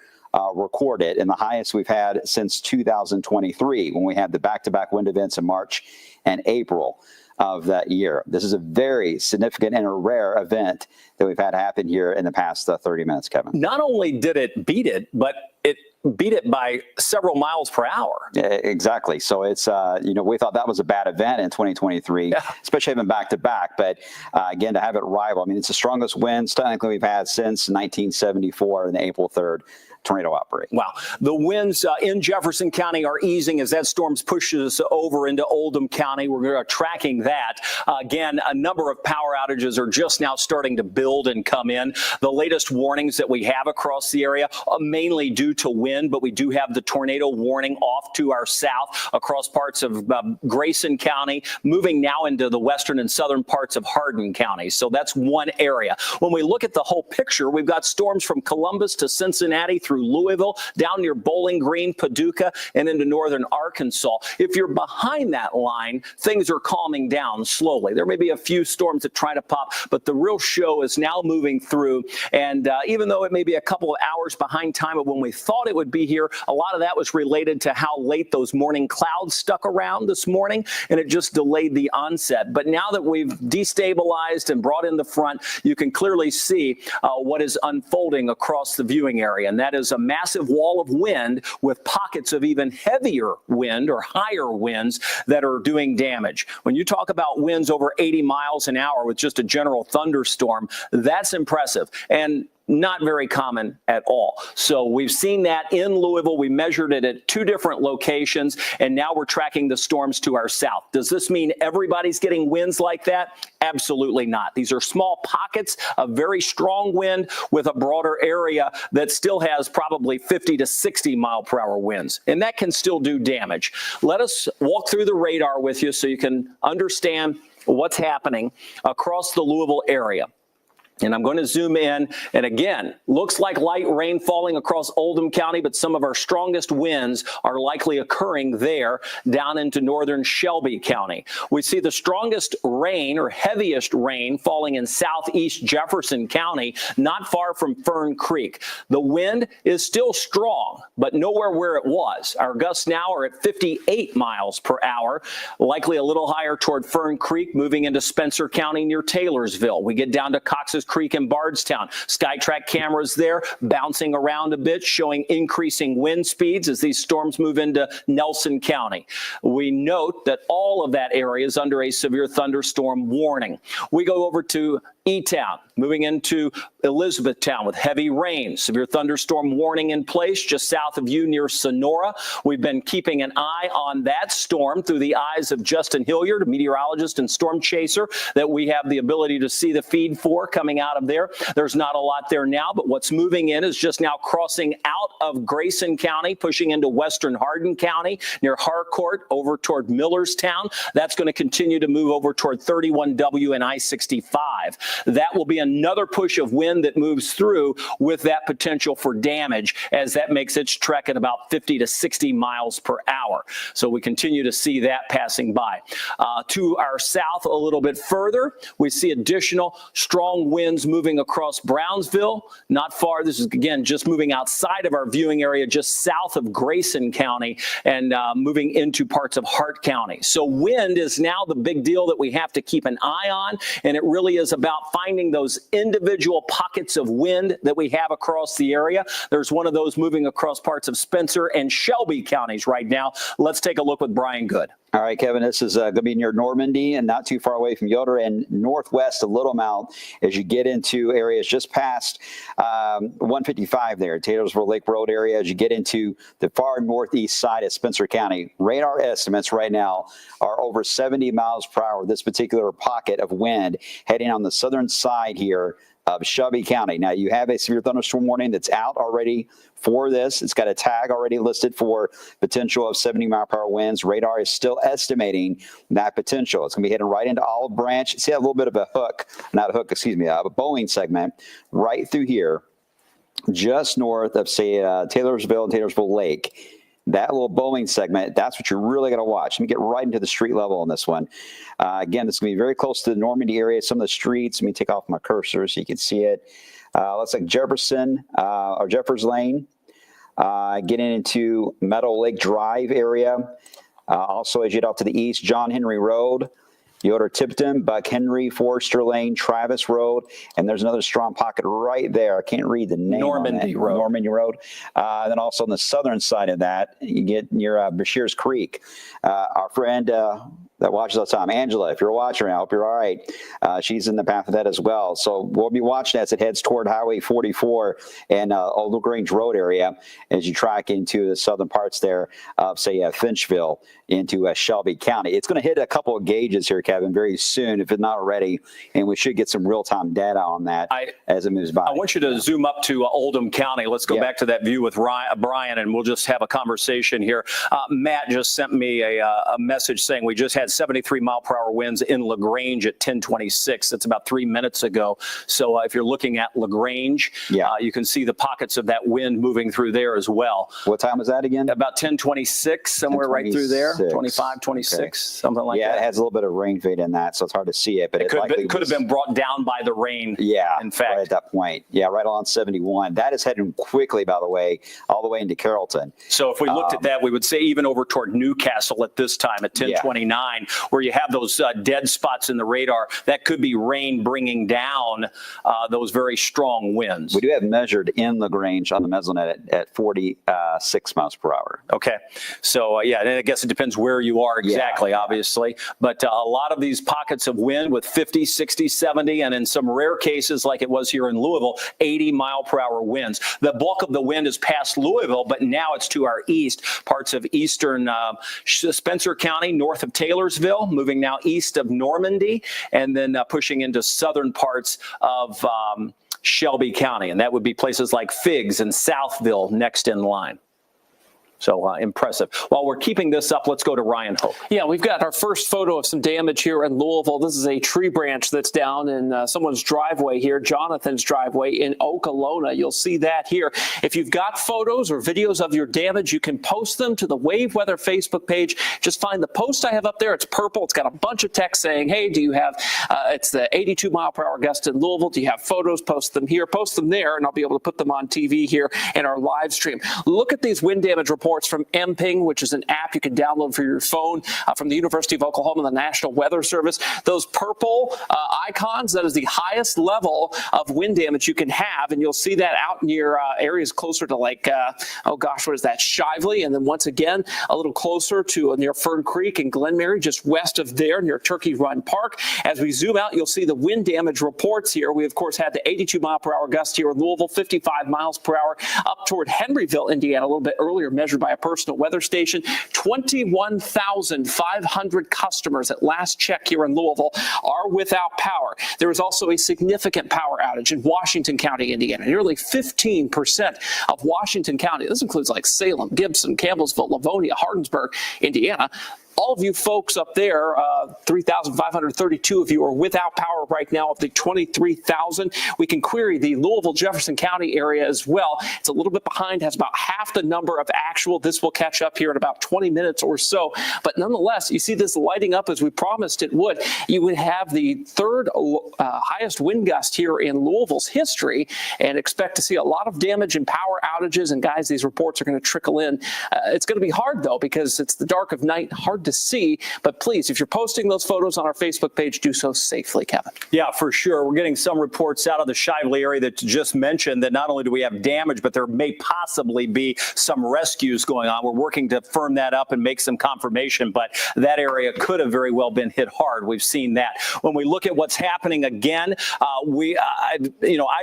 recorded, and the highest we've had since 2023 when we had the back-to-back wind events in March and April of that year. This is a very significant and a rare event that we've had happen here in the past 30 minutes, Kevin. Not only did it beat it, but it beat it by several miles per hour. Yeah, exactly. So it's, we thought that was a bad event in 2023, especially having back-to-back. But again, to have it rival, I mean, it's the strongest winds technically we've had since 1974 and the April 3rd tornado outbreak. Wow. The winds in Jefferson County are easing as that storm pushes over into Oldham County. We're tracking that. Again, a number of power outages are just now starting to build and come in. The latest warnings that we have across the area are mainly due to wind, but we do have the tornado warning off to our south across parts of Grayson County, moving now into the western and southern parts of Hardin County. So that's one area. When we look at the whole picture, we've got storms from Columbus to Cincinnati through Louisville, down near Bowling Green, Paducah, and into northern Arkansas. If you're behind that line, things are calming down slowly. There may be a few storms that try to pop, but the real show is now moving through. And even though it may be a couple of hours behind time of when we thought it would be here, a lot of that was related to how late those morning clouds stuck around this morning, and it just delayed the onset. But now that we've destabilized and brought in the front, you can clearly see what is unfolding across the viewing area, and that is a massive wall of wind with pockets of even heavier wind or higher winds that are doing damage. When you talk about winds over 80 miles an hour with just a general thunderstorm, that's impressive. And not very common at all. So we've seen that in Louisville. We measured it at 2 different locations, and now we're tracking the storms to our south. Does this mean everybody's getting winds like that? Absolutely not. These are small pockets of very strong wind with a broader area that still has probably 50 to 60 mile per hour winds, and that can still do damage. Let us walk through the radar with you so you can understand what's happening across the Louisville area. And I'm going to zoom in. And again, looks like light rain falling across Oldham County, but some of our strongest winds are likely occurring there down into northern Shelby County. We see the strongest rain or heaviest rain falling in southeast Jefferson County, not far from Fern Creek. The wind is still strong, but nowhere where it was. Our gusts now are at 58 miles per hour, likely a little higher toward Fern Creek, moving into Spencer County near Taylorsville. We get down to Cox's Creek and Bardstown. SkyTrack cameras there bouncing around a bit, showing increasing wind speeds as these storms move into Nelson County. We note that all of that area is under a severe thunderstorm warning. We go over to E-Town, moving into Elizabethtown with heavy rain. Severe thunderstorm warning in place just south of you near Sonora. We've been keeping an eye on that storm through the eyes of Justin Hilliard, a meteorologist and storm chaser that we have the ability to see the feed for coming out of there. There's not a lot there now, but what's moving in is just now crossing out of Grayson County, pushing into western Hardin County near Harcourt over toward Millerstown. That's going to continue to move over toward 31W and I-65. That will be another push of wind that moves through with that potential for damage as that makes its trek at about 50 to 60 miles per hour. So we continue to see that passing by. To our south a little bit further, we see additional strong winds moving across Brownsville. Not far. This is, again, just moving outside of our viewing area, just south of Grayson County and moving into parts of Hart County. So wind is now the big deal that we have to keep an eye on, and it really is about finding those individual pockets of wind that we have across the area. There's one of those moving across parts of Spencer and Shelby counties right now. Let's take a look with Brian Good. All right, Kevin, this is going to be near Normandy and not too far away from Yoder and northwest of Little Mount as you get into areas just past 155 there, Taylorsville Lake Road area, as you get into the far northeast side of Spencer County. Radar estimates right now are over 70 miles per hour, this particular pocket of wind heading on the southern side here of Shelby County. Now, you have a severe thunderstorm warning that's out already for this. It's got a tag already listed for potential of 70 mile per hour winds. Radar is still estimating that potential. It's going to be heading right into Olive Branch. See a little bit of a hook, not a hook, excuse me, a Boeing segment right through here, just north of, say, Taylorsville and Taylorsville Lake. That little Boeing segment, that's what you're really going to watch. Let me get right into the street level on this one. Again, this is going to be very close to the Normandy area. Some of the streets, let me take off my cursor so you can see it. Looks like Jefferson or Jeffers Lane, getting into Meadow Lake Drive area. Also, as you get out to the east, John Henry Road, Yoder Tipton, Buck Henry, Forester Lane, Travis Road, and there's another strong pocket right there. I can't read the name. Normandy Road. Normandy Road. Then also on the southern side of that, you get near Bashir's Creek. Our friend that watches all the time, Angela, if you're watching, I hope you're all right. She's in the path of that as well. So we'll be watching as it heads toward Highway 44 and Old LaGrange Road area as you track into the southern parts there of, say, Finchville into Shelby County. It's going to hit a couple of gauges here, Kevin, very soon, if it's not already, and we should get some real-time data on that as it moves by. I want you to zoom up to Oldham County. Let's go back to that view with Brian, and we'll just have a conversation here. Matt just sent me a message saying we just had 73 mile per hour winds in LaGrange at 10:26. That's about 3 minutes ago. So if you're looking at LaGrange, you can see the pockets of that wind moving through there as well. What time was that again? About 10:26, somewhere right through there. 25, 26, something like that. Yeah, it has a little bit of rain fade in that, so it's hard to see it. But it could have been brought down by the rain. Yeah, in fact, right at that point. Yeah, right along 71. That is heading quickly, by the way, all the way into Carrollton. So if we looked at that, we would say even over toward Newcastle at this time at 10:29, line where you have those dead spots in the radar. That could be rain bringing down those very strong winds. We do have measured in Lagrange on the mesonet at 46 miles per hour. Okay. So, yeah, and I guess it depends where you are exactly, obviously. But a lot of these pockets of wind with 50, 60, 70, and in some rare cases, like it was here in Louisville, 80-mile-per-hour winds. The bulk of the wind is past Louisville, but now it's to our east, parts of eastern Spencer County, north of Taylorsville, moving now east of Normandy, and then pushing into southern parts of Shelby County. And that would be places like Figs and Southville next in line. So impressive. While we're keeping this up, let's go to Ryan Hope. Yeah, we've got our first photo of some damage here in Louisville. This is a tree branch that's down in someone's driveway here, Jonathan's driveway in Okolona. You'll see that here. If you've got photos or videos of your damage, you can post them to the Wave Weather Facebook page. Just find the post I have up there. It's purple. It's got a bunch of text saying, hey, do you have, it's the 82-mile-per-hour gust in Louisville. Do you have photos? Post them here. Post them there, and I'll be able to put them on TV here in our live stream. Look at these wind damage reports from MPing, which is an app you can download for your phone from the University of Oklahoma, the National Weather Service. Those purple icons, that is the highest level of wind damage you can have, and you'll see that out near areas closer to like, oh gosh, what is that, Shively, and then once again, a little closer to near Fern Creek and Glenmary, just west of there near Turkey Run Park. As we zoom out, you'll see the wind damage reports here. We, of course, had the 82-mile-per-hour gust here in Louisville, 55 miles per hour up toward Henryville, Indiana, a little bit earlier, measured by a personal weather station. 21,500 customers at last check here in Louisville are without power. There is also a significant power outage in Washington County, Indiana. Nearly 15% of Washington County, this includes like Salem, Gibson, Campbellsville, Livonia, Hardinsburg, Indiana. All of you folks up there, 3,532 of you are without power right now of the 23,000. We can query the Louisville, Jefferson County area as well. It's a little bit behind, has about half the number of actual. This will catch up here in about 20 minutes or so. But nonetheless, you see this lighting up as we promised it would. You would have the third highest wind gust here in Louisville's history, and expect to see a lot of damage and power outages. And guys, these reports are going to trickle in. It's going to be hard, though, because it's the dark of night, hard to see. But please, if you're posting those photos on our Facebook page, do so safely, Kevin. Yeah, for sure. We're getting some reports out of the Shively area that just mentioned that not only do we have damage, but there may possibly be some rescues going on. We're working to firm that up and make some confirmation, but that area could have very well been hit hard. We've seen that. When we look at what's happening again, I'm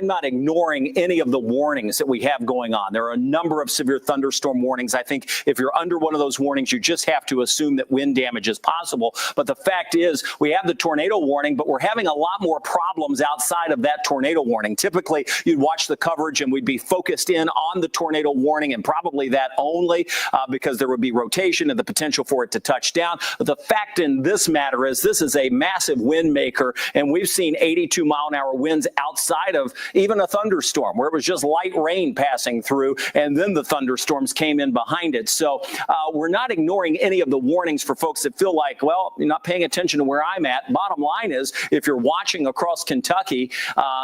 not ignoring any of the warnings that we have going on. There are a number of severe thunderstorm warnings. I think if you're under one of those warnings, you just have to assume that wind damage is possible. But the fact is, we have the tornado warning, but we're having a lot more problems outside of that tornado warning. Typically, you'd watch the coverage and we'd be focused in on the tornado warning and probably that only because there would be rotation and the potential for it to touch down. But the fact in this matter is this is a massive wind maker, and we've seen 82-mile-an-hour winds outside of even a thunderstorm where it was just light rain passing through, and then the thunderstorms came in behind it. So we're not ignoring any of the warnings for folks that feel like, well, you're not paying attention to where I'm at. Bottom line is, if you're watching across Kentucky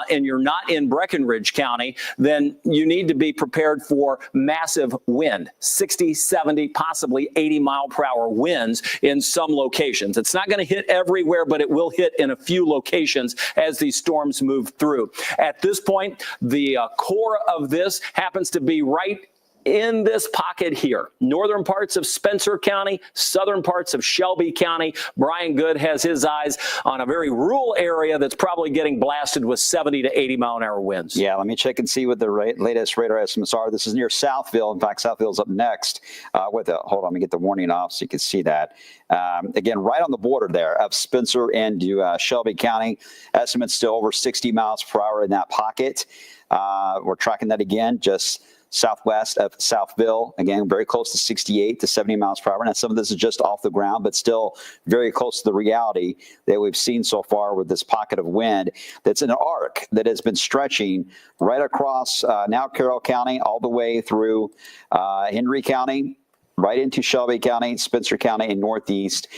and you're not in Breckinridge County, then you need to be prepared for massive wind, 60, 70, possibly 80-mile-per-hour winds in some locations. It's not going to hit everywhere, but it will hit in a few locations as these storms move through. At this point, the core of this happens to be right in this pocket here, northern parts of Spencer County, southern parts of Shelby County. Brian Good has his eyes on a very rural area that's probably getting blasted with 70 to 80-mile-an-hour winds. Yeah, let me check and see what the latest radar estimates are. This is near Southville. In fact, Southville's up next. Hold on, let me get the warning off so you can see that. Again, right on the border there of Spencer and Shelby County. Estimates still over 60 miles per hour in that pocket. We're tracking that again, just southwest of Southville, again, very close to 68 to 70 miles per hour. Now, some of this is just off the ground, but still very close to the reality that we've seen so far with this pocket of wind that's an arc that has been stretching right across now Carroll County all the way through Henry County, right into Shelby County, Spencer County, and northeast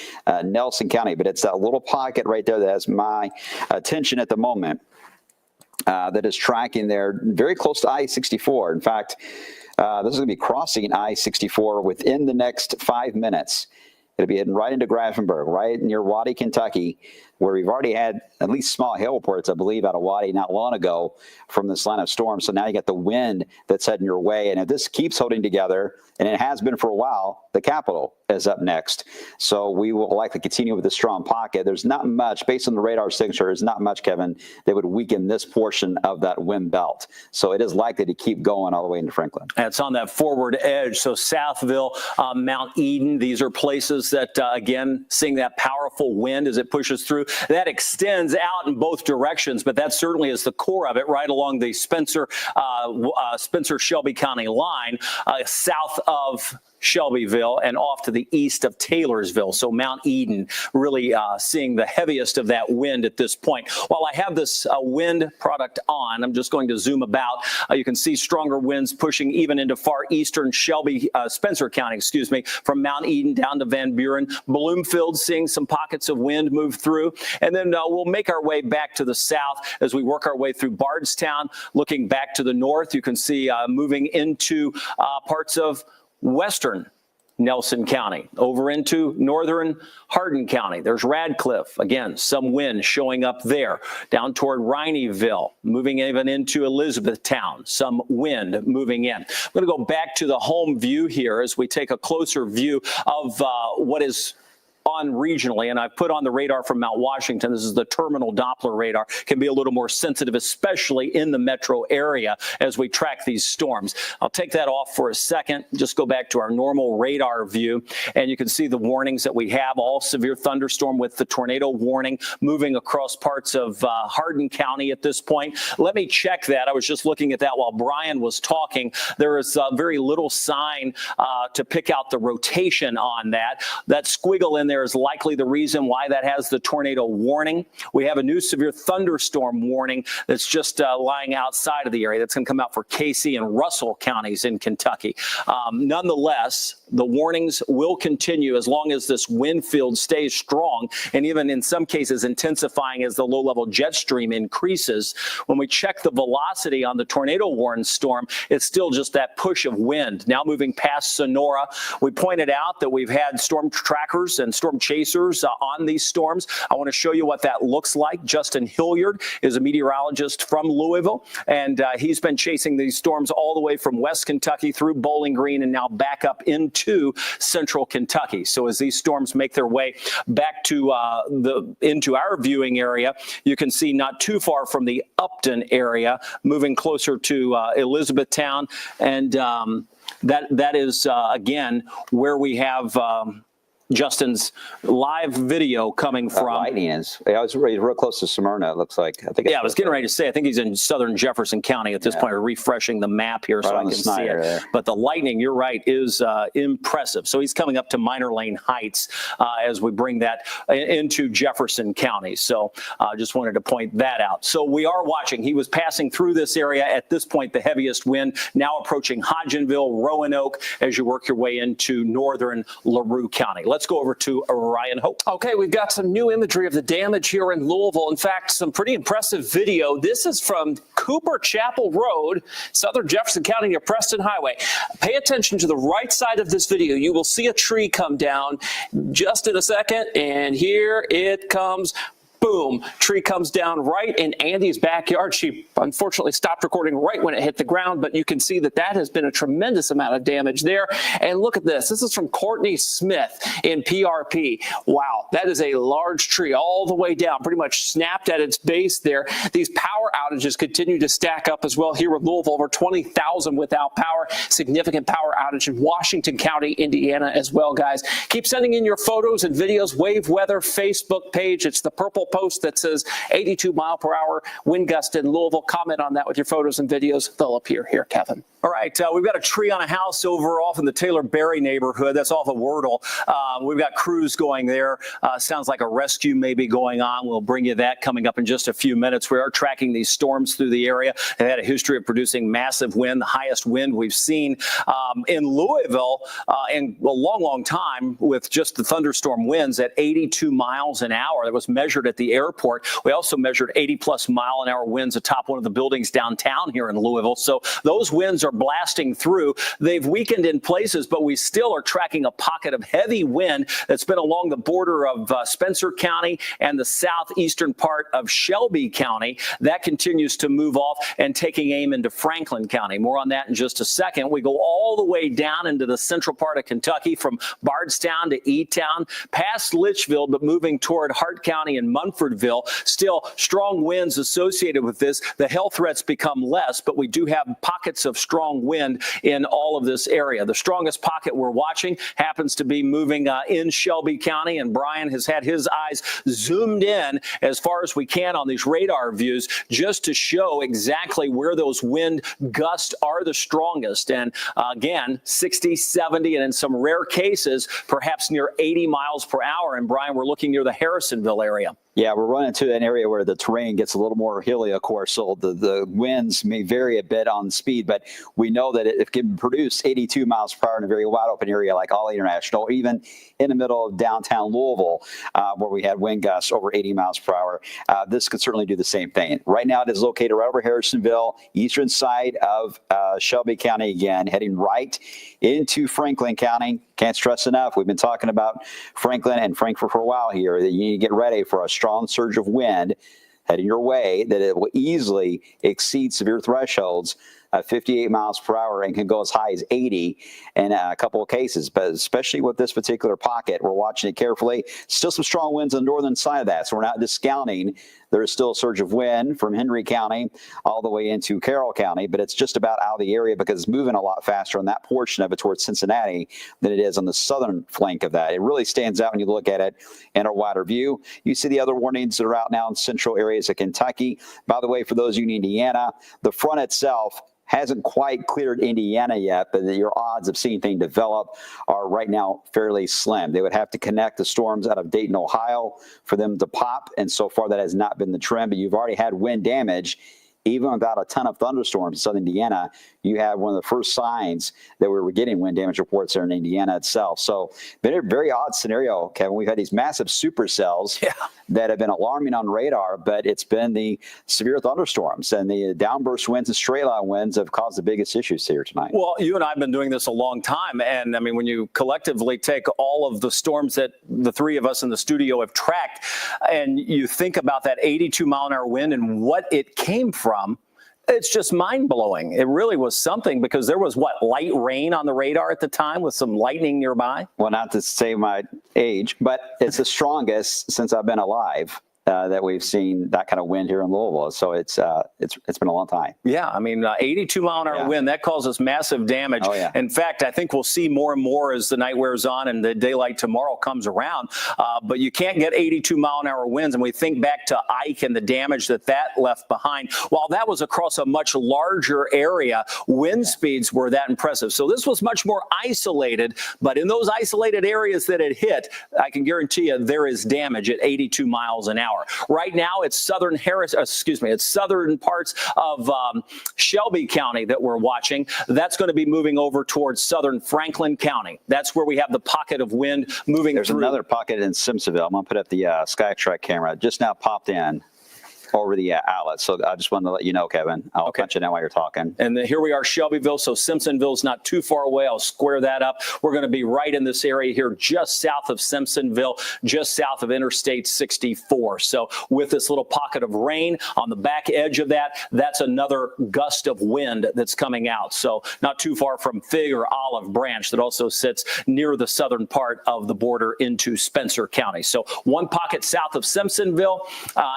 Nelson County. But it's that little pocket right there that has my attention at the moment. That is tracking there very close to I-64. In fact, this is going to be crossing I-64 within the next 5 minutes. It'll be heading right into Grafenberg, right near Waddy, Kentucky, where we've already had at least small hail reports, I believe, out of Waddy not long ago from this line of storm. So now you got the wind that's heading your way. And if this keeps holding together, and it has been for a while, the capital is up next. So we will likely continue with this strong pocket. There's not much, based on the radar signature, there's not much, Kevin, that would weaken this portion of that wind belt. So it is likely to keep going all the way into Franklin. It's on that forward edge. So Southville, Mount Eden, these are places that, again, seeing that powerful wind as it pushes through. That extends out in both directions, but that certainly is the core of it, right along the Spencer-Shelby County line, south of Shelbyville and off to the east of Taylorsville. So Mount Eden really seeing the heaviest of that wind at this point. While I have this wind product on, I'm just going to zoom about. You can see stronger winds pushing even into far eastern Spencer County, from Mount Eden down to Van Buren. Bloomfield seeing some pockets of wind move through. And then we'll make our way back to the south as we work our way through Bardstown. Looking back to the north, you can see moving into parts of western Nelson County, over into northern Hardin County. There's Radcliffe. Again, some wind showing up there. Down toward Rineyville, moving even into Elizabethtown. Some wind moving in. I'm going to go back to the home view here as we take a closer view of what is on regionally, and I put on the radar from Mount Washington. This is the terminal Doppler radar. Can be a little more sensitive, especially in the metro area as we track these storms. I'll take that off for a second. Just go back to our normal radar view, and you can see the warnings that we have. All severe thunderstorm with the tornado warning moving across parts of Hardin County at this point. Let me check that. I was just looking at that while Brian was talking. There is very little sign to pick out the rotation on that. That squiggle in there is likely the reason why that has the tornado warning. We have a new severe thunderstorm warning that's just lying outside of the area. That's going to come out for Casey and Russell counties in Kentucky. Nonetheless, the warnings will continue as long as this wind field stays strong, and even in some cases intensifying as the low-level jet stream increases. When we check the velocity on the tornado warned storm, it's still just that push of wind. Now moving past Sonora, we pointed out that we've had storm trackers and storm chasers on these storms. I want to show you what that looks like. Justin Hilliard is a meteorologist from Louisville, and he's been chasing these storms all the way from West Kentucky through Bowling Green and now back up into central Kentucky. So as these storms make their way back to into our viewing area, you can see not too far from the Upton area, moving closer to Elizabethtown, and that is again where we have Justin's live video coming from. Lightning is. I was real close to Smyrna, it looks like. I was getting ready to say, I think he's in southern Jefferson County at this point. We're refreshing the map here so I can see it. There. But the lightning, you're right, is impressive. So he's coming up to Minor Lane Heights as we bring that into Jefferson County. So I just wanted to point that out. So we are watching. He was passing through this area at this point, the heaviest wind, now approaching Hodgenville, Roanoke, as you work your way into northern LaRue County. Let's go over to Ryan Hope. Okay, we've got some new imagery of the damage here in Louisville. In fact, some pretty impressive video. This is from Cooper Chapel Road, southern Jefferson County near Preston Highway. Pay attention to the right side of this video. You will see a tree come down just in a second, and here it comes. Boom, tree comes down right in Andy's backyard. She unfortunately stopped recording right when it hit the ground, but you can see that that has been a tremendous amount of damage there. And look at this. This is from Courtney Smith in PRP. Wow, that is a large tree all the way down, pretty much snapped at its base there. These power outages continue to stack up as well here in Louisville, over 20,000 without power. Significant power outage in Washington County, Indiana as well, guys. Keep sending in your photos and videos. Wave Weather Facebook page. It's the purple post that says 82 mile per hour wind gust in Louisville. Comment on that with your photos and videos. They'll appear here, Kevin. All right, we've got a tree on a house over off in the Taylor Berry neighborhood. That's off of Wordle. We've got crews going there. Sounds like a rescue may be going on. We'll bring you that coming up in just a few minutes. We are tracking these storms through the area. They had a history of producing massive wind, the highest wind we've seen in Louisville in a long, long time, with just the thunderstorm winds at 82 miles an hour. That was measured at the airport. We also measured 80-plus mile-an-hour winds atop one one of the buildings downtown here in Louisville. So those winds are blasting through. They've weakened in places, but we still are tracking a pocket of heavy wind that's been along the border of Spencer County and the southeastern part of Shelby County. That continues to move off and taking aim into Franklin County. More on that in just a second. We go all the way down into the central part of Kentucky from Bardstown to E-Town, past Litchfield, but moving toward Hart County and Munfordville. Still strong winds associated with this. The hail threats become less, but we do have pockets of strong wind in all of this area. The strongest pocket we're watching happens to be moving in Shelby County, and Brian has had his eyes zoomed in as far as we can on these radar views just to show exactly where those wind gusts are the strongest. And again, 60, 70, and in some rare cases, perhaps near 80 miles per hour. And Brian, we're looking near the Harrisonville area. Yeah, we're running to an area where the terrain gets a little more hilly, of course, so the winds may vary a bit on speed, but we know that it can produce 82 miles per hour in a very wide open area like Ollie International, or even in the middle of downtown Louisville, where we had wind gusts over 80 miles per hour. This could certainly do the same thing. Right now, it is located right over Harrisonville, eastern side of Shelby County again, heading right into Franklin County. Can't stress enough, we've been talking about Franklin and Frankfort for a while here, that you need to get ready for a strong surge of wind heading your way, that it will easily exceed severe thresholds at 58 miles per hour and can go as high as 80 in a couple of cases. But especially with this particular pocket, we're watching it carefully. Still some strong winds on the northern side of that, so we're not discounting. There is still a surge of wind from Henry County all the way into Carroll County, but it's just about out of the area because it's moving a lot faster on that portion of it towards Cincinnati than it is on the southern flank of that. It really stands out when you look at it in a wider view. You see the other warnings that are out now in central areas of Kentucky. By the way, for those of you in Indiana, the front itself hasn't quite cleared Indiana yet, but your odds of seeing things develop are right now fairly slim. They would have to connect the storms out of Dayton, Ohio for them to pop, and so far that has not been the trend, but you've already had wind damage. Even without a ton of thunderstorms in southern Indiana, you have one of the first signs that we were getting wind damage reports there in Indiana itself. So been a very odd scenario, Kevin. We've had these massive supercells that have been alarming on radar, but it's been the severe thunderstorms and the downburst winds and straight line winds have caused the biggest issues here tonight. Well, you and I have been doing this a long time. And I mean, when you collectively take all of the storms that the three of us in the studio have tracked, and you think about that 82 mile an hour wind and what it came from, it's just mind-blowing. It really was something because there was, light rain on the radar at the time with some lightning nearby? Well, not to say my age, but it's the strongest since I've been alive. That we've seen that kind of wind here in Louisville. So it's been a long time. Yeah, I mean, 82 mile an hour wind, that causes massive damage. Oh, yeah. In fact, I think we'll see more and more as the night wears on and the daylight tomorrow comes around. But you can't get 82 mile an hour winds. And we think back to Ike and the damage that left behind. While that was across a much larger area, wind speeds were that impressive. So this was much more isolated. But in those isolated areas that it hit, I can guarantee you there is damage at 82 miles an hour. Right now, it's southern parts of Shelby County that we're watching. That's going to be moving over towards southern Franklin County. That's where we have the pocket of wind moving There's through. Another pocket in Simpsonville. I'm going to put up the SkyTrack camera. Just now popped in over the outlet. So I just wanted to let you know, Kevin. I'll punch it in while you're talking. And here we are, Shelbyville. So Simpsonville's not too far away. I'll square that up. We're going to be right in this area here, just south of Simpsonville, just south of Interstate 64. So with this little pocket of rain on the back edge of that, that's another gust of wind that's coming out. So not too far from Fig or Olive Branch that also sits near the southern part of the border into Spencer County. So one pocket south of Simpsonville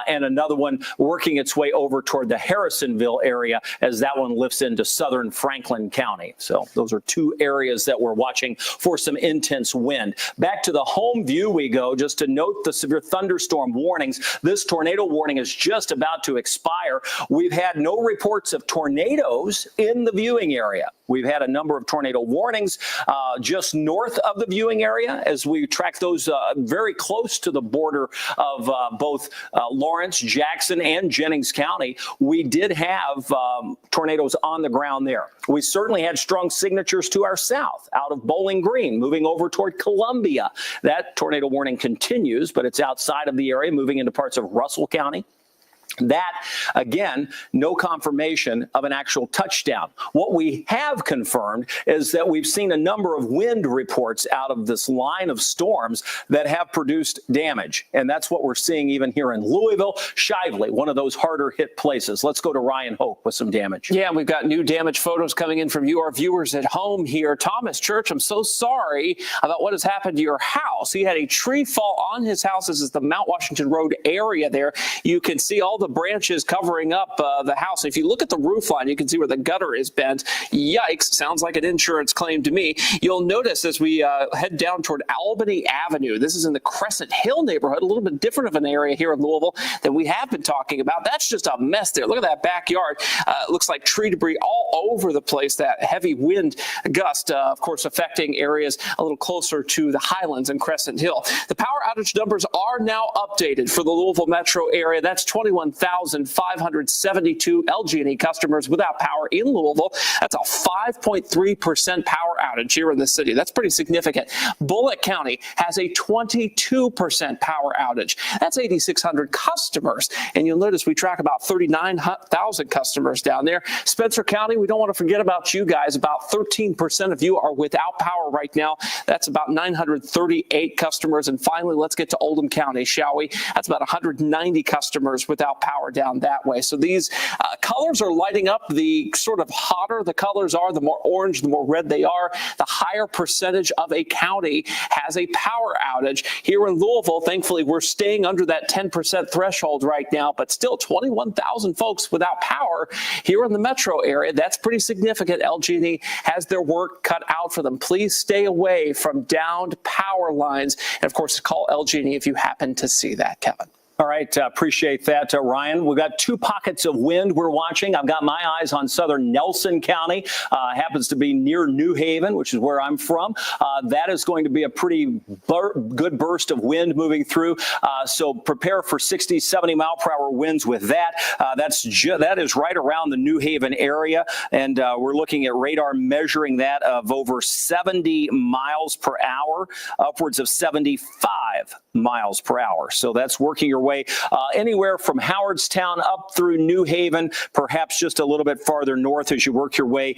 and another one working its way over toward the Harrisonville area as that one lifts into southern Franklin County. So those are two areas that we're watching for some intense wind. Back to the home view we go, just to note the severe thunderstorm warnings. This tornado warning is just about to expire. We've had no reports of tornadoes in the viewing area. We've had a number of tornado warnings just north of the viewing area as we track those very close to the border of both Lawrence, Jackson, and Jennings County. We did have tornadoes on the ground there. We certainly had strong signatures to our south out of Bowling Green, moving over toward Columbia. That tornado warning continues, but it's outside of the area, moving into parts of Russell County. That, again, no confirmation of an actual touchdown. What we have confirmed is that we've seen a number of wind reports out of this line of storms that have produced damage. And that's what we're seeing even here in Louisville, Shively, one of those harder hit places. Let's go to Ryan Hope with some damage. Yeah, we've got new damage photos coming in from you, our viewers at home here. Thomas Church, I'm so sorry about what has happened to your house. He had a tree fall on his house. This is the Mount Washington Road area there. You can see all the branches covering up the house. If you look at the roof line, you can see where the gutter is bent. Yikes, sounds like an insurance claim to me. You'll notice as we head down toward Albany Avenue, this is in the Crescent Hill neighborhood, a little bit different of an area here in Louisville than we have been talking about. That's just a mess there. Look at that backyard. It looks like tree debris all over the place, that heavy wind gust, of course, affecting areas a little closer to the Highlands and Crescent Hill. The power outage numbers are now updated for the Louisville metro area. That's 21,572 LG&E customers without power in Louisville. That's a 5.3% power outage here in the city. That's pretty significant. Bullitt County has a 22% power outage. That's 8,600 customers. And you'll notice we track about 39,000 customers down there. Spencer County, we don't want to forget about you guys. About 13% of you are without power right now. That's about 938 customers. And finally, let's get to Oldham County, shall we? That's about 190 customers without power down that way. So these colors are lighting up. The sort of hotter the colors are, the more orange, the more red they are, the higher percentage of a county has a power outage. Here in Louisville, thankfully, we're staying under that 10% threshold right now, but still 21,000 folks without power here in the metro area. That's pretty significant. LG&E has their work cut out for them. Please stay away from downed power lines. And of course, call LG&E if you happen to see that, Kevin. All right, appreciate that, Ryan. We've got two pockets of wind we're watching. I've got my eyes on southern Nelson County. Happens to be near New Haven, which is where I'm from. That is going to be a pretty good burst of wind moving through. So prepare for 60, 70 mile per hour winds with that. That is right around the New Haven area. And we're looking at radar measuring that of over 70 miles per hour, upwards of 75 miles per hour. So that's working your way anywhere from Howardstown up through New Haven, perhaps just a little bit farther north as you work your way,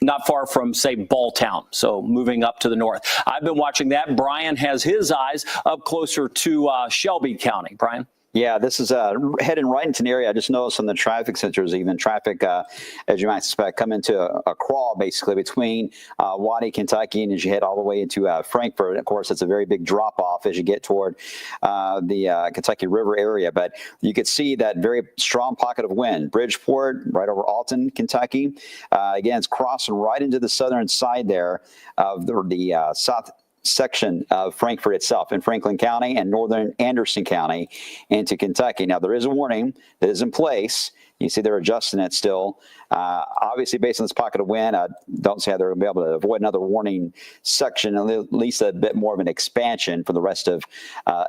not far from, say, Balltown. So moving up to the north. I've been watching that. Brian has his eyes up closer to Shelby County. Brian? Yeah, this is heading right into an area. I just noticed on the traffic sensors, even traffic, as you might suspect, come into a crawl basically between Waddy, Kentucky, and as you head all the way into Frankfort. Of course, it's a very big drop off as you get toward the Kentucky River area. But you could see that very strong pocket of wind. Bridgeport, right over Alton, Kentucky. Again, it's crossing right into the southern side there of the south section of Frankfort itself in Franklin County and northern Anderson County into Kentucky. Now, there is a warning that is in place. You see they're adjusting it still. Obviously, based on this pocket of wind, I don't see how they're going to be able to avoid another warning section, at least a bit more of an expansion for the rest of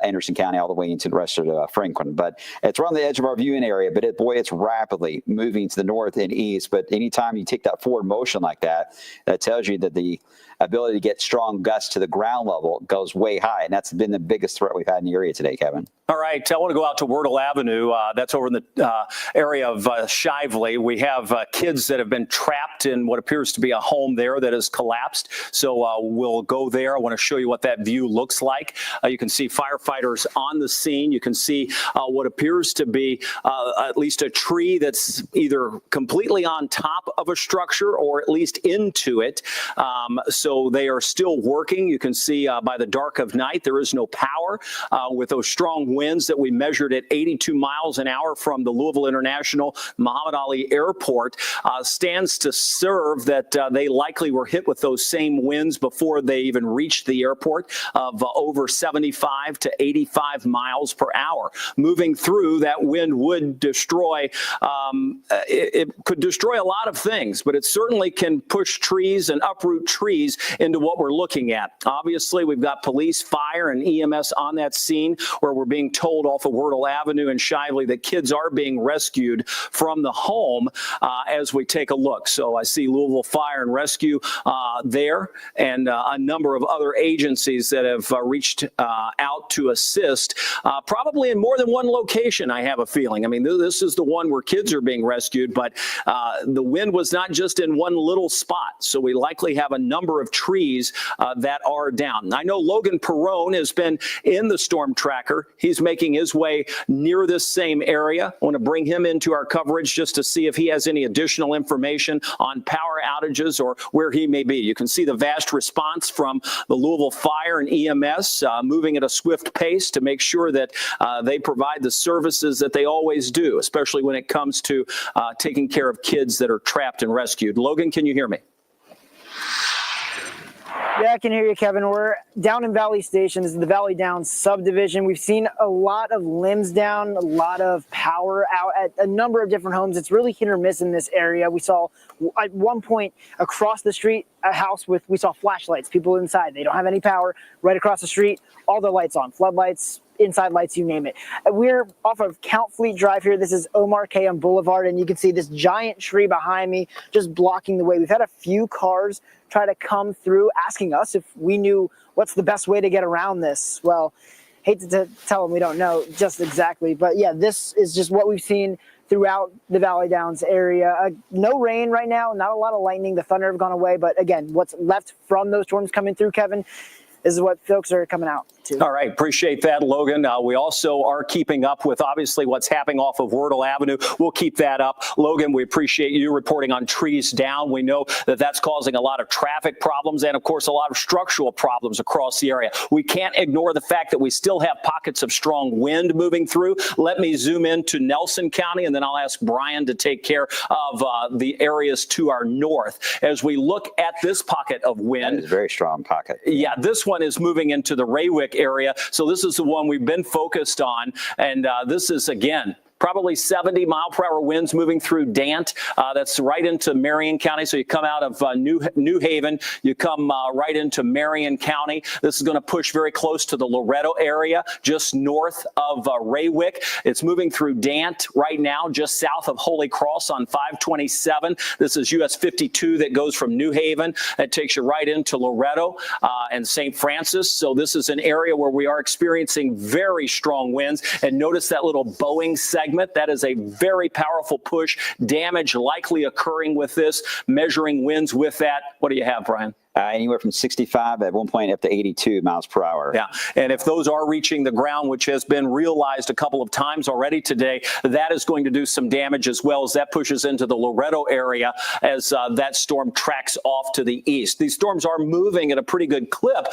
Anderson County all the way into the rest of Franklin. But it's right on the edge of our viewing area, but it's rapidly moving to the north and east. But anytime you take that forward motion like that, that tells you that the ability to get strong gusts to the ground level goes way high. And that's been the biggest threat we've had in the area today, Kevin. All right, I want to go out to Wordle Avenue. That's over in the area of Shively. We have kids that have been trapped in what appears to be a home there that has collapsed. So we'll go there. I want to show you what that view looks like. You can see firefighters on the scene. You can see what appears to be at least a tree that's either completely on top of a structure or at least into it. So they are still working. You can see by the dark of night, there is no power with those strong winds that we measured at 82 miles an hour from the Louisville International Muhammad Ali Airport. Stands to serve that they likely were hit with those same winds before they even reached the airport of over 75 to 85 miles per hour. Moving through, that wind would destroy, it could destroy a lot of things, but it certainly can push trees and uproot trees into what we're looking at. Obviously, we've got police, fire, and EMS on that scene where we're being being told off of Wordle Avenue in Shively that kids are being rescued from the home as we take a look. So I see Louisville Fire and Rescue there, and a number of other agencies that have reached out to assist, probably in more than one location, I have a feeling. I mean, this is the one where kids are being rescued, but the wind was not just in one little spot. So we likely have a number of trees that are down. I know Logan Perrone has been in the storm tracker. He's making his way near this same area. I want to bring him into our coverage just to see if he has any additional information on power outages or where he may be. You can see the vast response from the Louisville Fire and EMS moving at a swift pace to make sure that they provide the services that they always do, especially when it comes to taking care of kids that are trapped and rescued. Logan, can you hear me? Yeah, I can hear you, Kevin. We're down in Valley Station. This is the Valley Downs subdivision. We've seen a lot of limbs down, a lot of power out at a number of different homes. It's really hit or miss in this area. We saw at one point across the street a house we saw flashlights, people inside. They don't have any power. Right across the street, all the lights on, floodlights, inside lights, you name it. We're off of Count Fleet Drive here. This is Omar Khayyam Boulevard, and you can see this giant tree behind me just blocking the way. We've had a few cars try to come through asking us if we knew what's the best way to get around this. Well, hate to tell them we don't know just exactly, but yeah, this is just what we've seen throughout the Valley Downs area. No rain right now, not a lot of lightning. The thunder have gone away, but again, what's left from those storms coming through, Kevin, this is what folks are coming out to. All right. Appreciate that, Logan. We also are keeping up with, obviously, what's happening off of Wordle Avenue. We'll keep that up. Logan, we appreciate you reporting on trees down. We know that that's causing a lot of traffic problems and, of course, a lot of structural problems across the area. We can't ignore the fact that we still have pockets of strong wind moving through. Let me zoom into Nelson County, and then I'll ask Brian to take care of the areas to our north. As we look at this pocket of wind. That is a very strong pocket. Yeah, this one is moving into the Raywick area. So this is the one we've been focused on. And this is, again, probably 70-mile-per-hour winds moving through Dant. That's right into Marion County. So you come out of New Haven, you come right into Marion County. This is going to push very close to the Loretto area, just north of Raywick. It's moving through Dant right now, just south of Holy Cross on 527. This is US 52 that goes from New Haven. That takes you right into Loretto and St. Francis. So this is an area where we are experiencing very strong winds. And notice that little Boeing segment. That is a very powerful push. Damage likely occurring with this, measuring winds with that. What do you have, Brian? Anywhere from 65 at one point up to 82 miles per hour. Yeah, and if those are reaching the ground, which has been realized a couple of times already today, that is going to do some damage as well as that pushes into the Loretto area as that storm tracks off to the east. These storms are moving at a pretty good clip,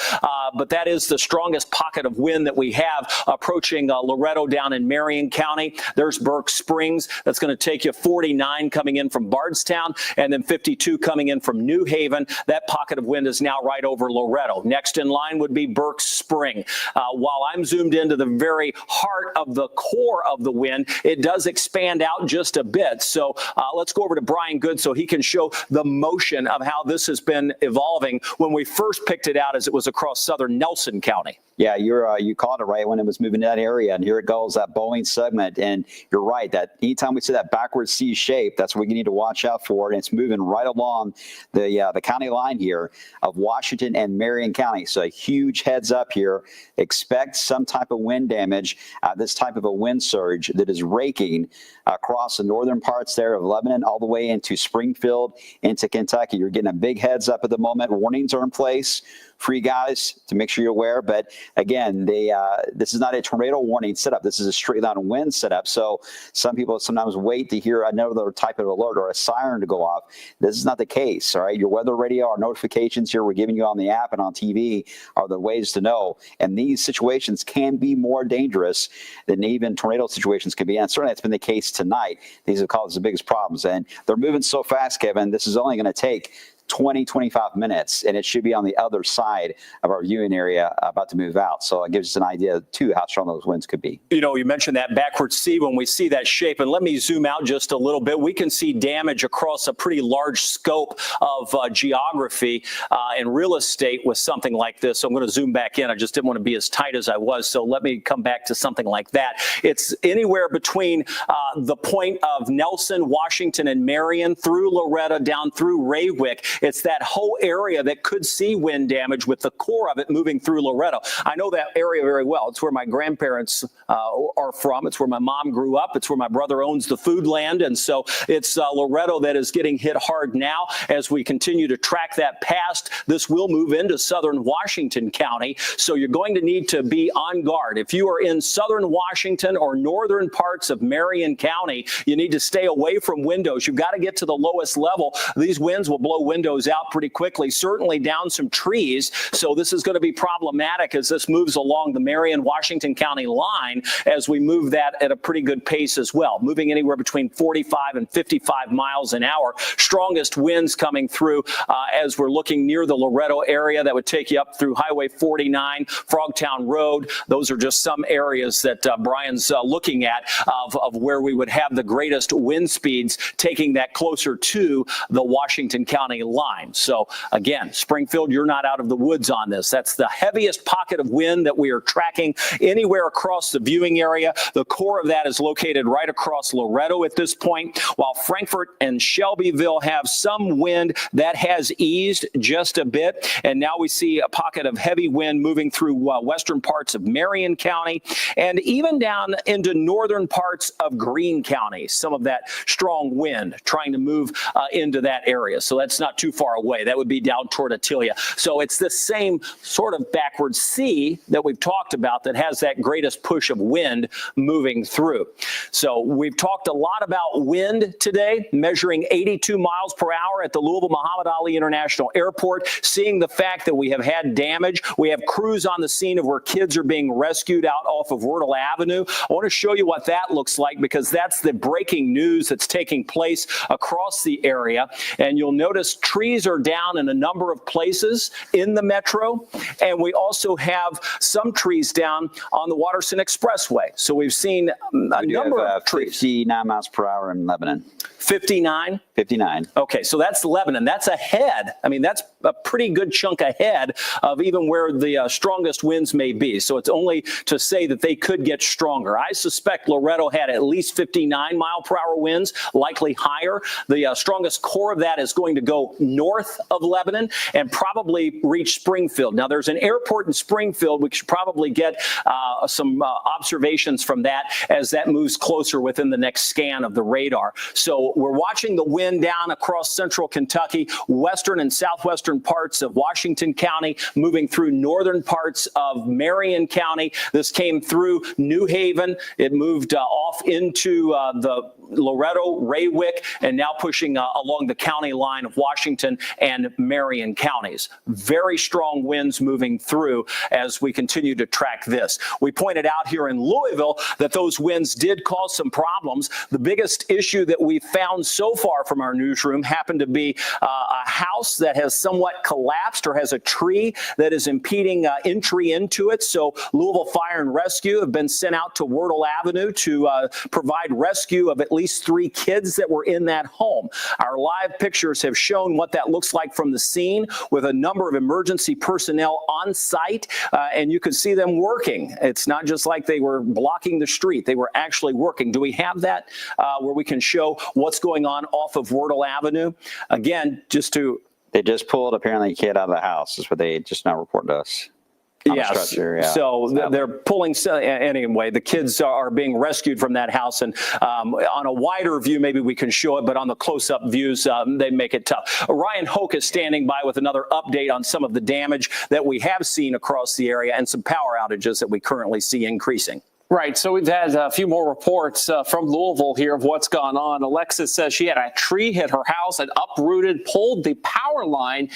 but that is the strongest pocket of wind that we have approaching Loretto down in Marion County. There's Burke Springs. That's going to take you 49 coming in from Bardstown and then 52 coming in from New Haven. That pocket of wind is now right over Loretto. Next in line would be Burke Spring. While I'm zoomed into the very heart of the core of the wind, it does expand out just a bit. So let's go over to Brian Good so he can show the motion of how this has been evolving when we first picked it out as it was across southern Nelson County. Yeah, you caught it right when it was moving to that area, and here it goes, that Boeing segment. And you're right that anytime we see that backward C shape, that's what we need to watch out for. And it's moving right along the county line here of Washington and Marion County. So a huge heads up here. Expect some type of wind damage, this type of a wind surge that is raking across the northern parts there of Lebanon all the way into Springfield, into Kentucky. You're getting a big heads up at the moment. Warnings are in place for you guys to make sure you're aware. But again, this is not a tornado warning setup. This is a straight line wind setup. So some people sometimes wait to hear another type of alert or a siren to go off. This is not the case. All right. Your weather radio, our notifications here we're giving you on the app and on TV are the ways to know. And these situations can be more dangerous than even tornado situations can be. And certainly that's been the case tonight. These have caused the biggest problems. And they're moving so fast, Kevin. This is only going to take 20, 25 minutes, and it should be on the other side of our viewing area about to move out. So it gives us an idea, too, how strong those winds could be. You know, you mentioned that backward C. When we see that shape, and let me zoom out just a little bit, we can see damage across a pretty large scope of geography and real estate with something like this. So I'm going to zoom back in. I just didn't want to be as tight as I was. So let me come back to something like that. It's anywhere between the point of Nelson, Washington, and Marion, through Loretto, down through Raywick. It's that whole area that could see wind damage, with the core of it moving through Loretto. I know that area very well. It's where my grandparents are from. It's where my mom grew up. It's where my brother owns the food land. And so it's Loretto that is getting hit hard now. As we continue to track that past, this will move into southern Washington County. So you're going to need to be on guard. If you are in southern Washington or northern parts of Marion County, you need to stay away from windows. You've got to get to the lowest level. These winds will blow windows out pretty quickly, certainly down some trees. So this is going to be problematic as this moves along the Marion, Washington County line, as we move that at a pretty good pace as well, moving anywhere between 45 and 55 miles an hour. Strongest winds coming through as we're looking near the Loretto area. That would take you up through Highway 49, Frogtown Road. Those are just some areas that Brian's looking at of where we would have the greatest wind speeds, taking that closer to the Washington County line. So again, Springfield, you're not out of the woods on this. That's the heaviest pocket of wind that we are tracking anywhere across the viewing area. The core of that is located right across Loretto at this point, while Frankfort and Shelbyville have some wind that has eased just a bit. And now we see a pocket of heavy wind moving through western parts of Marion County and even down into northern parts of Greene County. Some of that strong wind trying to move into that area. So that's not too far away. That would be down toward Atilia. So it's the same sort of backward C that we've talked about that has that greatest push of wind moving through. So we've talked a lot about wind today, measuring 82 miles per hour at the Louisville Muhammad Ali International Airport, seeing the fact that we have had damage. We have crews on the scene of where kids are being rescued out off of Wordle Avenue. I want to show you what that looks like, because that's the breaking news that's taking place across the area. And you'll notice trees are down in a number of places in the metro. And we also have some trees down on the Watterson Expressway. So we've seen a number of trees. 59 miles per hour in Lebanon. 59? 59. Okay, so that's Lebanon. That's ahead. I mean, that's a pretty good chunk ahead of even where the strongest winds may be. So it's only to say that they could get stronger. I suspect Loretto had at least 59 mile per hour winds, likely higher. The strongest core of that is going to go north of Lebanon and probably reach Springfield. Now, there's an airport in Springfield. We should probably get some observations from that as that moves closer within the next scan of the radar. So we're watching the wind down across central Kentucky, western and southwestern parts of Washington County, moving through northern parts of Marion County. This came through New Haven. It moved off into the Loretto, Raywick, and now pushing along the county line of Washington and Marion counties. Very strong winds moving through as we continue to track this. We pointed out here in Louisville that those winds did cause some problems. The biggest issue that we found so far from our newsroom happened to be a house that has somewhat collapsed or has a tree that is impeding entry into it. So Louisville Fire and Rescue have been sent out to Wordle Avenue to provide rescue of at least 3 kids that were in that home. Our live pictures have shown what that looks like from the scene, with a number of emergency personnel on site, and you could see them working. It's not just like they were blocking the street. They were actually working. Do we have that where we can show what's going on off of Wordle Avenue? Again, just to... They just pulled apparently a kid out of the house, is what they just now reported to us. Yes. So they're pulling. Anyway, the kids are being rescued from that house. And on a wider view, maybe we can show it, but on the close-up views, they make it tough. Ryan Hoke is standing by with another update on some of the damage that we have seen across the area and some power outages that we currently see increasing. Right. So we've had a few more reports from Louisville here of what's gone on. Alexis says she had a tree hit her house and uprooted, pulled the power line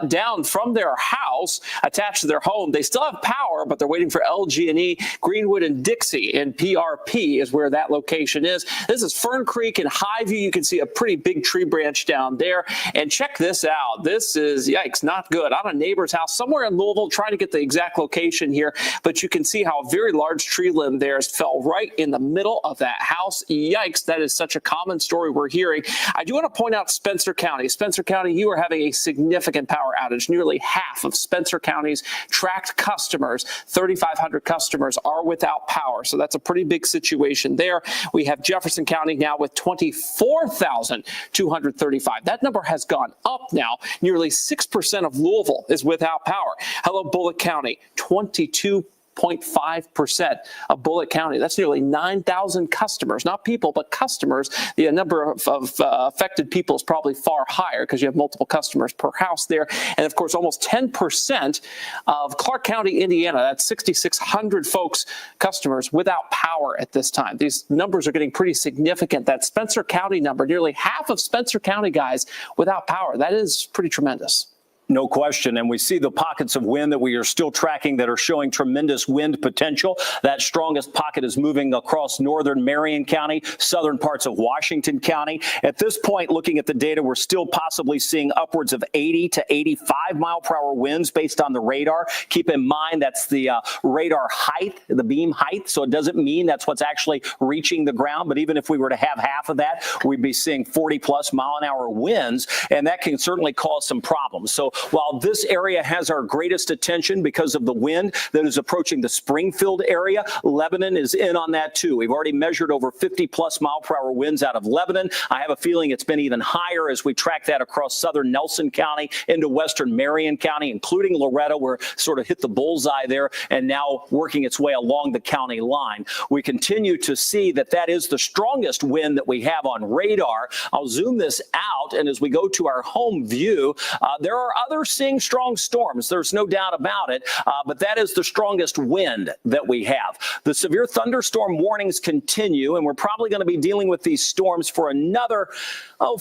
down from their house attached to their home. They still have power, but they're waiting for LG&E. Greenwood and Dixie in PRP is where that location is. This is Fern Creek and Highview. You can see a pretty big tree branch down there. And check this out. This is, yikes, not good. I'm at a neighbor's house somewhere in Louisville trying to get the exact location here, but you can see how a very large tree limb there fell right in the middle of that house. Yikes, that is such a common story we're hearing. I do want to point out Spencer County. Spencer County, you are having a significant power outage. Nearly half of Spencer County's tracked customers, 3,500 customers, are without power. So that's a pretty big situation there. We have Jefferson County now with 24,235. That number has gone up now. Nearly 6% of Louisville is without power. Hello, Bullitt County, 22.5% of Bullitt County. That's nearly 9,000 customers, not people, but customers. The number of affected people is probably far higher because you have multiple customers per house there. And of course, almost 10% of Clark County, Indiana, that's 6,600 folks, customers without power at this time. These numbers are getting pretty significant. That Spencer County number, nearly half of Spencer County guys without power. That is pretty tremendous. No question. And we see the pockets of wind that we are still tracking that are showing tremendous wind potential. That strongest pocket is moving across northern Marion County, southern parts of Washington County. At this point, looking at the data, we're still possibly seeing upwards of 80 to 85 mile per hour winds based on the radar. Keep in mind that's the radar height, the beam height. So it doesn't mean that's what's actually reaching the ground. But even if we were to have half of that, we'd be seeing 40 plus mile an hour winds. And that can certainly cause some problems. So while this area has our greatest attention because of the wind that is approaching the Springfield area, Lebanon is in on that too. We've already measured over 50 plus mile per hour winds out of Lebanon. I have a feeling it's been even higher as we track that across southern Nelson County into western Marion County, including Loretto, where it sort of hit the bullseye there and now working its way along the county line. We continue to see that that is the strongest wind that we have on radar. I'll zoom this out, and as we go to our home view, there are others seeing strong storms. There's no doubt about it, but that is the strongest wind that we have. The severe thunderstorm warnings continue, and we're probably going to be dealing with these storms for another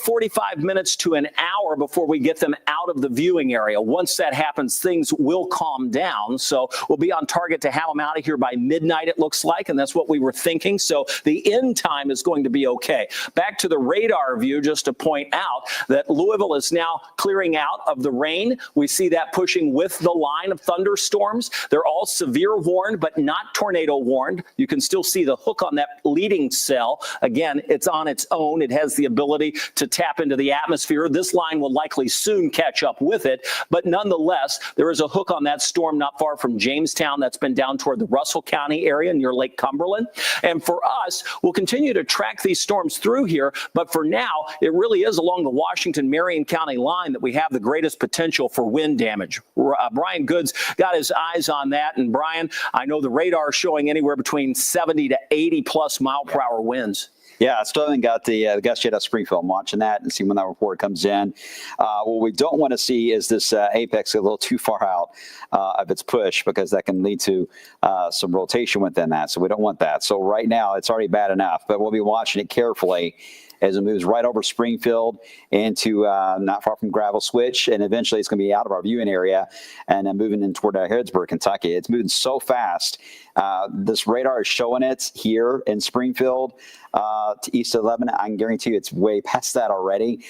45 minutes to an hour before we get them out of the viewing area. Once that happens, things will calm down. So we'll be on target to have them out of here by midnight, it looks like, and that's what we were thinking. So the end time is going to be okay. Back to the radar view, just to point out that Louisville is now clearing out of the rain. We see that pushing with the line of thunderstorms. They're all severe warned, but not tornado warned. You can still see the hook on that leading cell. Again, it's on its own. It has the ability to tap into the atmosphere. This line will likely soon catch up with it, but nonetheless, there is a hook on that storm not far from Jamestown that's been down toward the Russell County area near Lake Cumberland. And for us, we'll continue to track these storms through here, but for now, it really is along the Washington-Marion County line that we have the greatest potential for wind damage. Brian Goods got his eyes on that. And Brian, I know the radar is showing anywhere between 70 to 80 plus mile per hour winds. Yeah, I still haven't got the gust yet at Springfield. I'm watching that and see when that report comes in. What we don't want to see is this apex a little too far out of its push, because that can lead to some rotation within that. So we don't want that. So right now it's already bad enough, but we'll be watching it carefully as it moves right over Springfield into not far from Gravel Switch, and eventually it's going to be out of our viewing area and then moving in toward Harrodsburg, Kentucky. It's moving so fast. This radar is showing it here in Springfield to east of Lebanon. I can guarantee you it's way past that already.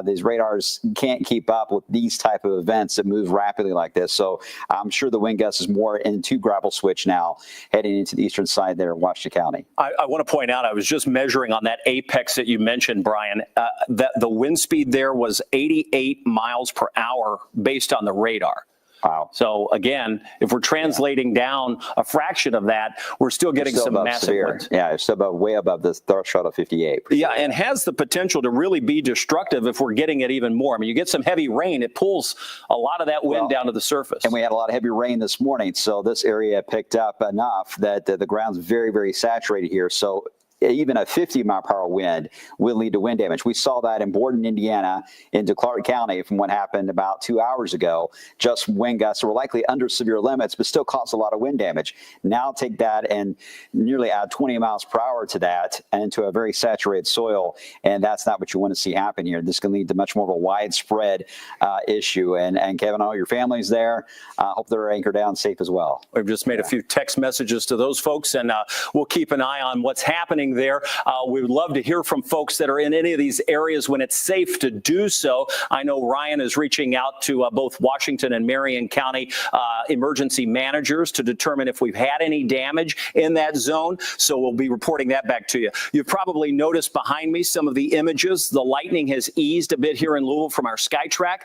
These radars can't keep up with these type of events that move rapidly like this. So I'm sure the wind gust is more into Gravel Switch now, heading into the eastern side there of Washington County. I want to point out, I was just measuring on that apex that you mentioned, Brian, that the wind speed there was 88 miles per hour based on the radar. Wow. So again, if we're translating down a fraction of that, we're still getting some massive winds. Yeah, it's still way above the threshold of 58. Yeah, and has the potential to really be destructive if we're getting it even more. I mean, you get some heavy rain, it pulls a lot of that wind down to the surface. And we had a lot of heavy rain this morning, so this area picked up enough that the ground's very, very saturated here. So even a 50-mile-per-hour wind will lead to wind damage. We saw that in Borden, Indiana, into Clark County from what happened about 2 hours ago. Just wind gusts were likely under severe limits, but still caused a lot of wind damage. Now take that and nearly add 20 miles per hour to that and into a very saturated soil, and that's not what you want to see happen here. This can lead to much more of a widespread issue. And Kevin, all your family's there. Hope they're anchored down safe as well. We've just made a few text messages to those folks, and we'll keep an eye on what's happening there. We would love to hear from folks that are in any of these areas when it's safe to do so. I know Ryan is reaching out to both Washington and Marion County emergency managers to determine if we've had any damage in that zone. So we'll be reporting that back to you. You've probably noticed behind me some of the images. The lightning has eased a bit here in Louisville from our SkyTrack.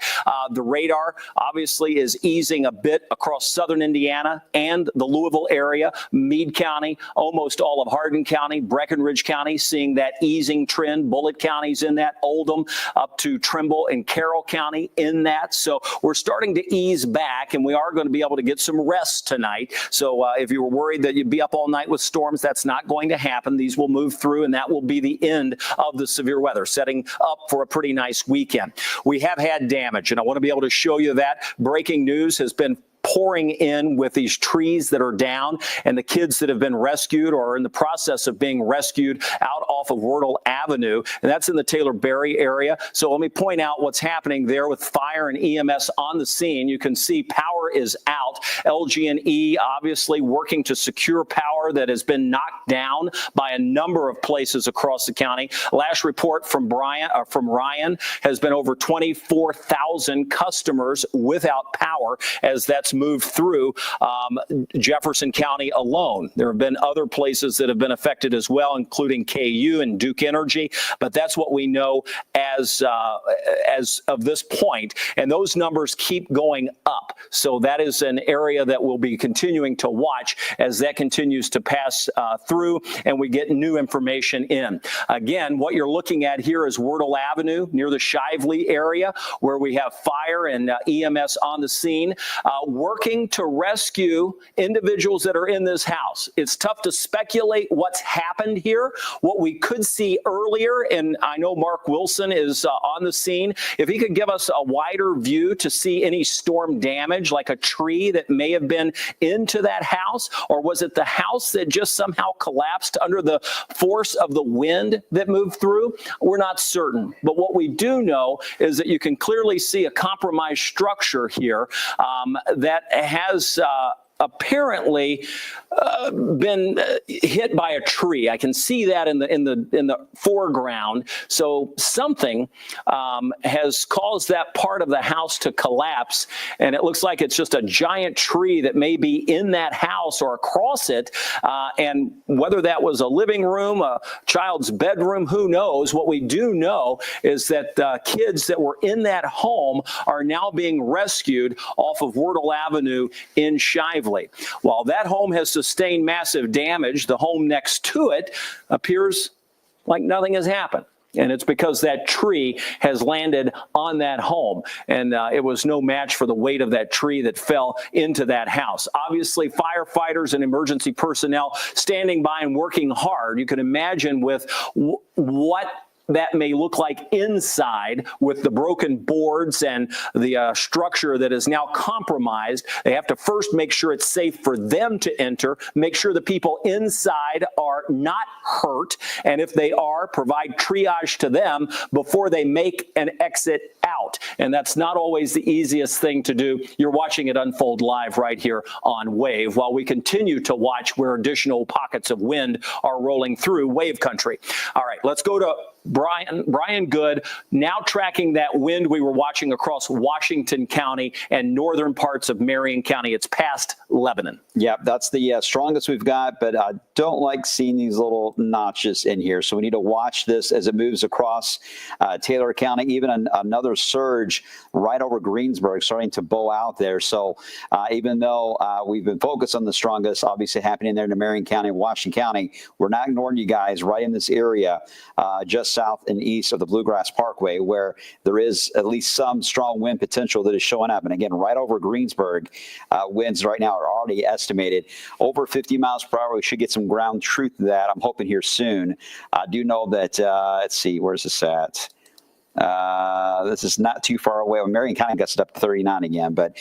The radar obviously is easing a bit across southern Indiana and the Louisville area, Meade County, almost all of Hardin County, Breckenridge County, seeing that easing trend. Bullitt County's in that, Oldham up to Trimble and Carroll County in that. So we're starting to ease back, and we are going to be able to get some rest tonight. So if you were worried that you'd be up all night with storms, that's not going to happen. These will move through, and that will be the end of the severe weather, setting up for a pretty nice weekend. We have had damage, and I want to be able to show you that. Breaking news has been pouring in with these trees that are down, and the kids that have been rescued or are in the process of being rescued out off of Wordle Avenue, and that's in the Taylor-Berry area. So let me point out what's happening there with fire and EMS on the scene. You can see power is out. LG&E obviously working to secure power that has been knocked down by a number of places across the county. Last report from Ryan has been over 24,000 customers without power as that's moved through Jefferson County alone. There have been other places that have been affected as well, including KU and Duke Energy, but that's what we know as of this point, and those numbers keep going up. So that is an area that we'll be continuing to watch as that continues to pass through and we get new information in. Again, what you're looking at here is Wordle Avenue near the Shively area, where we have fire and EMS on the scene, working to rescue individuals that are in this house. It's tough to speculate what's happened here. What we could see earlier, and I know Mark Wilson is on the scene, if he could give us a wider view to see any storm damage, like a tree that may have been into that house, or was it the house that just somehow collapsed under the force of the wind that moved through? We're not certain. But what we do know is that you can clearly see a compromised structure here that has apparently been hit by a tree. I can see that in the foreground. So something has caused that part of the house to collapse, and it looks like it's just a giant tree that may be in that house or across it. And whether that was a living room, a child's bedroom, who knows? What we do know is that kids that were in that home are now being rescued off of Wordle Avenue in Shively. While that home has sustained massive damage, the home next to it appears like nothing has happened. And it's because that tree has landed on that home. And it was no match for the weight of that tree that fell into that house. Obviously, firefighters and emergency personnel standing by and working hard. You can imagine with what that may look like inside with the broken boards and the structure that is now compromised. They have to first make sure it's safe for them to enter, make sure the people inside are not hurt, and if they are, provide triage to them before they make an exit out. And that's not always the easiest thing to do. You're watching it unfold live right here on Wave while we continue to watch where additional pockets of wind are rolling through Wave country. All right, let's go to Brian Good, now tracking that wind we were watching across Washington County and northern parts of Marion County. It's past Lebanon. Yeah, that's the strongest we've got, but I don't like seeing these little notches in here. So we need to watch this as it moves across Taylor County, even another another surge right over Greensburg, starting to bow out there. So even though we've been focused on the strongest, obviously happening there in Marion County, Washington County, we're not ignoring you guys right in this area, just south and east of the Bluegrass Parkway, where there is at least some strong wind potential that is showing up. And again, right over Greensburg, winds right now are already estimated over 50 miles per hour. We should get some ground truth to that, I'm hoping, here soon. I do know that, let's see, where's this at? This is not too far away. Marion County gets it up to 39 again, but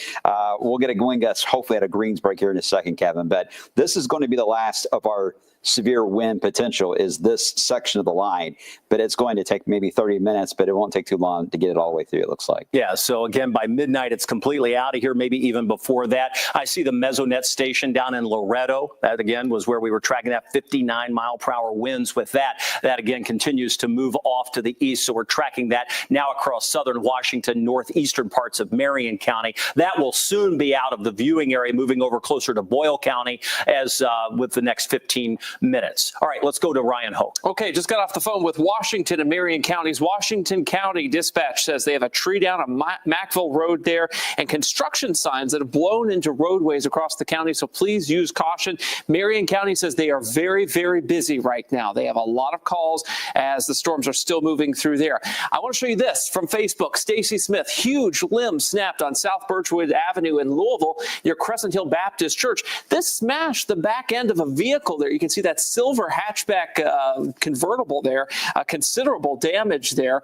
we'll get a wind gust hopefully at a Greensburg here in a second, Kevin. But this is going to be the last of our severe wind potential, is this section of the line, but it's going to take maybe 30 minutes, but it won't take too long to get it all the way through, it looks like. Yeah, so again, by midnight, it's completely out of here, maybe even before that. I see the Mesonet station down in Loretto. That, again, was where we were tracking that 59-mile-per-hour winds with that. That, again, continues to move off to the east, so we're tracking that now across southern Washington, northeastern parts of Marion County. That will soon be out of the viewing area, moving over closer to Boyle County as with the next 15 minutes. All right, let's go to Ryan Hoke. Okay, just got off the phone with Washington and Marion counties. Washington County Dispatch says they have a tree down on Mackville Road there and construction signs that have blown into roadways across the county, so please use caution. Marion County says they are very, very busy right now. They have a lot of calls as the storms are still moving through there. I want to show you this from Facebook. Stacy Smith, huge limb snapped on South Birchwood Avenue in Louisville near Crescent Hill Baptist Church. This smashed the back end of a vehicle there. You can see that silver hatchback convertible there, considerable damage there.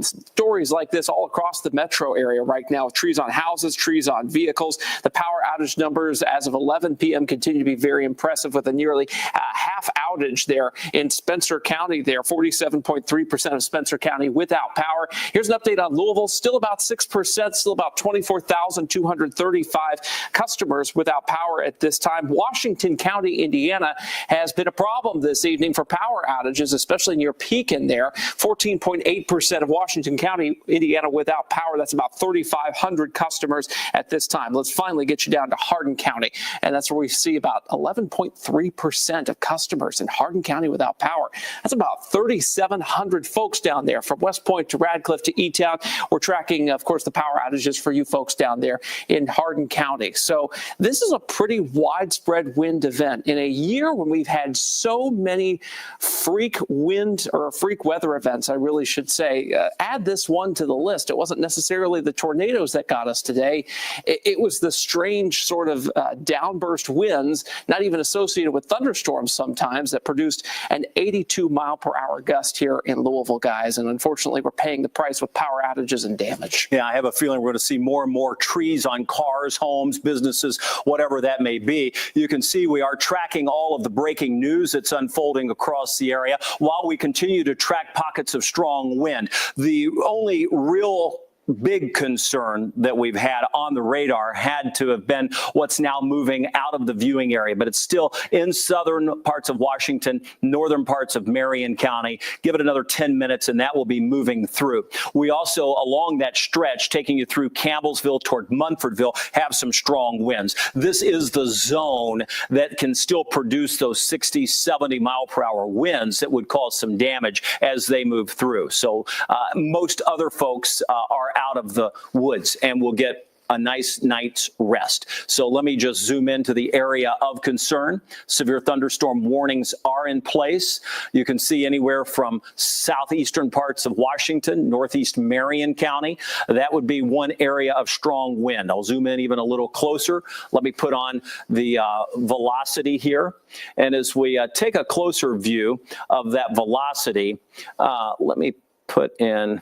Stories like this all across the metro area right now, trees on houses, trees on vehicles. The power outage numbers as of 11 p.m. continue to be very impressive, with a nearly half outage there in Spencer County there, 47.3% of Spencer County without power. Here's an update on Louisville, still about 6%, still about 24,235 customers without power at this time. Washington County, Indiana, has been a problem this evening for power outages, especially near Pekin there. 14.8% of Washington County, Indiana without power. That's about 3,500 customers at this time. Let's finally get you down to Hardin County, and that's where we see about 11.3% of customers in Hardin County without power. That's about 3,700 folks down there from West Point to Radcliffe to E-Town. We're tracking, of course, the power outages for you folks down there in Hardin County. So this is a pretty widespread wind event in a year when we've had so many freak wind or freak weather events, I really should say. Add this one to the list. It wasn't necessarily the tornadoes that got us today. It was the strange sort of downburst winds, not even associated with thunderstorms sometimes, that produced an 82-mile-per-hour gust here in Louisville, guys. And unfortunately, we're paying the price with power outages and damage. Yeah, I have a feeling we're going to see more and more trees on cars, homes, businesses, whatever that may be. You can see we are tracking all of the breaking news that's unfolding across the area while we continue to track pockets of strong wind. The only real big concern that we've had on the radar had to have been what's now moving out of the viewing area, but it's still in southern parts of Washington, northern parts of Marion County. Give it another 10 minutes and that will be moving through. We also, along that stretch, taking you through Campbellsville toward Munfordville, have some strong winds. This is the zone that can still produce those 60, 70 mile per hour winds that would cause some damage as they move through. So most other folks are out of the woods and will get a nice night's rest. So let me just zoom into the area of concern. Severe thunderstorm warnings are in place. You can see anywhere from southeastern parts of Washington, northeast Marion County. That would be one area of strong wind. I'll zoom in even a little closer. Let me put on the velocity here. And as we take a closer view of that velocity, let me put in,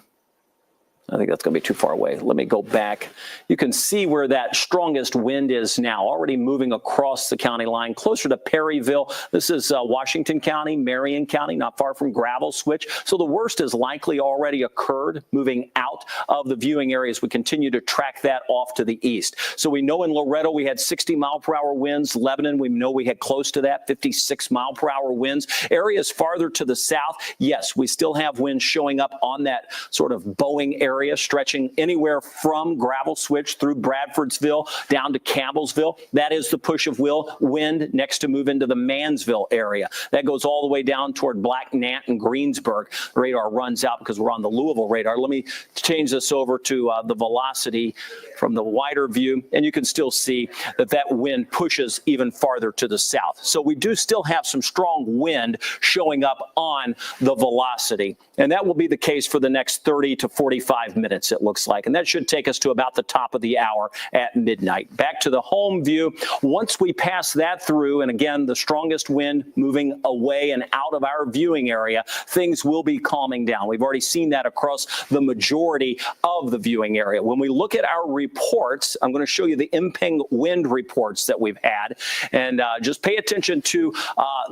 I think that's going to be too far away. Let me go back. You can see where that strongest wind is now, already moving across the county line, closer to Perryville. This is Washington County, Marion County, not far from Gravel Switch. So the worst has likely already occurred, moving out of the viewing areas. We continue to track that off to the east. So we know in Loretto we had 60 mile per hour winds. Lebanon, we know we had close to that, 56 mile per hour winds. Areas farther to the south, yes, we still have winds showing up on that sort of Boeing area area stretching anywhere from Gravel Switch through Bradfordsville down to Campbellsville. That is the push of wind next to move into the Mansville area. That goes all the way down toward Black Nant and Greensburg. The radar runs out because we're on the Louisville radar. Let me change this over to the velocity from the wider view, and you can still see that that wind pushes even farther to the south. So we do still have some strong wind showing up on the velocity, and that will be the case for the next 30 to 45 minutes, it looks like, and that should take us to about the top of the hour at midnight. Back to the home view. Once we pass that through, and again, the strongest wind moving away and out of our viewing area, things will be calming down. We've already seen that across the majority of the viewing area. When we look at our reports, I'm going to show you the imping wind reports that we've had, and just pay attention to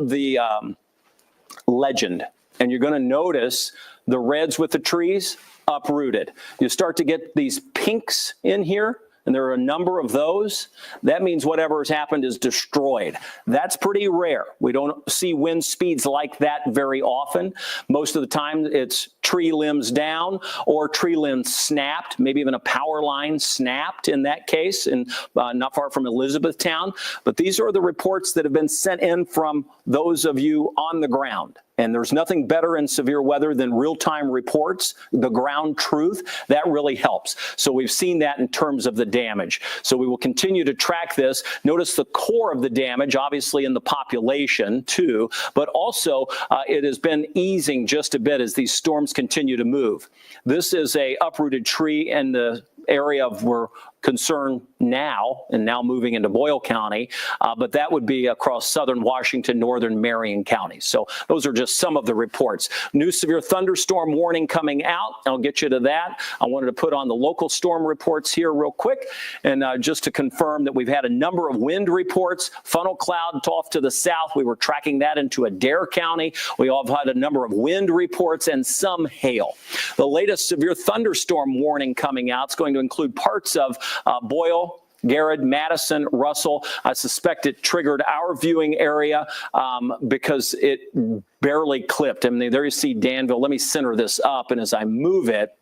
the legend, and you're going to notice the reds with the trees uprooted. You start to get these pinks in here, and there are a number of those. That means whatever has happened is destroyed. That's pretty rare. We don't see wind speeds like that very often. Most of the time it's tree limbs down or tree limbs snapped, maybe even a power line snapped in that case, and not far from Elizabethtown. But these are the reports that have been sent in from those of you on the ground. And there's nothing better in severe weather than real-time reports, the ground truth. That really helps. So we've seen that in terms of the damage. So we will continue to track this. Notice the core of the damage, obviously in the population too, but also it has been easing just a bit as these storms continue to move. This is a uprooted tree in the area of we're concerned now, and now moving into Boyle County, but that would be across southern Washington, northern Marion County. So those are just some of the reports. New severe thunderstorm warning coming out. I'll get you to that. I wanted to put on the local storm reports here real quick, and just to confirm that we've had a number of wind reports. Funnel cloud off to the south. We were tracking that into Adair County. We all have had a number of wind reports and some hail. The latest severe thunderstorm warning coming out is going to include parts of Boyle, Garrett, Madison, Russell. I suspect it triggered our viewing area because it barely clipped. I mean, there you see Danville. Let me center this up, and as I move it,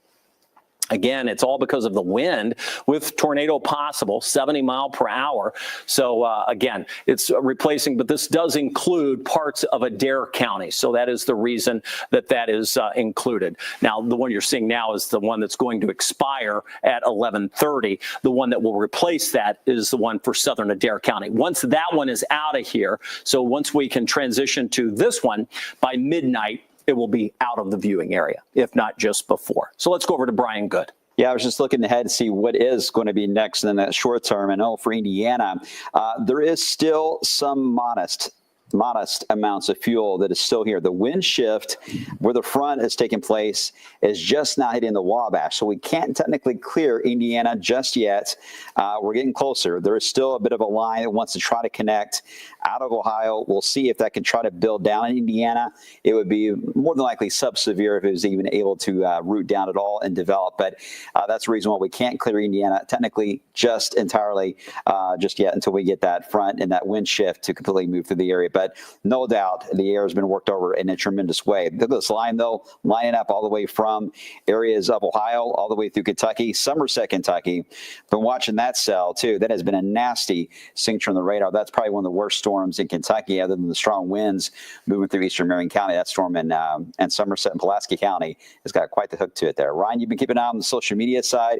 again, it's all because of the wind with tornado possible, 70 mile per hour. So again, it's replacing, but this does include parts of Adair County. So that is the reason that that is included. Now, the one you're seeing now is the one that's going to expire at 11:30. The one that will replace that is the one for southern Adair County. Once that one is out of here, so once we can transition to this one by midnight, it will be out of the viewing area, if not just before. So let's go over to Brian Good. Yeah, I was just looking ahead to see what is going to be next in that short term. And for Indiana, there is still some modest amounts of fuel that is still here. The wind shift where the front is taking place is just not hitting the Wabash. So we can't technically clear Indiana just yet. We're getting closer. There is still a bit of a line that wants to try to connect out of Ohio. We'll see if that can try to build down in Indiana. It would be more than likely sub-severe if it was even able to root down at all and develop. But that's the reason why we can't clear Indiana technically just entirely just yet until we get that front and that wind shift to completely move through the area. But no doubt the air has been worked over in a tremendous way. Look at this line, though, lining up all the way from areas of Ohio all the way through Kentucky, Somerset, Kentucky. Been watching that cell, too. That has been a nasty signature on the radar. That's probably one of the worst storms in Kentucky, other than the strong winds moving through eastern Marion County. That storm in Somerset and Pulaski County has got quite the hook to it there. Ryan, you've been keeping an eye on the social media side,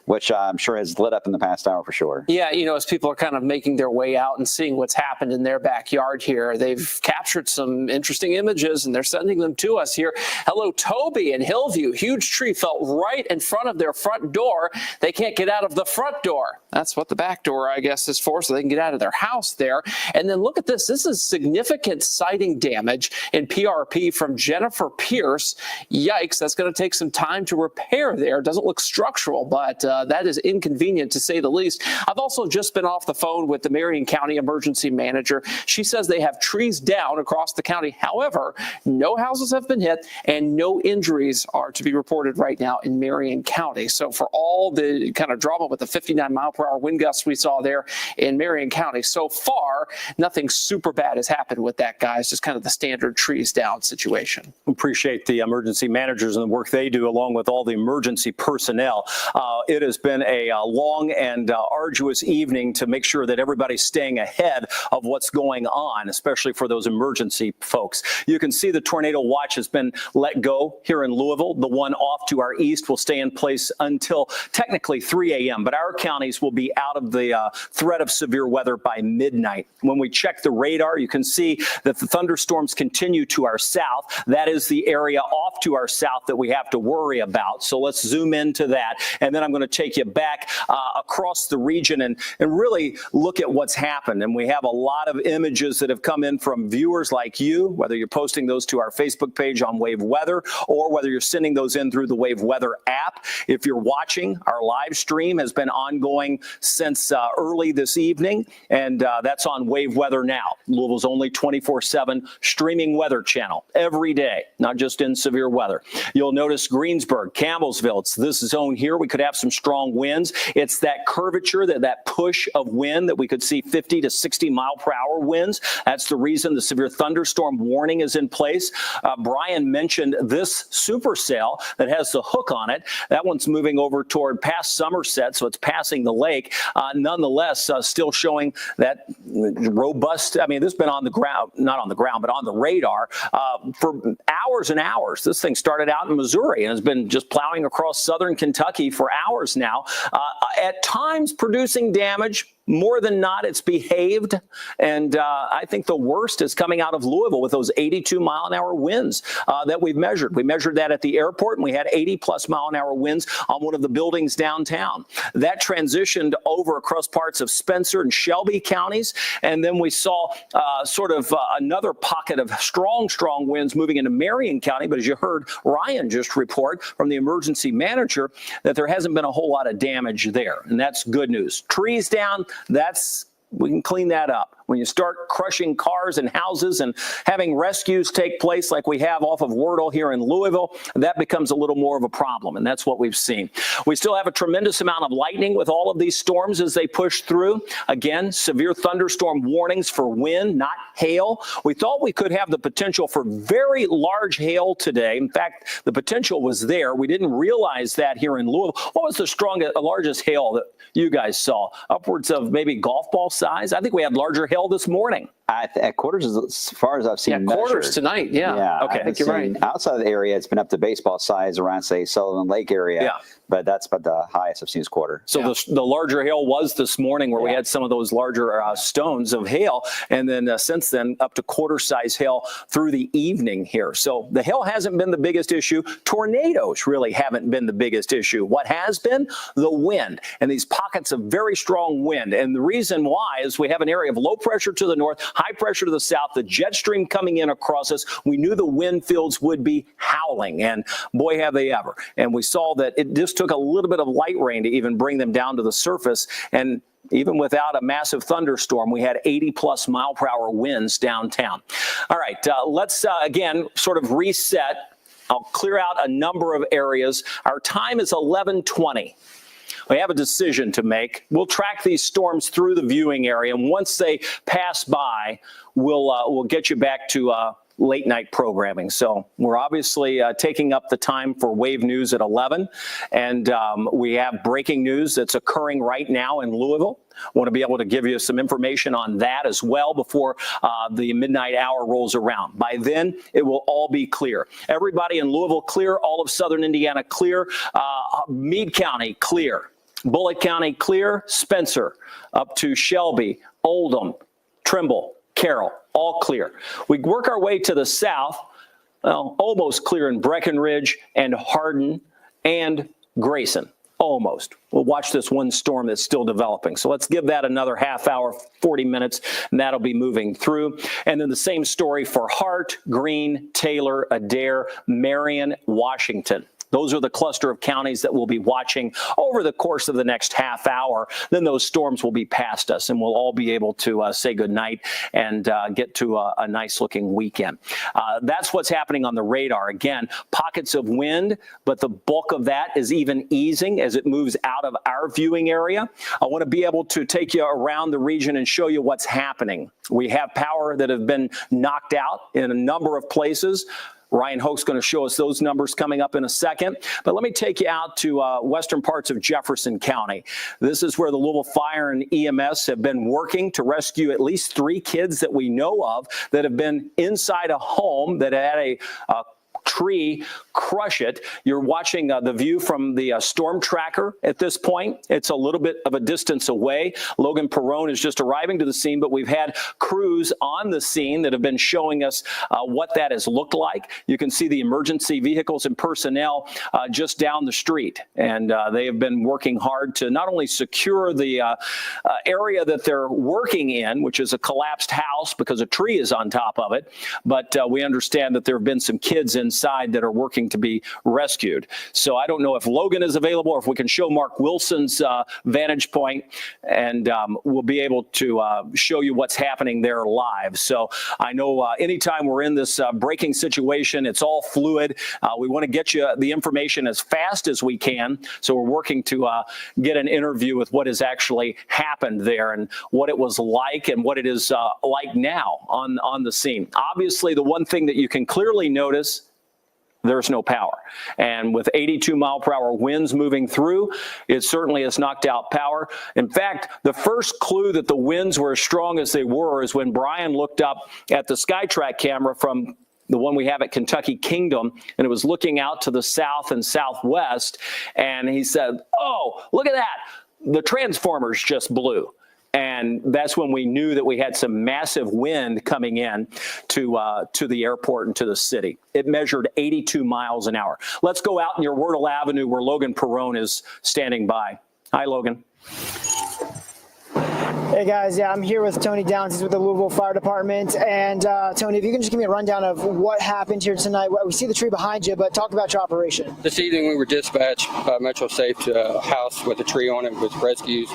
which I'm sure has lit up in the past hour for sure. Yeah, you know, as people are kind of making their way out and seeing what's happened in their backyard here, they've captured some interesting images and they're sending them to us here. Hello, Toby in Hillview. Huge tree fell right in front of their front door. They can't get out of the front door. That's what the back door, I guess, is for, so they can get out of their house there. And then look at this. This is significant siding damage in PRP from Jennifer Pierce. Yikes, that's going to take some time to repair there. Doesn't look structural, but that is inconvenient to say the least. I've also just been off the phone with the Marion County emergency manager. She says they have have trees down across the county. However, no houses have been hit and no injuries are to be reported right now in Marion County. So for all the kind of drama with the 59-mile-per-hour wind gusts we saw there in Marion County, so far, nothing super bad has happened with that, guys. Just kind of the standard trees down situation. Appreciate the emergency managers and the work they do, along with all the emergency personnel. It has been a long and arduous evening to make sure that everybody's staying ahead of what's going on, especially for those emergency folks. You can see the tornado watch has been let go here in Louisville. The one off to our east will stay in place until technically 3 a.m., but our counties will be out of the threat of severe weather by midnight. When we check the radar, you can see that the thunderstorms continue to our south. That is the area off to our south that we have to worry about. So let's zoom into that. And then I'm going to take you back across the region and really look at what's happened. And we have a lot of images that have come in from viewers like you, whether you're posting those to our Facebook page on Wave Weather or whether you're sending those in through the Wave Weather app. If you're watching, our live stream has been ongoing since early this evening, and that's on Wave Weather now, Louisville's only 24/7 streaming weather channel every day, not just in severe weather. You'll notice Greensburg, Campbellsville, it's this zone here. We could have some strong winds. It's that curvature, that push of wind that we could see 50 to 60 mile per hour winds. That's the reason the severe thunderstorm warning is in place. Brian mentioned this supercell that has the hook on it. That one's moving over toward past Somerset, so it's passing the lake. Nonetheless, still showing that robust, I mean, this has been on the ground, not on the ground, but on the radar for hours and hours. This thing started out in Missouri and has been just plowing across southern Kentucky for hours now, at times producing damage. More than not, it's behaved, and I think the worst is coming out of Louisville with those 82-mile-an-hour winds that we've measured. We measured that at the airport, and we had 80-plus-mile-an-hour winds on one of the buildings downtown. That transitioned over across parts of Spencer and Shelby counties, and then we saw sort of another pocket of strong winds moving into Marion County. But as you heard Ryan just report from the emergency manager, that there hasn't been a whole lot of damage there, and that's good news. Trees down. We can clean that up. When you start crushing cars and houses and having rescues take place like we have off of Wordle here in Louisville, that becomes a little more of a problem, and that's what we've seen. We still have a tremendous amount of lightning with all of these storms as they push through. Again, severe thunderstorm warnings for wind, not hail. We thought we could have the potential for very large hail today. In fact, the potential was there. We didn't realize that here in Louisville. What was the largest hail that you guys saw? Upwards of maybe golf ball size? I think we had larger hail this morning. At quarters, as far as I've seen, quarters tonight. Yeah. Okay, I think you're right. Outside of the area, it's been up to baseball size around, say, Sullivan Lake area. Yeah. But that's about the highest I've seen is quarter. So the larger hail was this morning, where we had some of those larger stones of hail, and then since then up to quarter-size hail through the evening here. So the hail hasn't been the biggest issue. Tornadoes really haven't been the biggest issue. What has been? The wind, and these pockets of very strong wind. And the reason why is we have an area of low pressure to the north, high pressure to the south, the jet stream coming in across us. We knew the wind fields would be howling, and boy, have they ever. And we saw that it just took a little bit of light rain to even bring them down to the surface. And even without a massive thunderstorm, we had 80-plus mile-per-hour winds downtown. All right, let's again sort of reset. I'll clear out a number of areas. Our time is 11:20. We have a decision to make. We'll track these storms through the viewing area, and once they pass by, we'll get you back to late night programming. So we're obviously taking up the time for Wave News at 11, and we have breaking news that's occurring right now in Louisville. Want to be able to give you some information on that as well before the midnight hour rolls around. By then, it will all be clear. Everybody in Louisville clear, all of southern Indiana clear, Meade County clear, Bullitt County clear, Spencer up to Shelby, Oldham, Trimble, Carroll, all clear. We work our way to the south, well, almost clear in Breckenridge and Hardin and Grayson. Almost. We'll watch this one storm that's still developing. So let's give that another half hour, 40 minutes, and that'll be moving through. And then the same story for Hart, Greene, Taylor, Adair, Marion, Washington. Those are the cluster of counties that we'll be watching over the course of the next half hour. Then those storms will be past us, and we'll all be able to say goodnight and get to a nice-looking weekend. That's what's happening on the radar. Again, pockets of wind, but the bulk of that is even easing as it moves out of our viewing area. I want to be able to take you around the region and show you what's happening. We have power that have been knocked out in a number of places. Ryan Hoke's going to show us those numbers coming up in a second. But let me take you out to western parts of Jefferson County. This is where the Louisville Fire and EMS have been working to rescue at least 3 kids that we know of that have been inside a home that had a tree crush it. You're watching the view from the storm tracker at this point. It's a little bit of a distance away. Logan Perrone is just arriving to the scene, but we've had crews on the scene that have been showing us what that has looked like. You can see the emergency vehicles and personnel just down the street, and they have been working hard to not only secure the area that they're working in, which is a collapsed house because a tree is on top of it, but we understand that there have been some kids inside that are working to be rescued. So I don't know if Logan is available or if we can show Mark Wilson's vantage point, and we'll be able to show you what's happening there live. So I know anytime we're in this breaking situation, it's all fluid. We want to get you the information as fast as we can. So we're working to get an interview with what has actually happened there and what it was like and what it is like now on the scene. Obviously, the one thing that you can clearly notice, there's no power. And with 82-mile-per-hour winds moving through, it certainly has knocked out power. In fact, the first clue that the winds were as strong as they were is when Brian looked up at the SkyTrack camera from the one we have at Kentucky Kingdom, and it was looking out to the south and southwest, and he said, "Oh, look at that. The transformers just blew." And that's when we knew that we had some massive wind coming in to the airport and to the city. It measured 82 miles an hour. Let's go out near Wordle Avenue where Logan Perrone is standing by. Hi, Logan. Hey guys, yeah, I'm here with Tony Downs. He's with the Louisville Fire Department. And Tony, if you can just give me a rundown of what happened here tonight. We see the tree behind you, but talk about your operation. This evening we were dispatched by Metro Safe to a house with a tree on it with rescues.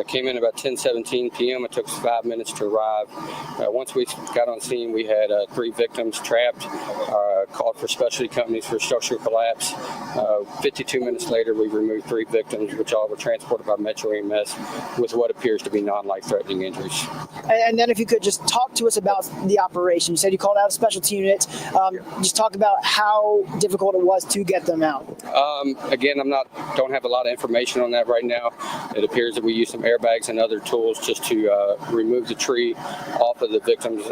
Came in about 10:17 p.m. It took us 5 minutes to arrive. Once we got on scene, we had 3 victims trapped. Called for specialty companies for structural collapse. 52 minutes later, we removed 3 victims, which all were transported by Metro EMS with what appears to be non-life-threatening injuries. And then if you could just talk to us about the operation. You said you called out a specialty unit. Just talk about how difficult it was to get them out. Again, don't have a lot of information on that right now. It appears that we used some airbags and other tools just to remove the tree off of the victims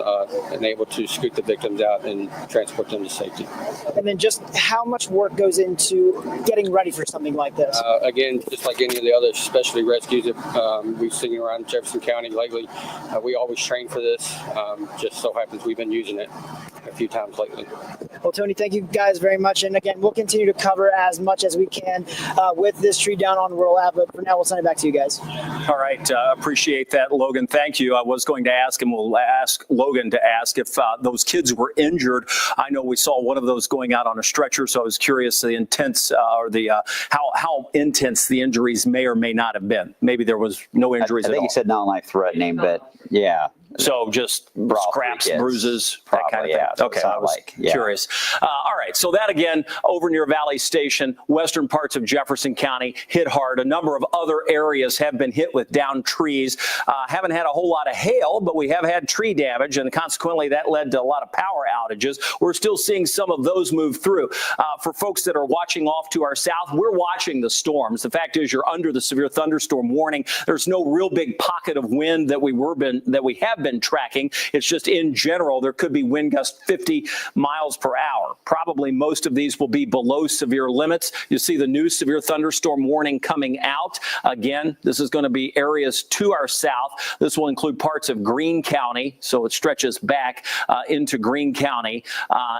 and able to scoot the victims out and transport them to safety. And then just how much work goes into getting ready for something like this? Again, just like any of the other specialty rescues that we've seen around Jefferson County lately, we always train for this. Just so happens we've been using it a few times lately. Well, Tony, thank you guys very much. And again, we'll continue to cover as much as we can with this tree down on Rural Ave. But for now, we'll send it back to you guys. All right. Appreciate that, Logan. Thank you. I was going to ask, and we'll ask Logan to ask if those kids were injured. I know we saw one of those going out on a stretcher, so I was curious the intense or the how intense the injuries may or may not have been. Maybe there was no injuries I think at all. he said non-life-threatening, but yeah. So just scraps, bruises, probably, that kind of thing. Yeah, Okay, I was curious. All right, so that again, over near Valley Station, western parts of Jefferson County hit hard. A number of other areas have been hit with downed trees. Haven't had a whole lot of hail, but we have had tree damage, and consequently that led to a lot of power outages. We're still seeing some of those move through. For folks that are watching off to our south, we're watching the storms. The fact is you're under the severe thunderstorm warning. There's no real big pocket of wind that we have been tracking. It's just in general, there could be wind gusts 50 miles per hour. Probably most of these will be below severe limits. You see the new severe thunderstorm warning coming out. Again, this is going to be areas to our south. This will include parts of Greene County, so it stretches back into Greene County,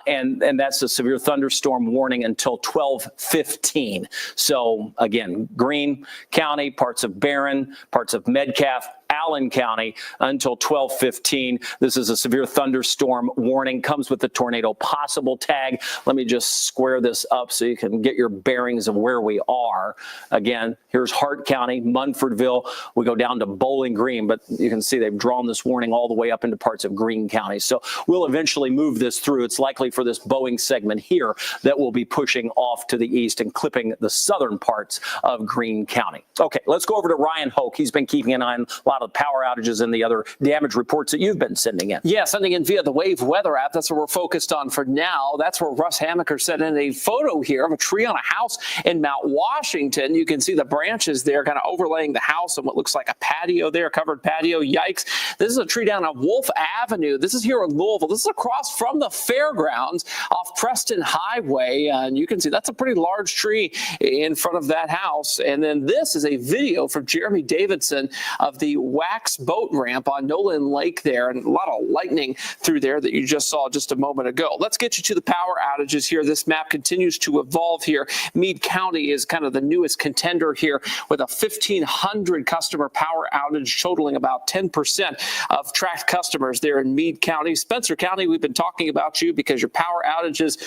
and that's a severe thunderstorm warning until 12:15. So again, Greene County, parts of Barron, parts of Metcalf, Allen County until 12:15. This is a severe thunderstorm warning, comes with the tornado possible tag. Let me just square this up so you can get your bearings of where we are. Again, here's Hart County, Munfordville. We go down to Bowling Green, but you can see they've drawn this warning all the way up into parts of Greene County. So we'll eventually move this through. It's likely for this Boeing segment here that will be pushing off to the east and clipping the southern parts of Greene County. Okay, let's go over to Ryan Hoke. He's been keeping an eye on a lot of power outages and the other damage reports that you've been sending in. Yeah, sending in via the Wave Weather app. That's what we're focused on for now. That's where Russ Hamaker sent in a photo here of a tree on a house in Mount Washington. You can see the branches there kind of overlaying the house and what looks like a patio there, covered patio. Yikes. This is a tree down on Wolf Avenue. This is here in Louisville. This is across from the fairgrounds off Preston Highway. And you can see that's a pretty large tree in front of that house. And then this is a video from Jeremy Davidson of the wax boat ramp on Nolan Lake there, and a lot of lightning through there that you just saw just a moment ago. Let's get you to the power outages here. This map continues to evolve here. Meade County is kind of the newest contender here with a 1,500 customer power outage totaling about 10% of tracked customers there in Meade County. Spencer County, we've been talking about you because your power outages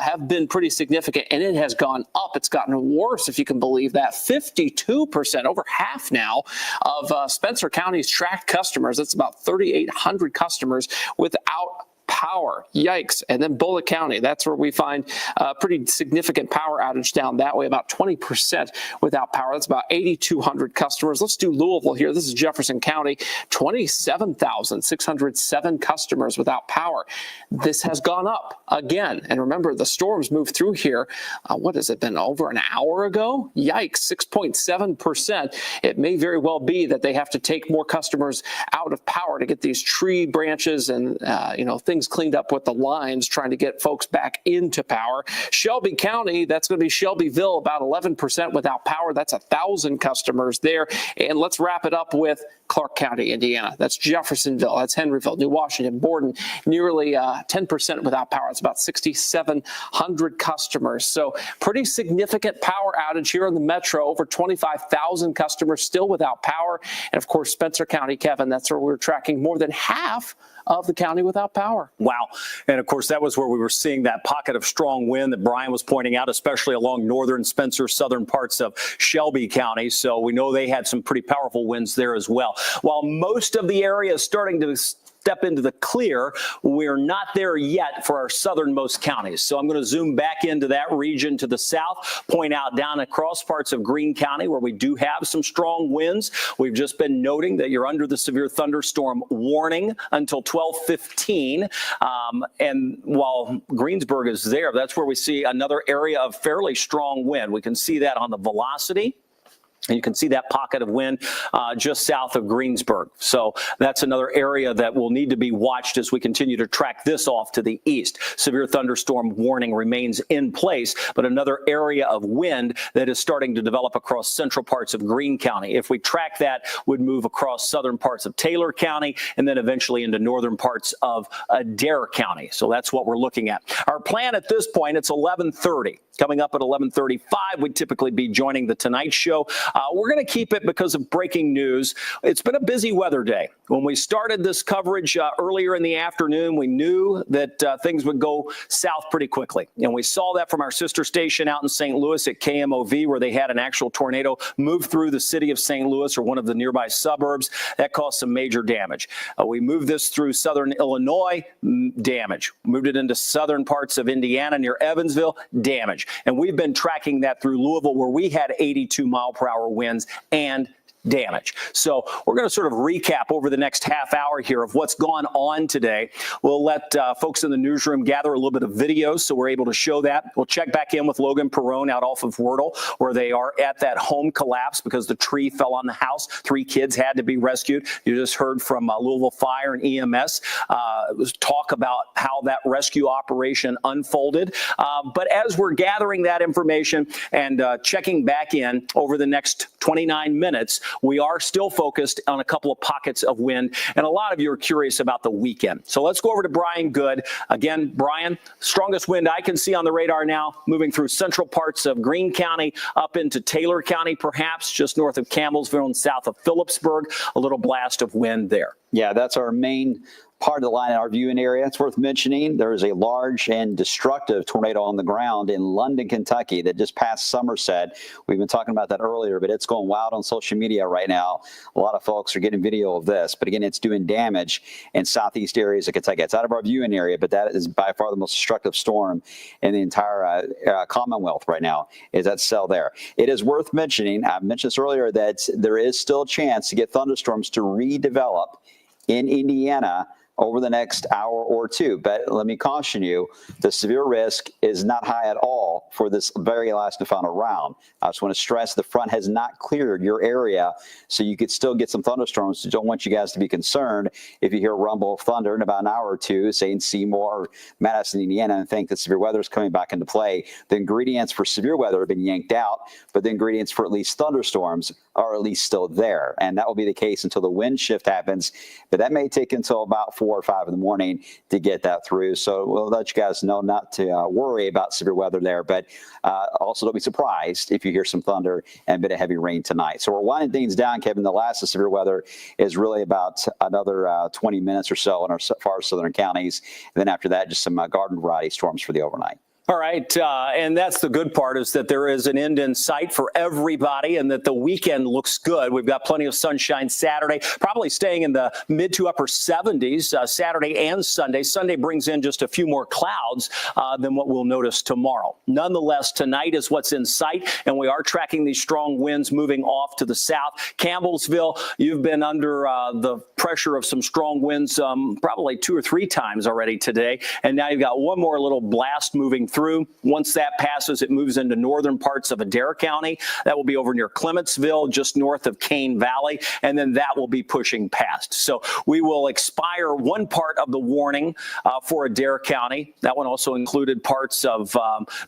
have been pretty significant, and it has gone up. It's gotten worse, if you can believe that. 52%, over half now, of Spencer County's tracked customers. That's about 3,800 customers without power. Yikes. And then Bullitt County, that's where we find a pretty significant power outage down that way, about 20% without power. That's about 8,200 customers. Let's do Louisville here. This is Jefferson County, 27,607 customers without power. This has gone up again. And remember, the storms moved through here. What has it been, over an hour ago? Yikes, 6.7%. It may very well be that they have to take more customers out of power to get these tree branches and, things cleaned up with the lines, trying to get folks back into power. Shelby County, that's going to be Shelbyville, about 11% without power. That's 1,000 customers there. And let's wrap it up with Clark County, Indiana. That's Jeffersonville. That's Henryville, New Washington, Borden, nearly 10% without power. It's about 6,700 customers. So pretty significant power outage here in the metro. Over 25,000 customers still without power. And of course, Spencer County, Kevin, that's where we're tracking more than half of the county without power. Wow. And of course, that was where we were seeing that pocket of strong wind that Brian was pointing out, especially along northern Spencer, southern parts of Shelby County. So we know they had some pretty powerful winds there as well. While most of the area is starting to step into the clear, we're not there yet for our southernmost counties. So I'm going to zoom back into that region to the south, point out down across parts of Greene County where we do have some strong winds. We've just been noting that you're under the severe thunderstorm warning until 12:15. And while Greensburg is there, that's where we see another area of fairly strong wind. We can see that on the velocity. And you can see that pocket of wind just south of Greensburg. So that's another area that will need to be watched as we continue to track this off to the east. Severe thunderstorm warning remains in place, but another area of wind that is starting to develop across central parts of Greene County. If we track that, would move across southern parts of Taylor County and then eventually into northern parts of Adair County. So that's what we're looking at. Our plan at this point, it's 11:30. Coming up at 11:35, we'd typically be joining the Tonight Show. We're going to keep it because of breaking news. It's been a busy weather day. When we started this coverage earlier in the afternoon, we knew that things would go south pretty quickly. And we saw that from our sister station out in St. Louis at KMOV, where they had an actual tornado move through the city of St. Louis or one of the nearby suburbs. That caused some major damage. We moved this through southern Illinois, damage. Moved it into southern parts of Indiana near Evansville, damage. And we've been tracking that through Louisville, where we had 82-mile-per-hour winds and damage. So we're going to sort of recap over the next half hour here of what's gone on today. We'll let folks in the newsroom gather a little bit of video so we're able to show that. We'll check back in with Logan Perrone out off of Wordle, where they are at that home collapse because the tree fell on the house. 3 kids had to be rescued. You just heard from Louisville Fire and EMS talk about how that rescue operation unfolded. But as we're gathering that information and checking back in over the next 29 minutes, we are still focused on a couple of pockets of wind, and a lot of you are curious about the weekend. So let's go over to Brian Good. Again, Brian, strongest wind I can see on the radar now, moving through central parts of Greene County up into Taylor County, perhaps just north of Campbellsville and south of Phillipsburg, a little blast of wind there. Yeah, that's our main part of the line in our viewing area. It's worth mentioning there is a large and destructive tornado on the ground in London, Kentucky that just passed Somerset. We've been talking about that earlier, but it's going wild on social media right now. A lot of folks are getting video of this, but again, it's doing damage in southeast areas of Kentucky. It's out of our viewing area, but that is by far the most destructive storm in the entire Commonwealth right now, is that cell there. It is worth mentioning, I mentioned this earlier, that there is still a chance to get thunderstorms to redevelop in Indiana over the next hour or two. But let me caution you, the severe risk is not high at all for this very last and final round. I just want to stress the front has not cleared your area, so you could still get some thunderstorms. So don't want you guys to be concerned if you hear a rumble of thunder in about an hour or two, say in Seymour or Madison, Indiana, and think that severe weather is coming back into play. The ingredients for severe weather have been yanked out, but the ingredients for at least thunderstorms are at least still there. And that will be the case until the wind shift happens. But that may take until about 4 or 5 in the morning to get that through. So we'll let you guys know not to worry about severe weather there. But also don't be surprised if you hear some thunder and a bit of heavy rain tonight. So we're winding things down, Kevin. The last of severe weather is really about another 20 minutes or so in our far southern counties. And then after that, just some garden variety storms for the overnight. All right, and that's the good part, is that there is an end in sight for everybody and that the weekend looks good. We've got plenty of sunshine Saturday, probably staying in the mid to upper 70s Saturday and Sunday. Sunday brings in just a few more clouds than what we'll notice tomorrow. Nonetheless, tonight is what's in sight, and we are tracking these strong winds moving off to the south. Campbellsville, you've been under the pressure of some strong winds probably 2 or 3 times already today, and now you've got one more little blast moving through. Once that passes, it moves into northern parts of Adair County. That will be over near Clementsville, just north of Kane Valley, and then that will be pushing past. So we will expire one part of the warning for Adair County. That one also included parts of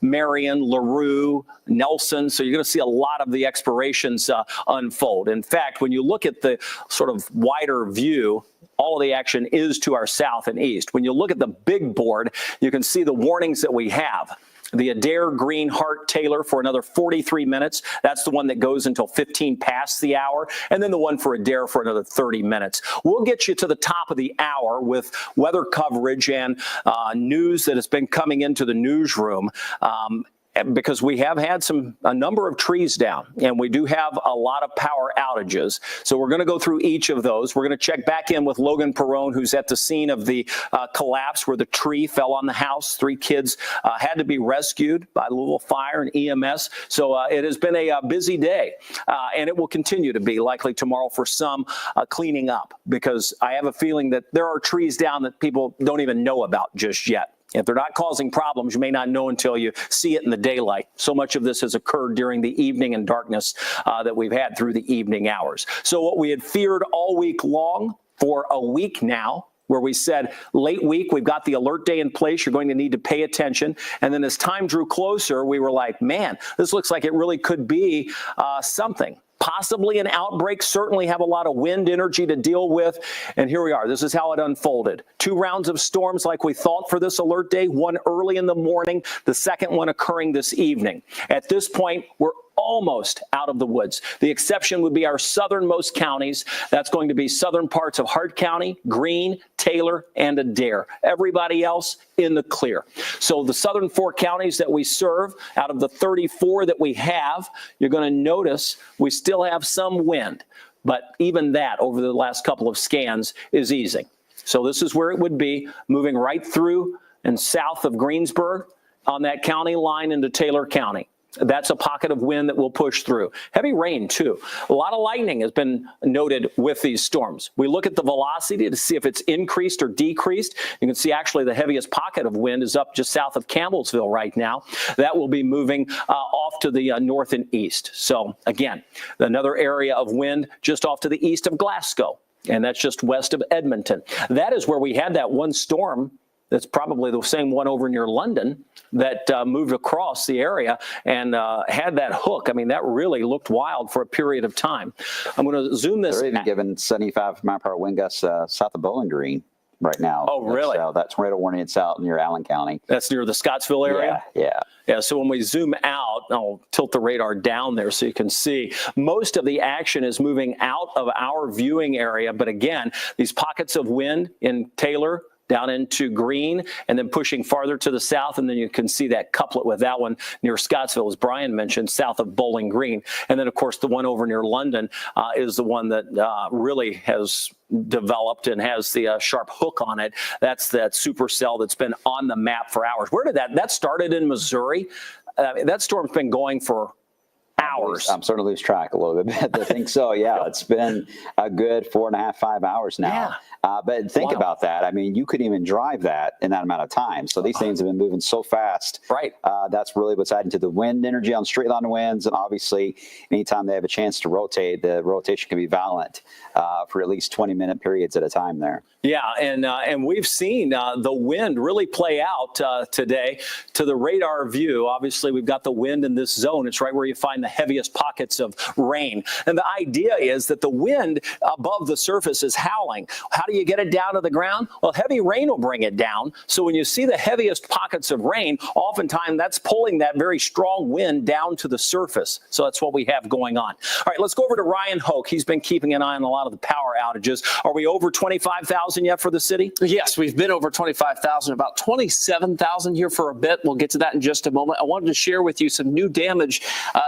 Marion, LaRue, Nelson. So you're going to see a lot of the expirations unfold. In fact, when you look at the sort of wider view, all of the action is to our south and east. When you look at the big board, you can see the warnings that we have. The Adair, Greene, Hart, Taylor for another 43 minutes. That's the one that goes until 15 past the hour. And then the one for Adair for another 30 minutes. We'll get you to the top of the hour with weather coverage and news that has been coming into the newsroom. Because we have had a number of trees down, and we do have a lot of power outages. So we're going to go through each of those. We're going to check back in with Logan Perrone, who's at the scene of the collapse where the tree fell on the house. 3 kids had to be rescued by Louisville Fire and EMS. So it has been a busy day, and it will continue to be likely tomorrow for some cleaning up, because I have a feeling that there are trees down that people don't even know about just yet. If they're not causing problems, you may not know until you see it in the daylight. So much of this has occurred during the evening and darkness that we've had through the evening hours. So what we had feared all week long for a week now, where we said late week, we've got the alert day in place, you're going to need to pay attention. And then as time drew closer, we were like, man, this looks like it really could be something. Possibly an outbreak, certainly have a lot of wind energy to deal with. And here we are. This is how it unfolded. 2 rounds of storms like we thought for this alert day, one early in the morning, the second one occurring this evening. At this point, we're almost out of the woods. The exception would be our southernmost counties. That's going to be southern parts of Hart County, Greene, Taylor, and Adair. Everybody else in the clear. So the southern 4 counties that we serve, out of the 34 that we have, you're going to notice we still have some wind. But even that, over the last couple of scans, is easing. So this is where it would be, moving right through and south of Greensburg on that county line into Taylor County. That's a pocket of wind that will push through. Heavy rain, too. A lot of lightning has been noted with these storms. We look at the velocity to see if it's increased or decreased. You can see actually the heaviest pocket of wind is up just south of Campbellsville right now. That will be moving off to the north and east. So, again, another area of wind just off to the east of Glasgow, and that's just west of Edmonton. That is where we had that one storm That's probably the same one over near London that moved across the area and had that hook. I mean, that really looked wild for a period of time. I'm going to zoom this. They're even giving 75-mile-per-hour wind gusts south of Bowling Green right now. Oh, really? That tornado warning, it's out near Allen County. That's near the Scottsville area? Yeah. So when we zoom out, I'll tilt the radar down there so you can see most of the action is moving out of our viewing area. But again, these pockets of wind in Taylor, down into Green, and then pushing farther to the south. And then you can see that couplet with that one near Scottsville, as Brian mentioned, south of Bowling Green. And then, of course, the one over near London is the one that really has developed and has the sharp hook on it. That's that supercell that's been on the map for hours. Where did that started in Missouri? That storm's been going for hours. I'm starting to lose track a little bit. I think so. Yeah, it's been a good 4.5, 5 hours now. Yeah. But think about that. I mean, you couldn't even drive that in that amount of time. So these things have been moving so fast. Right. That's really what's adding to the wind energy on straight line winds. And obviously, anytime they have a chance to rotate, the rotation can be violent for at least 20-minute periods at a time there. Yeah, and we've seen the wind really play out today to the radar view. Obviously, we've got the wind in this zone. It's right where you find the heaviest pockets of rain. And the idea is that the wind above the surface is howling. How do you get it down to the ground? Well, heavy rain will bring it down. So when you see the heaviest pockets of rain, oftentimes that's pulling that very strong wind down to the surface. So that's what we have going on. All right, let's go over to Ryan Hoke. He's been keeping an eye on a lot of the power outages. Are we over 25,000 yet for the city? Yes, we've been over 25,000, about 27,000 here for a bit. We'll get to that in just a moment. I wanted to share with you some new damage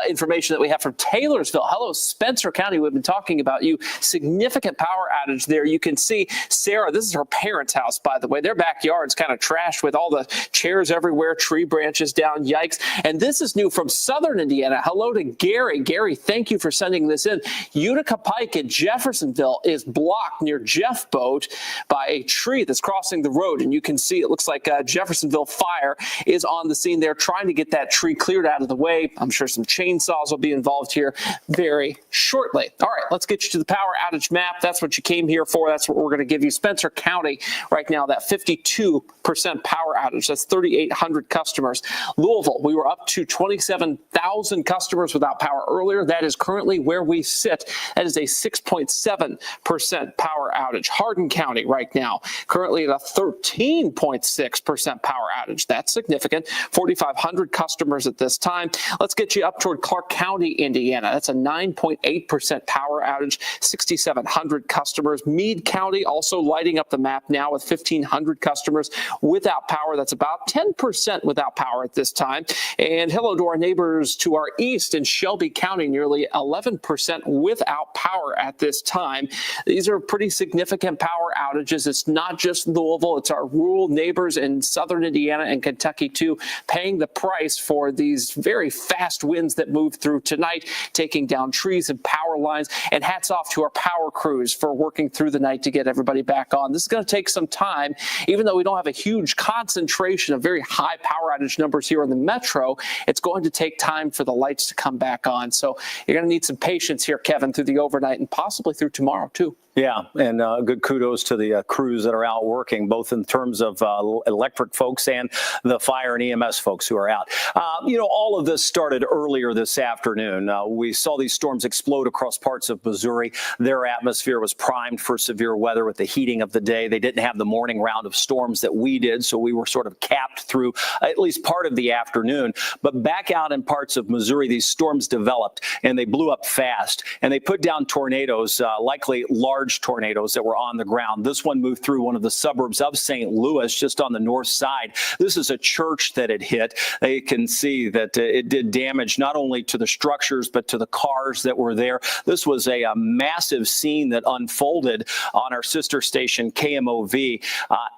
information that we have from Taylorsville. Hello, Spencer County. We've been talking about you. Significant power outage there. You can see Sarah, this is her parents' house, by the way. Their backyard's kind of trashed with all the chairs everywhere, tree branches down, yikes. And this is new from southern Indiana. Hello to Gary. Gary, thank you for sending this in. Utica Pike in Jeffersonville is blocked near Jeff Boat by a tree that's crossing the road. And you can see it looks like Jeffersonville Fire is on the scene there trying to get that tree cleared out of the way. I'm sure some chainsaws will be involved here very shortly. All right, let's get you to the power outage map. That's what you came here for. That's what we're going to give you. Spencer County right now, that 52% power outage. That's 3,800 customers. Louisville, we were up to 27,000 customers without power earlier. That is currently where we sit. That is a 6.7% power outage. Hardin County right now, currently at a 13.6% power outage. That's significant. 4,500 customers at this time. Let's get you up toward Clark County, Indiana. That's a 9.8% power outage. 6,700 customers. Meade County also lighting up the map now with 1,500 customers without power. That's about 10% without power at this time. And hello to our neighbors to our east in Shelby County, nearly 11% without power at this time. These are pretty significant power outages. It's not just Louisville, it's our rural neighbors in southern Indiana and Kentucky too, paying the price for these very fast winds that moved through tonight, taking down trees and power lines. And hats off to our power crews for working through the night to get everybody back on. This is going to take some time, even though we don't have a huge concentration of very high power outage numbers here in the metro. It's going to take time for the lights to come back on. So you're going to need some patience here, Kevin, through the overnight and possibly through tomorrow too. Yeah, and good kudos to the crews that are out working, both in terms of electric folks and the fire and EMS folks who are out. All of this started earlier this afternoon. We saw these storms explode across parts of Missouri. Their atmosphere was primed for severe weather with the heating of the day. They didn't have the morning round of storms that we did, so we were sort of capped through at least part of the afternoon. But back out in parts of Missouri, these storms developed, and they blew up fast, and they put down tornadoes, likely large tornadoes that were on the ground. This one moved through one of the suburbs of St. Louis, just on the north side. This is a church that it hit. They can see that it did damage not only to the structures, but to the cars that were there. This was a massive scene that unfolded on our sister station, KMOV.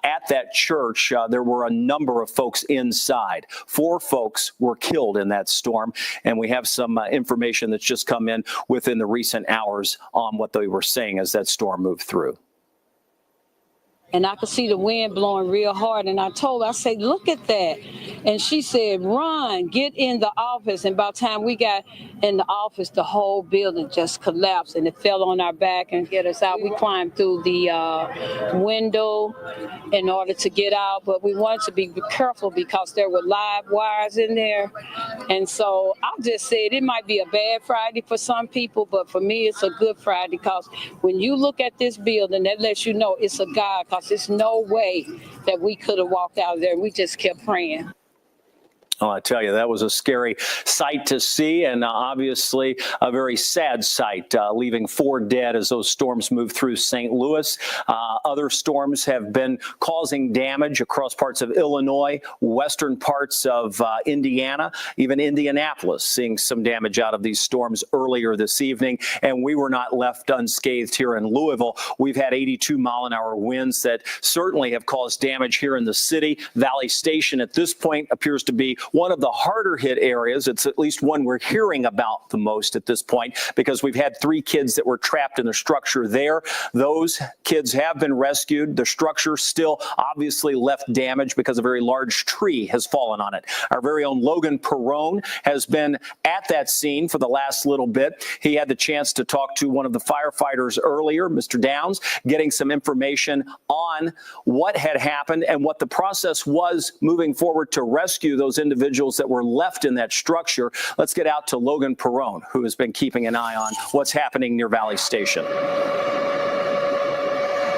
At that church, there were a number of folks inside. 4 folks were killed in that storm, and we have some information that's just come in within the recent hours on what they were saying as that storm moved through. And I could see the wind blowing real hard. And I said, look at that. And she said, run, get in the office. And by the time we got in the office, the whole building just collapsed and it fell on our back and get us out. We climbed through the window in order to get out, but we wanted to be careful because there were live wires in there. And so I'll just say it might be a bad Friday for some people, but for me, it's a good Friday because when you look at this building, that lets you know it's a God, because there's no way that we could have walked out of there. We just kept praying. Oh, I tell you, that was a scary sight to see, and obviously a very sad sight, leaving 4 dead as those storms move through St. Louis. Other storms have been causing damage across parts of Illinois, western parts of Indiana, even Indianapolis, seeing some damage out of these storms earlier this evening. And we were not left unscathed here in Louisville. We've had 82-mile-an-hour winds that certainly have caused damage here in the city. Valley Station at this point appears to be one of the harder hit areas. It's at least one we're hearing about the most at this point because we've had 3 kids that were trapped in the structure there. Those kids have been rescued. The structure still obviously left damage because a very large tree has fallen on it. Our very own Logan Perrone has been at that scene for the last little bit. He had the chance to talk to one of the firefighters earlier, Mr. Downs, getting some information on what had happened and what the process was moving forward to rescue those individuals that were left in that structure. Let's get out to Logan Perrone, who has been keeping an eye on what's happening near Valley Station.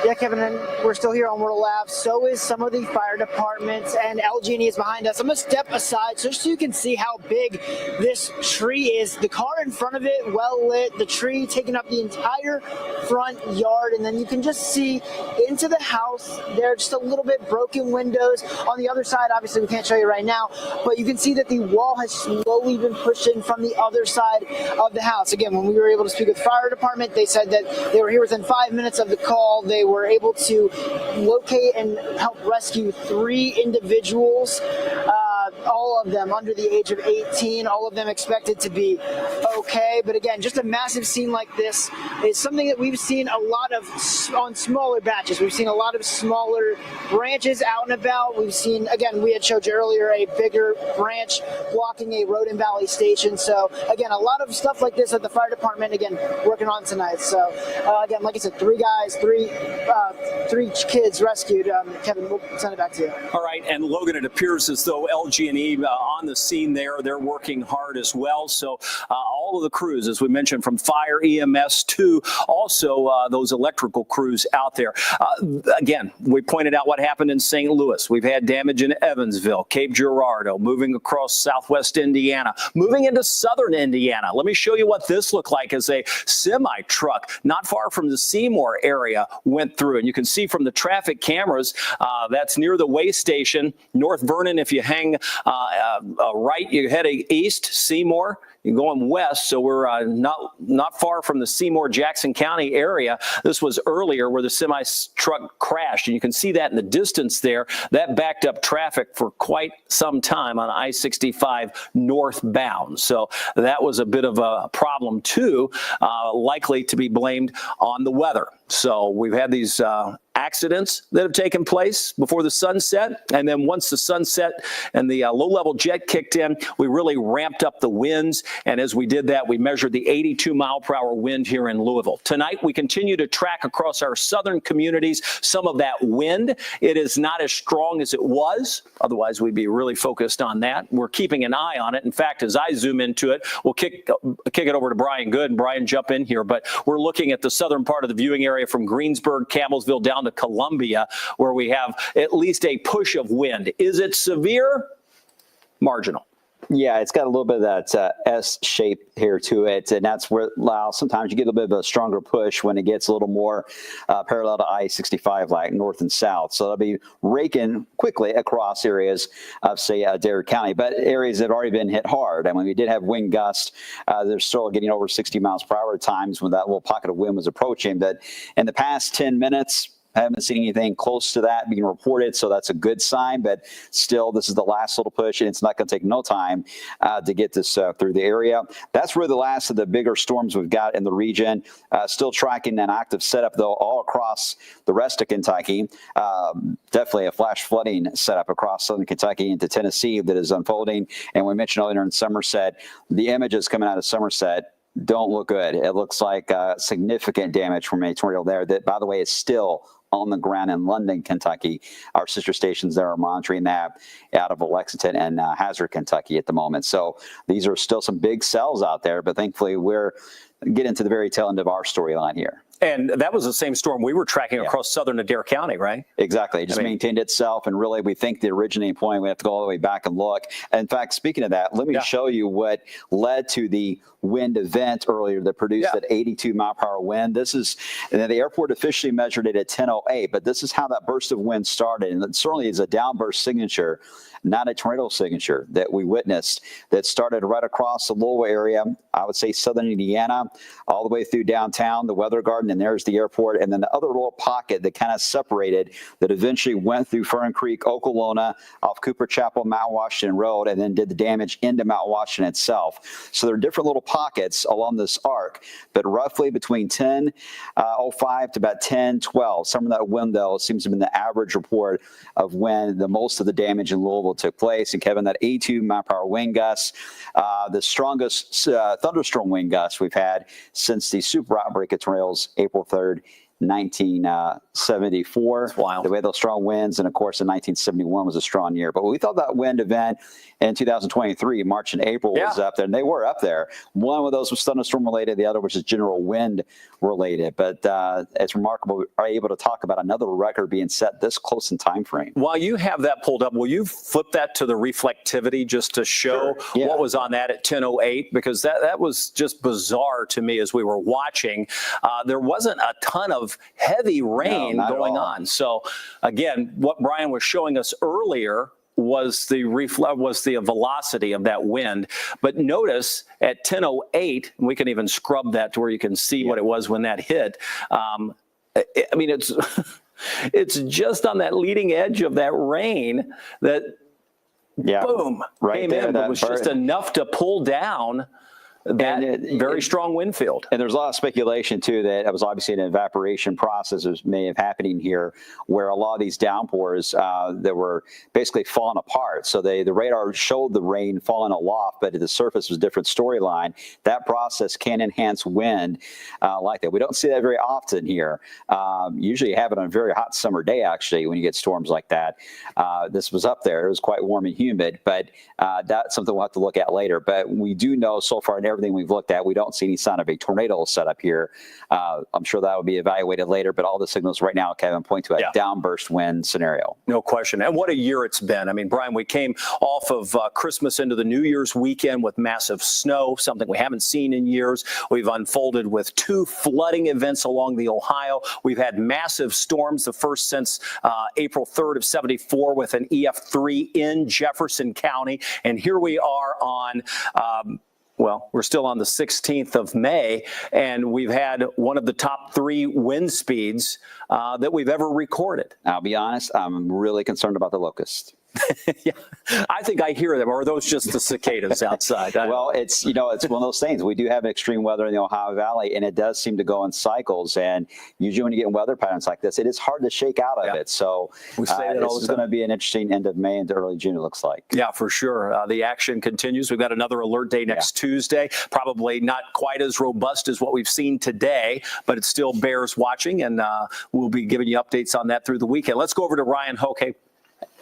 Yeah, Kevin, and we're still here on World Labs. So is some of the fire departments, and LG&E is behind us. I'm going to step aside just so you can see how big this tree is. The car in front of it, well lit, the tree taking up the entire front yard, and then you can just see into the house. There are just a little bit broken windows. On the other side, obviously we can't show you right now, but you can see that the wall has slowly been pushed in from the other side of the house. Again, when we were able to speak with the fire department, they said that they were here within 5 minutes of the call. They were able to locate and help rescue 3 individuals, all of them under the age of 18, all of them expected to be okay. But again, just a massive scene like this is something that we've seen a lot of on smaller batches. We've seen a lot of smaller branches out and about. We've seen, again, we had showed you earlier, a bigger branch blocking a road in Valley Station. So again, a lot of stuff like this at the fire department, again, working on tonight. So again, like I said, 3 guys, 3 kids rescued. Kevin, we'll send it back to you. All right, and Logan, it appears as though LG&E on the scene there, they're working hard as well. So all of the crews, as we mentioned, from fire, EMS to also those electrical crews out there. Again, we pointed out what happened in St. Louis. We've had damage in Evansville, Cape Girardeau, moving across southwest Indiana, moving into southern Indiana. Let me show you what this looked like as a semi-truck not far from the Seymour area went through. And you can see from the traffic cameras, that's near the way station, North Vernon. If you hang right, you're heading east, Seymour. You're going west, so we're not far from the Seymour-Jackson County area. This was earlier where the semi-truck crashed, and you can see that in the distance there. That backed up traffic for quite some time on I-65 northbound. So that was a bit of a problem, too, likely to be blamed on the weather. So we've had these accidents that have taken place before the sunset. And then once the sunset and the low-level jet kicked in, we really ramped up the winds. And as we did that, we measured the 82-mile-per-hour wind here in Louisville. Tonight, we continue to track across our southern communities some of that wind. It is not as strong as it was. Otherwise, we'd be really focused on that. We're keeping an eye on it. In fact, as I zoom into it, we'll kick it over to Brian Good, and Brian, jump in here. But we're looking at the southern part of the viewing area from Greensburg, Campbellsville, down to Columbia, where we have at least a push of wind. Is it severe? Marginal. Yeah, it's got a little bit of that S shape here to it, and that's where sometimes you get a bit of a stronger push when it gets a little more parallel to I-65, like north and south. So it'll be raking quickly across areas of, say, Dare County, but areas that have already been hit hard. And when we did have wind gusts, they're still getting over 60 miles per hour at times when that little pocket of wind was approaching. But in the past 10 minutes, Haven't seen anything close to that being reported, so that's a good sign. But still, this is the last little push, and it's not going to take no time to get this through the area. That's really the last of the bigger storms we've got in the region. Still tracking an active setup, though, all across the rest of Kentucky. Definitely a flash flooding setup across southern Kentucky into Tennessee that is unfolding. And we mentioned earlier in Somerset, the images coming out of Somerset don't look good. It looks like significant damage from a tornado there that, by the way, is still on the ground in London, Kentucky. Our sister stations there are monitoring that out of Lexington and Hazard, Kentucky at the moment. So these are still some big cells out there, but thankfully we're getting to the very tail end of our storyline here. And that was the same storm we were tracking across southern Adair County, right? Exactly. It just maintained itself. And really, we think the originating point, we have to go all the way back and look. In fact, speaking of that, let me show you what led to the wind event earlier that produced that 82 mile per hour wind. This is, and the airport officially measured it at 10:08, but this is how that burst of wind started. And it certainly is a downburst signature, not a tornado signature that we witnessed that started right across the Louisville area. I would say southern Indiana, all the way through downtown, the Weather Garden, and there's the airport. And then the other little pocket that kind of separated that eventually went through Fern Creek, Okolona, off Cooper Chapel, Mount Washington Road, and then did the damage into Mount Washington itself. So there are different little pockets along this arc, but roughly between 10:05 to about 10:12, some of that window seems to have been the average report of when the most of the damage in Louisville took place. And Kevin, that 82 mile per hour wind gusts, the strongest thunderstorm wind gusts we've had since the super outbreak of tornadoes, April 3rd, 1974. Wow. The way those strong winds, and of course in 1971 was a strong year. But we thought that wind event in 2023, March and April, was up there, and they were up there. One of those was thunderstorm related, the other was just general wind related. But it's remarkable we are able to talk about another record being set this close in time frame. While you have that pulled up, will you flip that to the reflectivity just to show what was on that at 10:08? Because that was just bizarre to me as we were watching. There wasn't a ton of heavy rain going on. So again, what Brian was showing us earlier was the velocity of that wind. But notice at 10:08, we can even scrub that to where you can see what it was when that hit. I mean, it's it's just on that leading edge of that rain that boom came in. It was just enough to pull down that very strong wind field. And there's a lot of speculation, too, that it was obviously an evaporation process that may have happening here, where a lot of these downpours that were basically falling apart. So the radar showed the rain falling aloft, but the surface was a different storyline. That process can enhance wind like that. We don't see that very often here. Usually you have it on a very hot summer day, actually, when you get storms like that. This was up there. It was quite warm and humid, but that's something we'll have to look at later. But we do know so far in everything we've looked at, we don't see any sign of a tornado setup here. I'm sure that will be evaluated later, but all the signals right now, Kevin, point to a downburst wind scenario. No question. And what a year it's been. I mean, Brian, we came off of Christmas into the New Year's weekend with massive snow, something we haven't seen in years. We've unfolded with 2 flooding events along the Ohio. We've had massive storms, the first since April 3rd of 74 with an EF3 in Jefferson County. And here we are on well, we're still on the 16th of May, and we've had one of the top 3 wind speeds that we've ever recorded. I'll be honest, I'm really concerned about the locusts. Yeah, I think I hear them. Or are those just the cicadas outside? Well, it's one of those things. We do have extreme weather in the Ohio Valley, and it does seem to go in cycles. And usually when you get weather patterns like this, it is hard to shake out of it. So we say that all the this is time. going to be an interesting end of May into early June, it looks like. Yeah, for sure. The action continues. We've got another alert day next Tuesday. Probably not quite as robust as what we've seen today, but it still bears watching, and we'll be giving you updates on that through the weekend. Let's go over to Ryan Hoke.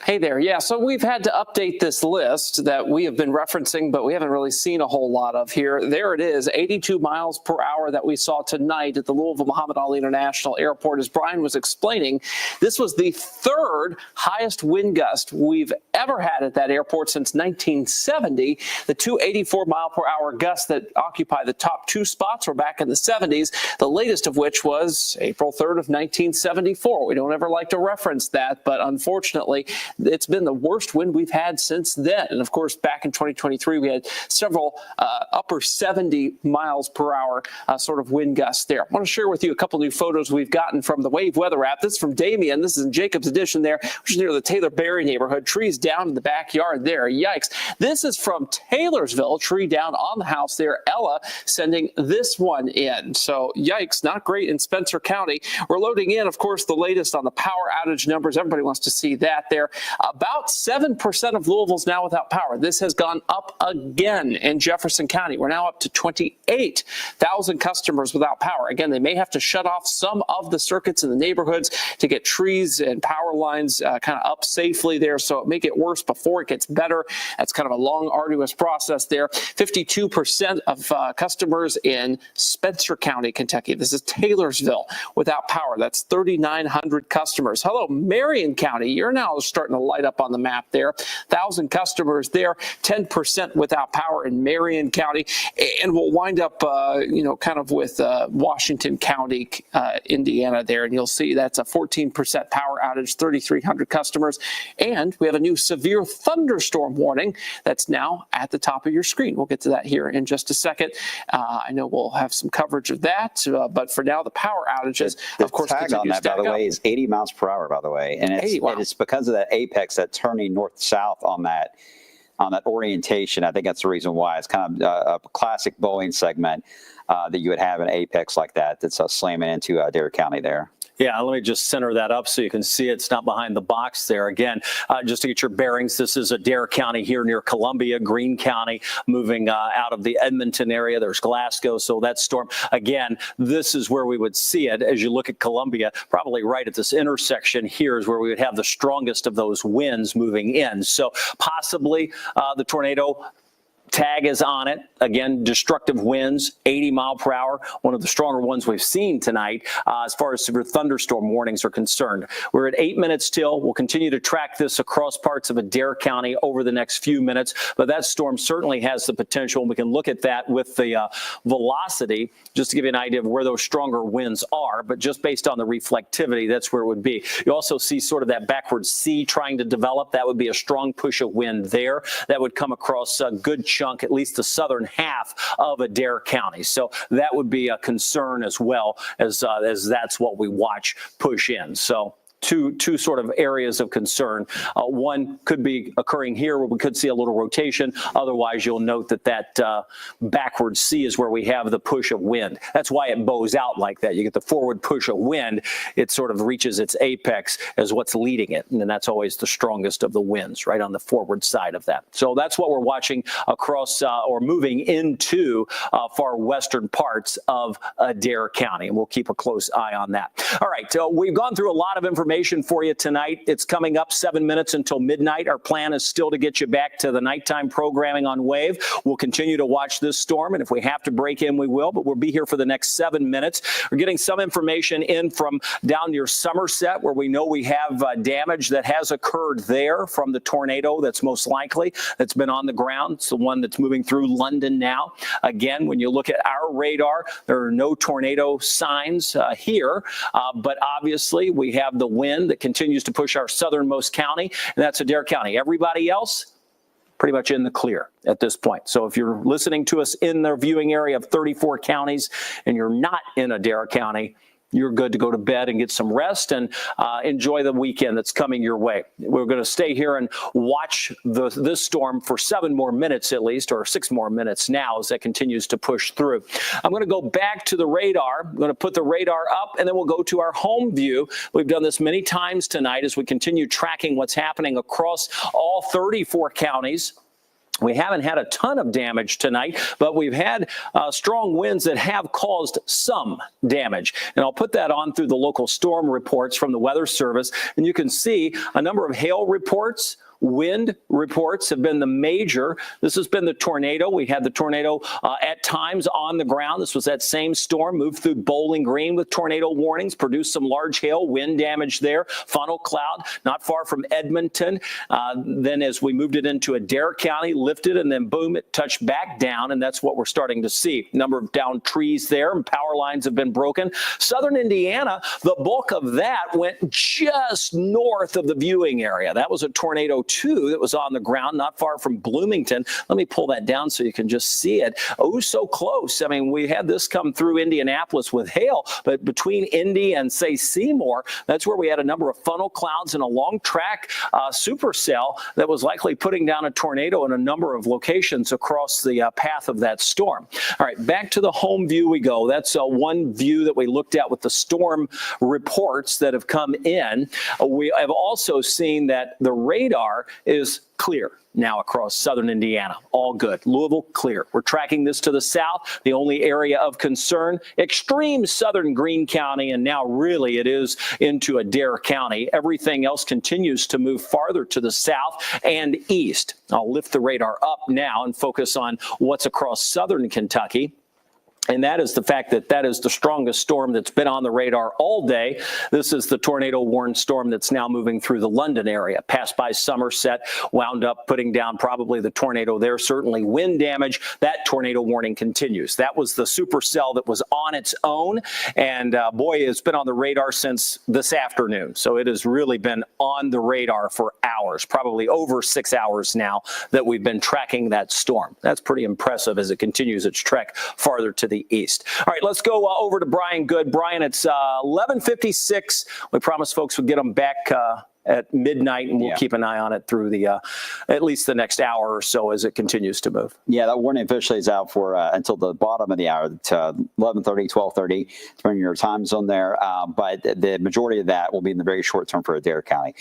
Hey there. Yeah, so we've had to update this list that we have been referencing, but we haven't really seen a whole lot of here. There it is, 82 miles per hour that we saw tonight at the Louisville Muhammad Ali International Airport. As Brian was explaining, this was the 3rd highest wind gust we've ever had at that airport since 1970. The 284 mile per hour gusts that occupy the top 2 spots were back in the 70s, the latest of which was April 3rd of 1974. We don't ever like to reference that, but unfortunately, It's been the worst wind we've had since then. And of course, back in 2023, we had several upper 70 miles per hour sort of wind gusts there. I want to share with you a couple new photos we've gotten from the Wave Weather app. This is from Damien. This is in Jacob's Addition there, which is near the Taylor Berry neighborhood. Trees down in the backyard there. Yikes. This is from Taylorsville. Tree down on the house there. Ella sending this one in. So yikes, not great in Spencer County. We're loading in, of course, the latest on the power outage numbers. Everybody wants to see that there. About 7% of Louisville's now without power. This has gone up again in Jefferson County. We're now up to 28,000 customers without power. Again, they may have to shut off some of the circuits in the neighborhoods to get trees and power lines kind of up safely there, so it may get worse before it gets better. That's kind of a long, arduous process there. 52% of customers in Spencer County, Kentucky. This is Taylorsville without power. That's 3,900 customers. Hello, Marion County. You're now starting to light up on the map there. 1,000 customers there. 10% without power in Marion County. And we'll wind up, kind of with Washington County, Indiana there. And you'll see that's a 14% power outage, 3,300 customers. And we have a new severe thunderstorm warning that's now at the top of your screen. We'll get to that here in just a second. I know we'll have some coverage of that, but for now, the power outages, of course, the tag on that, by the way, is 80 miles per hour, by the way. And it's because of that apex, that turning north-south on that orientation. I think that's the reason why. It's kind of a classic Boeing segment that you would have an apex like that that's slamming into Dare County there. Yeah, let me just center that up so you can see it's not behind the box there. Again, just to get your bearings, this is Adair County here near Columbia, Greene County, moving out of the Edmonton area. There's Glasgow, so that storm. Again, this is where we would see it as you look at Columbia. Probably right at this intersection here is where we would have the strongest of those winds moving in. So possibly the tornado tag is on it. Again, destructive winds, 80 mile per hour, one of the stronger ones we've seen tonight as far as severe thunderstorm warnings are concerned. We're at 8 minutes till. We'll continue to track this across parts of Adair County over the next few minutes, but that storm certainly has the potential, and we can look at that with the velocity, just to give you an idea of where those stronger winds are, but just based on the reflectivity, that's where it would be. You also see sort of that backward sea trying to develop. That would be a strong push of wind there. That would come across a good chunk, at least the southern half of Adair County. So that would be a concern as well, as that's what we watch push in. So two sort of areas of concern. One could be occurring here where we could see a little rotation. Otherwise, you'll note that backward sea is where we have the push of wind. That's why it bows out like that. You get the forward push of wind. It sort of reaches its apex as what's leading it. And then that's always the strongest of the winds, right on the forward side of that. So that's what we're watching across or moving into far western parts of Adair County. And we'll keep a close eye on that. All right. So we've gone through a lot of information for you tonight. It's coming up 7 minutes until midnight. Our plan is still to get you back to the nighttime programming on Wave. We'll continue to watch this storm, and if we have to break in, we will, but we'll be here for the next 7 minutes. We're getting some information in from down near Somerset, where we know we have damage that has occurred there from the tornado that's most likely that's been on the ground. It's the one that's moving through London now. Again, when you look at our radar, there are no tornado signs here, but obviously we have the wind that continues to push our southernmost county, and that's Adair County. Everybody else, pretty much in the clear at this point. So if you're listening to us in the viewing area of 34 counties and you're not in Adair County, you're good to go to bed and get some rest and enjoy the weekend that's coming your way. We're going to stay here and watch this storm for 7 more minutes at least, or 6 more minutes now as that continues to push through. I'm going to go back to the radar. I'm going to put the radar up, and then we'll go to our home view. We've done this many times tonight as we continue tracking what's happening across all 34 counties. We haven't had a ton of damage tonight, but we've had strong winds that have caused some damage. And I'll put that on through the local storm reports from the Weather Service. And you can see a number of hail reports, wind reports have been the major. This has been the tornado. We had the tornado at times on the ground. This was that same storm, moved through Bowling Green with tornado warnings, produced some large hail, wind damage there, funnel cloud, not far from Edmonton. Then as we moved it into Adair County, lifted, and then boom, it touched back down, and that's what we're starting to see. Number of downed trees there, and power lines have been broken. Southern Indiana, the bulk of that went just north of the viewing area. That was a tornado 2 that was on the ground, not far from Bloomington. Let me pull that down so you can just see it. Oh, so close. I mean, we had this come through Indianapolis with hail, but between Indy and, say, Seymour, that's where we had a number of funnel clouds and a long track supercell that was likely putting down a tornado in a number of locations across the path of that storm. All right, back to the home view we go. That's one view that we looked at with the storm reports that have come in. We have also seen that the radar is clear now across southern Indiana. All good. Louisville, clear. We're tracking this to the south. The only area of concern, extreme southern Greene County, and now really it is into Adair County. Everything else continues to move farther to the south and east. I'll lift the radar up now and focus on what's across southern Kentucky. And that is the fact that that is the strongest storm that's been on the radar all day. This is the tornado-warned storm that's now moving through the London area. Passed by Somerset, wound up putting down probably the tornado there. Certainly wind damage. That tornado warning continues. That was the supercell that was on its own. And boy, it's been on the radar since this afternoon. So it has really been on the radar for hours, probably over 6 hours now that we've been tracking that storm. That's pretty impressive as it continues its trek farther to the east. All right, let's go over to Brian Good. Brian, it's 11:56. We promised folks would get them back at midnight, and we'll keep an eye on it through the at least the next hour or so as it continues to move. Yeah, that warning officially is out for until the bottom of the hour, to 11:30, 12:30, depending on your time zone there. But the majority of that will be in the very short term for Adair County.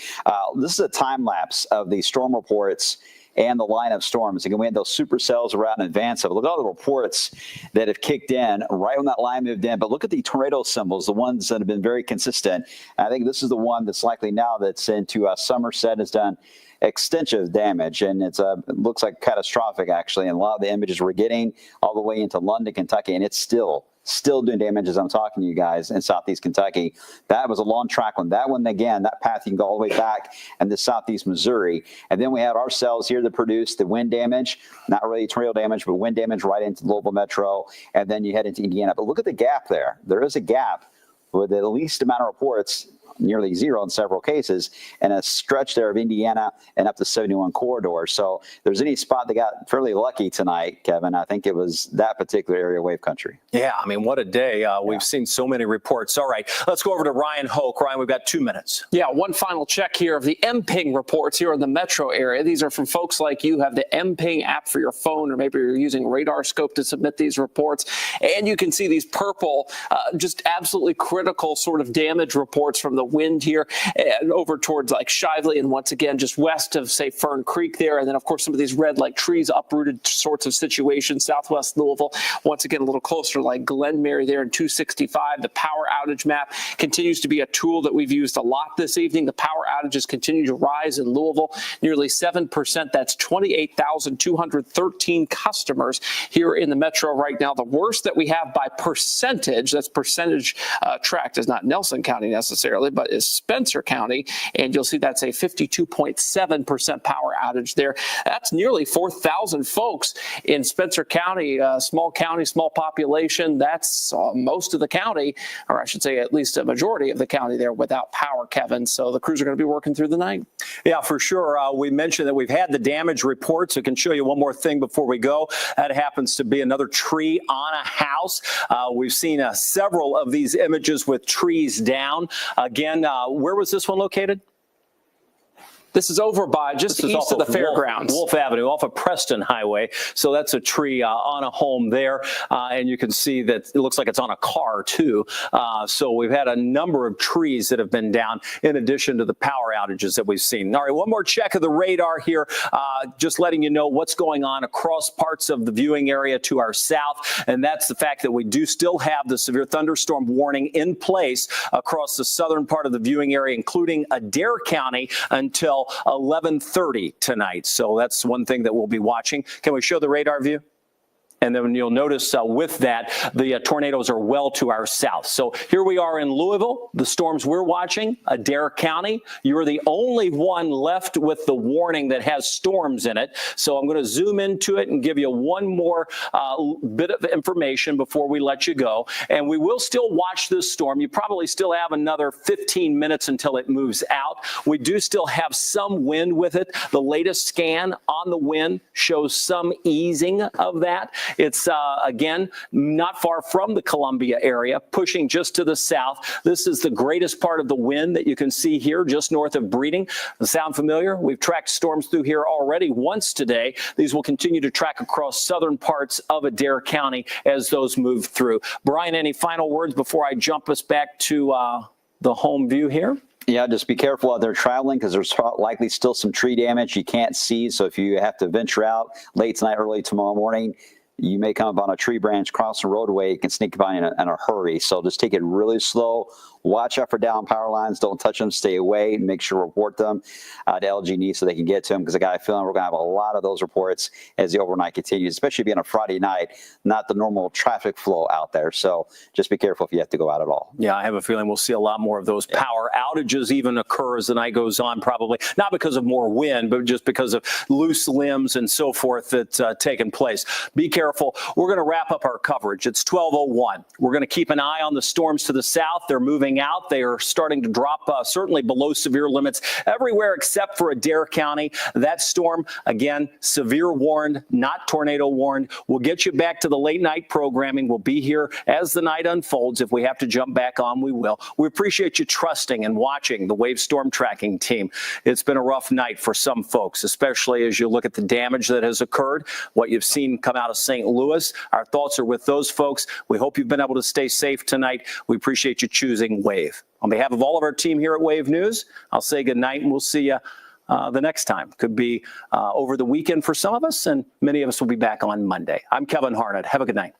This is a time lapse of the storm reports and the line of storms. Again, we had those supercells around in advance of it. Look at all the reports that have kicked in right when that line moved in. But look at the tornado symbols, the ones that have been very consistent. I think this is the one that's likely now that's into Somerset, has done extensive damage, and it looks like catastrophic, actually. And a lot of the images we're getting all the way into London, Kentucky, and it's still doing damage as I'm talking to you guys in southeast Kentucky. That was a long track one. That one, again, that path you can go all the way back and the southeast Missouri. And then we had our cells here that produced the wind damage, not really tornado damage, but wind damage right into Louisville Metro. And then you head into Indiana. But look at the gap there. There is a gap with the least amount of reports, nearly zero in several cases, and a stretch there of Indiana and up the 71 corridor. So if there's any spot that got fairly lucky tonight, Kevin, I think it was that particular area of wave country. Yeah, I mean, what a day. We've seen so many reports. All right, let's go over to Ryan Hoke. Ryan, we've got 2 minutes. Yeah, one final check here of the MPing reports here in the metro area. These are from folks like you have the MPing app for your phone, or maybe you're using Radar Scope to submit these reports. And you can see these purple, just absolutely critical sort of damage reports from the wind here and over towards like Shively, and once again just west of, say, Fern Creek there. And then, of course, some of these red like trees, uprooted sorts of situations, southwest Louisville. Once again, a little closer like Glen Mary there in 265. The power outage map continues to be a tool that we've used a lot this evening. The power outages continue to rise in Louisville, nearly 7%. That's 28,213 customers here in the metro right now. The worst that we have by percentage, that's percentage tracked, is not Nelson County necessarily, but is Spencer County, and you'll see that's a 52.7% power outage there. That's nearly 4,000 folks in Spencer County, small county, small population. That's most of the county, or I should say at least a majority of the county there without power, Kevin. So the crews are going to be working through the night. Yeah, for sure. We mentioned that we've had the damage reports. I can show you one more thing before we go. That happens to be another tree on a house. We've seen several of these images with trees down. Again, where was this one located? This is over by just east of the fairgrounds. Wolf Avenue, off of Preston Highway. So that's a tree on a home there. And you can see that it looks like it's on a car, too. So we've had a number of trees that have been down in addition to the power outages that we've seen. All right, one more check of the radar here, just letting you know what's going on across parts of the viewing area to our south. And that's the fact that we do still have the severe thunderstorm warning in place across the southern part of the viewing area, including Adair County, until until 11:30 tonight. So that's one thing that we'll be watching. Can we show the radar view? And then you'll notice with that, the tornadoes are well to our south. So here we are in Louisville, the storms we're watching, Adair County. You're the only one left with the warning that has storms in it. So I'm going to zoom into it and give you one more bit of information before we let you go. And we will still watch this storm. You probably still have another 15 minutes until it moves out. We do still have some wind with it. The latest scan on the wind shows some easing of that. It's, again, not far from the Columbia area, pushing just to the south. This is the greatest part of the wind that you can see here, just north of Breeding. Sound familiar? We've tracked storms through here already once today. These will continue to track across southern parts of Adair County as those move through. Brian, any final words before I jump us back to the home view here? Yeah, just be careful out there traveling because there's likely still some tree damage you can't see. So if you have to venture out late tonight, early tomorrow morning, you may come upon a tree branch cross the roadway. It can sneak by in a hurry. So just take it really slow. Watch out for down power lines. Don't touch them. Stay away. Make sure to report them to LG&E so they can get to them, because I got a feeling we're going to have a lot of those reports as the overnight continues, especially being a Friday night, not the normal traffic flow out there. So just be careful if you have to go out at all. Yeah, I have a feeling we'll see a lot more of those power outages even occur as the night goes on, probably not because of more wind, but just because of loose limbs and so forth that's taken place. Be careful. We're going to wrap up our coverage. It's 12:01. We're going to keep an eye on the storms to the south. They're moving out. They are starting to drop certainly below severe limits everywhere except for Adair County. That storm, again, severe warned, not tornado warned. We'll get you back to the late night programming. We'll be here as the night unfolds. If we have to jump back on, we will. We appreciate you trusting and watching the Wave Storm Tracking team. It's been a rough night for some folks, especially as you look at the damage that has occurred, what you've seen come out of St. Louis. Our thoughts are with those folks. We hope you've been able to stay safe tonight. We appreciate you choosing Wave. On behalf of all of our team here at Wave News, I'll say good night, and we'll see you the next time. Could be over the weekend for some of us, and many of us will be back on Monday. I'm Kevin Harnett. Have a good night.